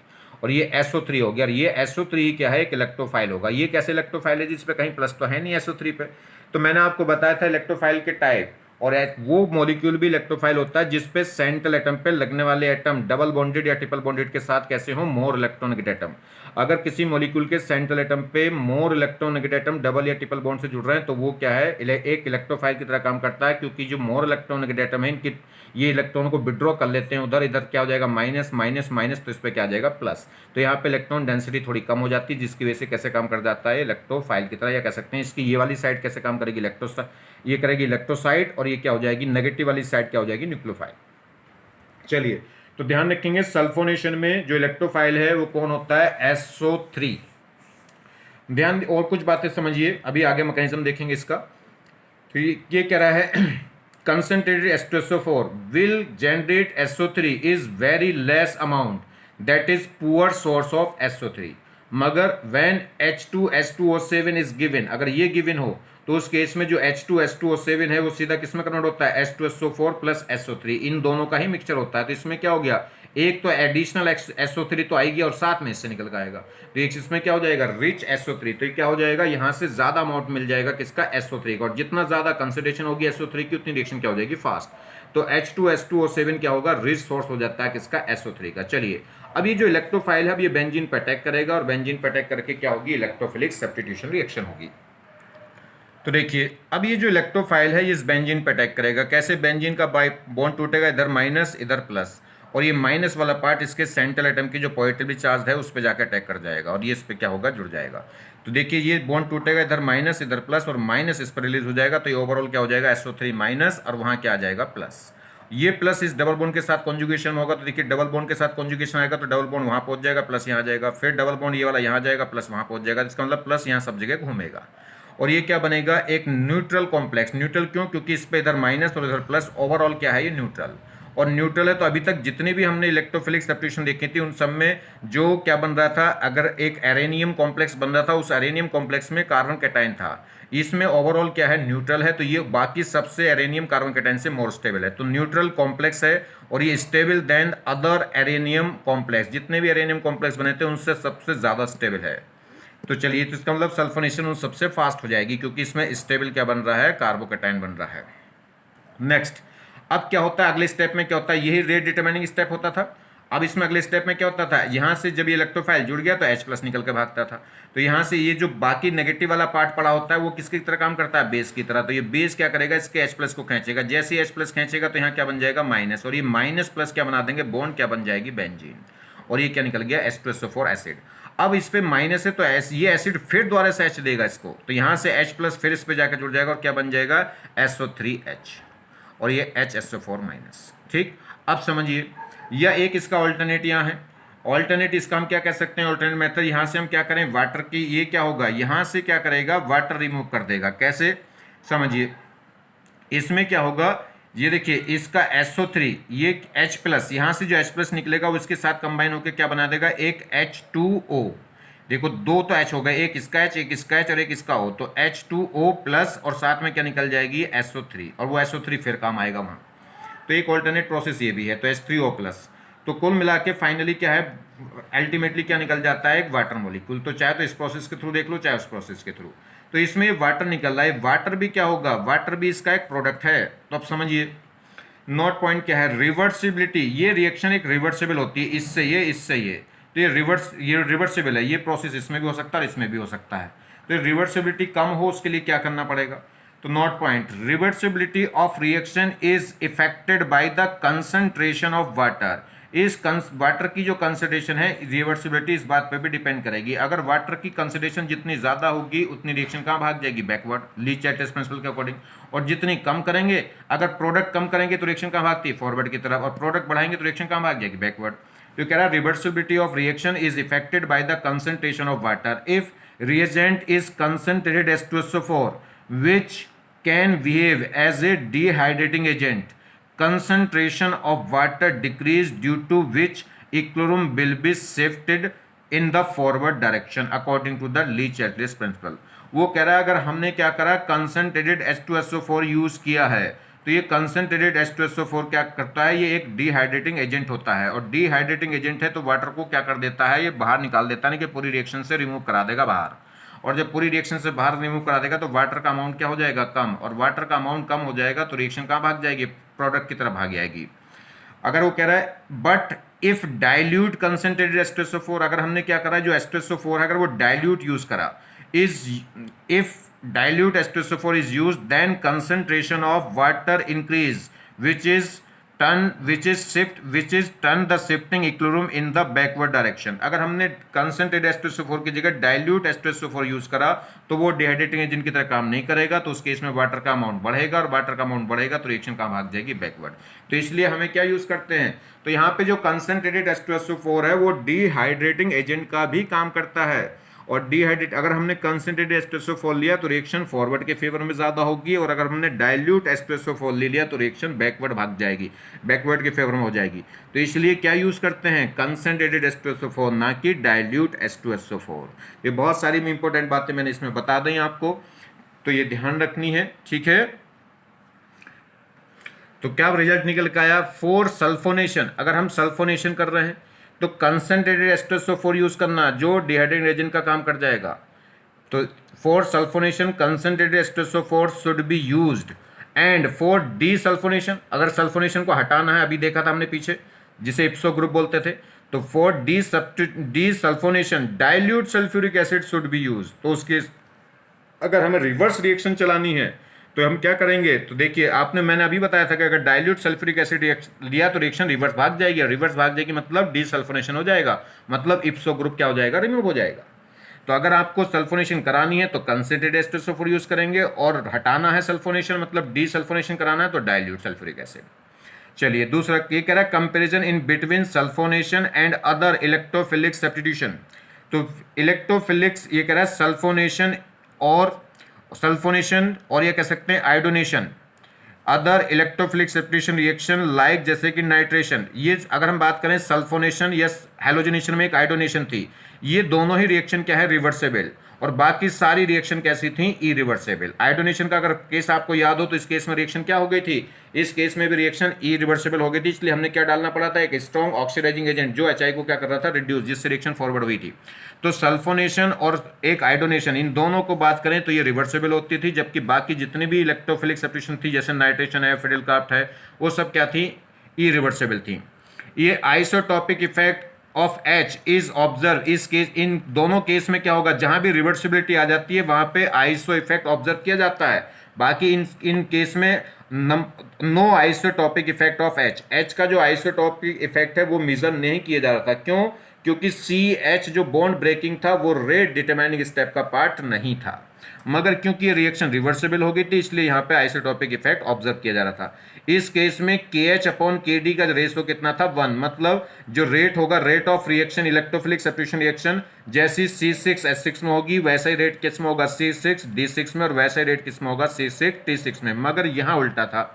और ये SO3 हो गया। और ये SO3 क्या है एक इलेक्ट्रोफाइल होगा। ये कैसे इलेक्ट्रोफाइल है जिस पे कहीं प्लस तो है नहीं SO3 पे। तो मैंने आपको बताया था इलेक्ट्रोफाइल के टाइप, और वो मॉलिक्यूल भी इलेक्ट्रोफाइल होता है जिसपे सेंट्रल एटम पे लगने वाले एटम डबल बॉन्डेड या ट्रिपल बॉन्डेड के साथ कैसे हो मोर इलेक्ट्रॉनिक एटम। अगर किसी मॉलिक्यूल के सेंट्रल एटम पे मोर इलेक्ट्रॉनिक एटम डबल या ट्रिपल बॉन्ड से जुड़ रहे हैं तो वो क्या है एक इलेक्ट्रोफाइल की तरह काम करता है, क्योंकि जो मोर इलेक्ट्रॉनिक एटम है इनकी ये इलेक्ट्रॉन को विड्रॉ कर लेते हैं उधर, इधर क्या हो जाएगा माइनस माइनस माइनस, तो इस पर क्या आ जाएगा प्लस। तो यहाँ पे इलेक्ट्रॉन डेंसिटी थोड़ी कम हो जाती है जिसकी वजह से कैसे काम कर जाता है इलेक्ट्रोफाइल की तरह, या कह सकते हैं इसकी ये वाली साइड कैसे काम करेगी ये करेगी इलेक्ट्रोसाइड, और ये क्या हो जाएगी नेगेटिव वाली साइड क्या हो जाएगी न्यूक्लियोफाइल। चलिए तो ध्यान रखेंगे सल्फोनेशन में जो इलेक्ट्रोफाइल है वो कौन होता है SO3। ध्यान और कुछ बातें समझिए, अभी आगे मैकेनिज्म देखेंगे इसका। तो ये कह रहा है concentrated H2SO4 will generate SO3 is very less amount that is poor source of SO3, मगर when H2H2O7 is given, अगर ये गिवन हो तो उस केस में जो H2H2O7 है वो सीधा किस में कन्वर्ट होता है H2SO4 प्लस SO3, इन दोनों का ही मिक्सचर होता है। तो इसमें क्या हो गया एक तो एडिशनल SO3 तो आएगी और साथ में इससे निकल आएगा, तो एक इसमें क्या हो जाएगा रिच SO3, तो क्या हो जाएगा यहाँ से ज्यादा अमाउंट मिल जाएगा किसका SO3 का, और जितना ज्यादा कंसंट्रेशन होगी SO3 की उतनी रिएक्शन क्या हो जाएगी फास्ट। तो H2H2O7 क्या होगा रिच सोर्स हो जाता है किसका SO3 का। चलिए अब ये जो इलेक्ट्रोफाइल है अब ये बेंजीन पे अटैक करेगा, और बेंजीन पे अटैक करके क्या होगी इलेक्ट्रोफिलिक सब्स्टिट्यूशन रिएक्शन होगी। तो देखिए अब ये जो इलेक्ट्रोफाइल है ये इस बेंजीन पे अटैक करेगा। कैसे, बेंजीन का बॉन्ड टूटेगा, इधर माइनस इधर प्लस, और ये माइनस वाला पार्ट इसके सेंट्रल एटम की जो पॉजिटिवली चार्ज है उस पर जाकर अटैक कर जाएगा, और ये इस पर क्या होगा जुड़ जाएगा। तो देखिए ये बॉन्ड टूटेगा, इधर माइनस इधर प्लस, और माइनस इस पर रिलीज हो जाएगा, तो ये ओवरऑल क्या हो जाएगा SO3 माइनस, और वहाँ क्या आ जाएगा प्लस। ये प्लस इस डबल बॉन्ड के साथ कॉन्जुगेशन होगा, तो देखिए डबल बॉन्ड के साथ कॉन्जुगेशन आएगा तो डबल बॉन्ड वहाँ पहुँच जाएगा, प्लस यहाँ आ जाएगा, फिर डबल बॉन्ड ये वाला यहाँ जाएगा, प्लस वहाँ पहुँच जाएगा, इसका मतलब प्लस यहाँ सब जगह घूमेगा, और ये क्या बनेगा एक न्यूट्रल कॉम्प्लेक्स। न्यूट्रल क्यों, क्योंकि इस पे इधर माइनस और इधर प्लस, ओवरऑल क्या है ये न्यूट्रल, और न्यूट्रल है। तो अभी तक जितनी भी हमने इलेक्ट्रोफिलिक सब्स्टिट्यूशन देखी थी उन सब में जो क्या बन रहा था, अगर एक एरेनियम कॉम्प्लेक्स बन रहा था उस एरेनियम कॉम्प्लेक्स में कार्बन कैटायन था, इसमें ओवरऑल क्या है न्यूट्रल है, तो ये बाकी सबसे एरेनियम कार्बन कैटायन से मोर स्टेबल है, तो न्यूट्रल कॉम्प्लेक्स है, और ये stable then other arenium complex, जितने भी एरेनियम कॉम्प्लेक्स बने थे उनसे सबसे ज्यादा स्टेबल है। तो चलिए तो इसका मतलब सल्फोनेशन उन सबसे फास्ट हो जाएगी क्योंकि इसमें स्टेबल क्या बन रहा है कार्बोकैटायन बन रहा है। नेक्स्ट अब क्या होता है अगले स्टेप में क्या होता है, यही रेट डिटरमाइनिंग स्टेप होता था। अब इसमें अगले स्टेप में क्या होता था, यहाँ से जब ये इलेक्ट्रोफाइल जुड़ गया तो H प्लस निकल के भागता था, तो यहाँ से ये जो बाकी नेगेटिव वाला पार्ट पड़ा होता है वो किसकी तरह काम करता है बेस की तरह, तो ये बेस क्या करेगा इसके H प्लस को खींचेगा, जैसे H प्लस खींचेगा तो यहाँ क्या बन जाएगा माइनस, और ये माइनस प्लस क्या बना देंगे बॉन्ड क्या बन जाएगी बेंजीन, और ये क्या निकल गया H2SO4 एसिड। अब इस पे माइनस है तो ये एसिड फिर दोबारा से H देगा इसको, तो यहाँ से H प्लस फिर इस पे जाकर जुड़ जाएगा और क्या बन जाएगा SO3H, और ये HSO4 माइनस। ठीक, अब समझिए या एक इसका ऑल्टरनेट यहाँ है, ऑल्टरनेट इसका हम क्या कह सकते हैं ऑल्टरनेट मेथड, यहाँ से हम क्या करें वाटर की ये क्या होगा यहाँ से क्या करेगा वाटर रिमूव कर देगा। कैसे समझिए, इसमें क्या होगा ये देखिए इसका SO3 ये H प्लस यहाँ से जो H प्लस निकलेगा वो इसके साथ कंबाइन होकर क्या बना देगा एक H2O, देखो दो तो H हो गए, एक इसका H एक इसका H और एक इसका O, तो H2O प्लस और साथ में क्या निकल जाएगी SO3, और वो SO3 फिर काम आएगा वहाँ। तो एक ऑल्टरनेट प्रोसेस ये भी है, तो H3O प्लस, तो कुल मिला के फाइनली क्या है अल्टीमेटली क्या निकल जाता है एक वाटर मॉलिक्यूल। तो चाहे तो इस प्रोसेस के थ्रू देख लो चाहे उस प्रोसेस के थ्रू, तो इसमें वाटर निकल रहा है, वाटर भी क्या होगा वाटर भी इसका एक प्रोडक्ट है। तो अब समझिए नोट पॉइंट क्या है रिवर्सिबिलिटी, ये रिएक्शन एक रिवर्सिबल होती है, इससे ये तो ये रिवर्सिबल है, ये प्रोसेस इसमें भी हो सकता है और इसमें भी हो सकता है। तो रिवर्सिबिलिटी कम हो उसके लिए क्या करना पड़ेगा, तो note point reversibility of reaction is affected by the concentration of water इस वाटर की जो कंसंट्रेशन है, रिवर्सिबिलिटी इस बात पे भी डिपेंड करेगी। अगर वाटर की कंसंट्रेशन जितनी ज़्यादा होगी उतनी रिएक्शन कहाँ भाग जाएगी, बैकवर्ड, ली चार्टेस प्रिंसिपल के अकॉर्डिंग। और जितनी कम करेंगे, अगर प्रोडक्ट कम करेंगे तो रिएक्शन कहाँ भागती है, फॉरवर्ड की तरफ, और प्रोडक्ट बढ़ाएंगे तो रिएक्शन कहाँ भाग जाएगी, बैकवर्ड। तो कह रहा है reversibility of reaction is affected by the concentration of water if reagent is concentrated H2SO4 which can behave as a dehydrating agent. Concentration of water decreased due to which equilibrium will be shifted in the forward direction according to the Lee-Chatelet principle. वो कह रहा है अगर हमने क्या करा, concentrated H2SO4 use किया है तो ये कंसंट्रेटेड H2SO4 क्या करता है, ये एक डिहाइड्रेटिंग एजेंट होता है, और डिहाइड्रेटिंग एजेंट है तो वाटर को क्या कर देता है, ये बाहर निकाल देता है, नहीं कि पूरी रिएक्शन से रिमूव करा देगा बाहर। और जब पूरी रिएक्शन से बाहर रिमूव करा देगा तो वाटर का अमाउंट क्या हो जाएगा, कम, और वाटर का अमाउंट कम हो जाएगा तो रिएक्शन कहाँ भाग जाएगी, प्रोडक्ट की तरफ भाग जाएगी। अगर वो कह रहा है but if dilute concentrated H2SO4, अगर हमने क्या करा, जो H2SO4 है अगर वो डाइल्यूट यूज करा, is if dilute H2SO4 is used, then concentration of water increase, which is turn the shifting equilibrium in the backward direction. अगर हमने concentrated H2SO4 की जगह dilute H2SO4 यूज करा तो वो डिहाइड्रेटिंग एजेंट की तरह काम नहीं करेगा, तो उस केस में वाटर का अमाउंट बढ़ेगा, और वाटर का अमाउंट बढ़ेगा तो रिएक्शन कहाँ भाग जाएगी, बैकवर्ड। तो इसलिए हमें क्या यूज करते हैं, तो यहाँ पे जो कंसंट्रेटेड H2SO4 है वो डिहाइड्रेटिंग एजेंट का भी काम करता है, और डिहाइड्रेट अगर हमने कंसंट्रेटेड H2SO4 लिया तो रिएक्शन फॉरवर्ड के फेवर में ज़्यादा होगी, और अगर हमने डाइल्यूट H2SO4 ले लिया तो रिएक्शन बैकवर्ड भाग जाएगी, बैकवर्ड के फेवर में हो जाएगी। तो इसलिए क्या यूज़ करते हैं, कंसंट्रेटेड H2SO4, ना कि डाइल्यूट H2SO4। ये बहुत सारी इंपॉर्टेंट बातें मैंने इसमें बता दी आपको, तो ये ध्यान रखनी है, ठीक है। तो क्या रिजल्ट निकल के आया, फॉर सल्फोनेशन, अगर हम सल्फोनेशन कर रहे हैं तो कंसंट्रेटेड H2SO4 यूज करना जो डिहाइड्रेटिंग एजेंट का काम कर जाएगा। तो for sulphonation concentrated H2SO4 should be used, and for desulphonation, अगर सल्फोनेशन को हटाना है, अभी देखा था हमने पीछे जिसे इप्सो ग्रुप बोलते थे, तो for desulphonation dilute sulphuric acid should be use. तो उसके अगर हमें रिवर्स रिएक्शन चलानी है तो हम क्या करेंगे, तो देखिए मैंने अभी बताया था कि अगर डाइल्यूट सल्फ्यूरिक एसिड लिया तो रिएक्शन रिवर्स भाग जाएगी, रिवर्स भाग जाएगी मतलब डीसल्फोनेशन हो जाएगा, मतलब इप्सो ग्रुप क्या हो जाएगा, रिमूव हो जाएगा। तो अगर आपको सल्फोनेशन करानी है तो कंसंट्रेटेड H2SO4 यूज करेंगे, और हटाना है सल्फोनेशन मतलब डीसल्फोनेशन कराना है तो डाइल्यूट सल्फ्यूरिक एसिड। चलिए दूसरा ये कह रहा है comparison in between sulphonation and other electrophilic substitution. तो इलेक्ट्रोफिलिक्स ये कह रहा है सल्फोनेशन और ये कह सकते हैं iodination, other electrophilic substitution reaction like जैसे कि नाइट्रेशन। ये अगर हम बात करें सल्फोनेशन या हैलोजनेशन में एक आयोडोनेशन थी, ये दोनों ही रिएक्शन क्या है, रिवर्सेबल, और बाकी सारी रिएक्शन कैसी थी, इरिवर्सेबल। आयोडोनेशन का अगर केस आपको याद हो तो इस केस में रिएक्शन क्या हो गई थी, इस केस में भी रिएक्शन इरिवर्सेबल हो गई थी, इसलिए हमने क्या डालना पड़ा था, एक स्ट्रॉन्ग ऑक्सीडाइजिंग एजेंट जो HI को क्या कर रहा था, रिड्यूस, जिससे रिएक्शन फॉरवर्ड हुई थी। तो सल्फोनेशन और एक आयोडोनेशन, इन दोनों को बात करें तो ये रिवर्सेबल होती थी, जबकि बाकी जितनी भी इलेक्ट्रोफिलिक सब्स्टिट्यूशन थी जैसे नाइट्रेशन है, फिडेलक्राफ्ट है, वो सब क्या थी, इरिवर्सेबल थी। ये isotopic effect of H is observe, इस केस, इन दोनों केस में क्या होगा, जहां भी रिवर्सिबिलिटी आ जाती है वहां पे आइसो इफेक्ट ऑब्जर्व किया जाता है, बाकी इन केस में no isotopic effect of H का जो आइसोटॉपिक इफेक्ट है वो मेजर नहीं किया जा रहा था, क्यों, क्योंकि CH जो बॉन्ड ब्रेकिंग था वो रेट डिटरमाइनिंग स्टेप का पार्ट नहीं था, मगर क्योंकि ये रिएक्शन रिवर्सिबल हो गई थी इसलिए यहाँ पे आइसोटॉपिक इफेक्ट ऑब्जर्व किया जा रहा था। इस केस में KH/KD का रेशो कितना था, 1, मतलब जो रेट होगा, rate of reaction electrophilic substitution reaction जैसी C6H6 में होगी वैसा ही रेट किस में होगा, C6D6 में, और वैसा ही रेट किस में होगा, C6T6 में, मगर यहाँ उल्टा था।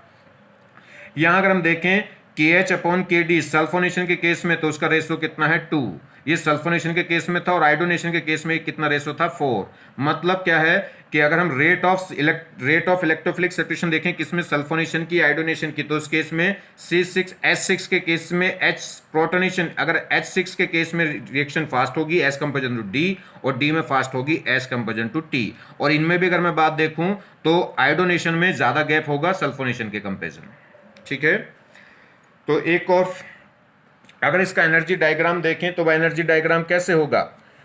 यहाँ अगर हम देखें KH/KD सल्फोनेशन के केस में तो उसका रेशो कितना है, 2, ये सल्फोनेशन के केस में था, और आयोडोनेशन के केस में कितना रेशो था, 4। मतलब क्या है कि अगर हम रेट ऑफ इलेक्ट्रोफिलिक सब्स्टिट्यूशन देखें किसमें, सल्फोनेशन की, आयोडोनेशन की, तो उस केस में C6H6 के केस में H प्रोटोनेशन, अगर H6 के केस में रिएक्शन फास्ट होगी एज कंपेरिजन टू D, और D में फास्ट होगी एज कंपेरिजन टू T, और इनमें भी अगर मैं बात देखूं तो आयोडोनेशन में ज्यादा गैप होगा सल्फोनेशन के कंपेरिजन, ठीक है। तो एक और अगर इसका एनर्जी डायग्राम देखें तो वह एनर्जी डायग्राम कैसे होगा,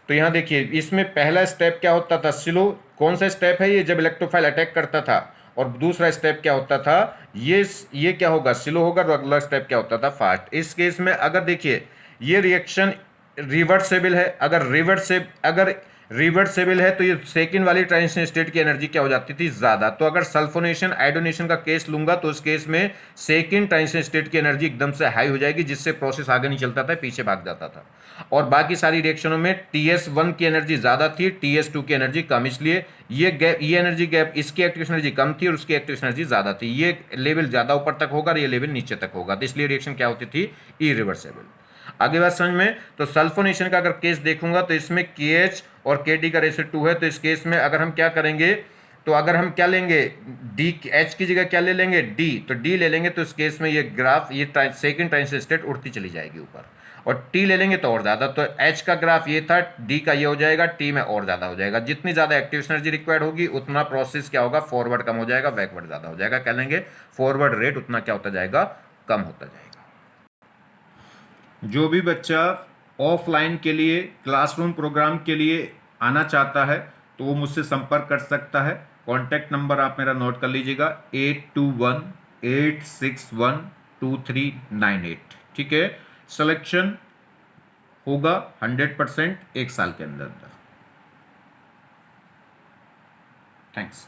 तो यहाँ देखिए इसमें पहला स्टेप क्या होता था, स्लो, कौन सा स्टेप है ये, जब इलेक्ट्रोफाइल अटैक करता था, और दूसरा स्टेप क्या होता था, ये क्या होगा, स्लो होगा, और अगला स्टेप क्या होता था, फास्ट। इस केस में अगर देखिए ये रिएक्शन रिवर्सेबल है, अगर रिवर्सेबल है तो ये सेकंड वाली ट्रांजिशन स्टेट की एनर्जी क्या हो जाती थी, ज़्यादा। तो अगर सल्फोनेशन आयोडोनेशन का केस लूंगा तो उस केस में सेकंड ट्रांजिशन स्टेट की एनर्जी एकदम से हाई हो जाएगी, जिससे प्रोसेस आगे नहीं चलता था, पीछे भाग जाता था। और बाकी सारी रिएक्शनों में TS1 की एनर्जी ज़्यादा थी, TS2 की एनर्जी कम, इसलिए ये एनर्जी गैप, इसकी एक्टिवेशन एनर्जी कम थी और उसकी एक्टिवेशन एनर्जी ज़्यादा थी। ये लेवल ज़्यादा ऊपर तक होगा और ये लेवल नीचे तक होगा, तो इसलिए रिएक्शन क्या होती थी, इरिवर्सेबल। आगे बात समझ में, तो सल्फोनेशन का अगर केस देखूंगा तो इसमें KH और KD का रेशियो 2 है। तो इस केस में अगर हम क्या करेंगे, तो अगर हम क्या लेंगे, डी, H की जगह क्या ले लेंगे, D, तो D ले लेंगे तो इस केस में ये ग्राफ, ये सेकंड ट्रांजिशन स्टेट उड़ती चली जाएगी ऊपर, और T ले लेंगे तो और ज़्यादा। तो H का ग्राफ ये था, D का ये हो जाएगा, T में और ज़्यादा हो जाएगा। जितनी ज़्यादा एक्टिवेशन एनर्जी रिक्वायर्ड होगी उतना प्रोसेस क्या होगा, फॉरवर्ड कम हो जाएगा, बैकवर्ड ज़्यादा हो जाएगा। क्या लेंगे, फॉरवर्ड रेट उतना क्या होता जाएगा, कम होता जाएगा। जो भी बच्चा ऑफलाइन के लिए, क्लासरूम प्रोग्राम के लिए आना चाहता है तो वो मुझसे संपर्क कर सकता है। कॉन्टैक्ट नंबर आप मेरा नोट कर लीजिएगा, 8218612398। ठीक है, सिलेक्शन होगा 100% 1 साल के अंदर अंदर। थैंक्स।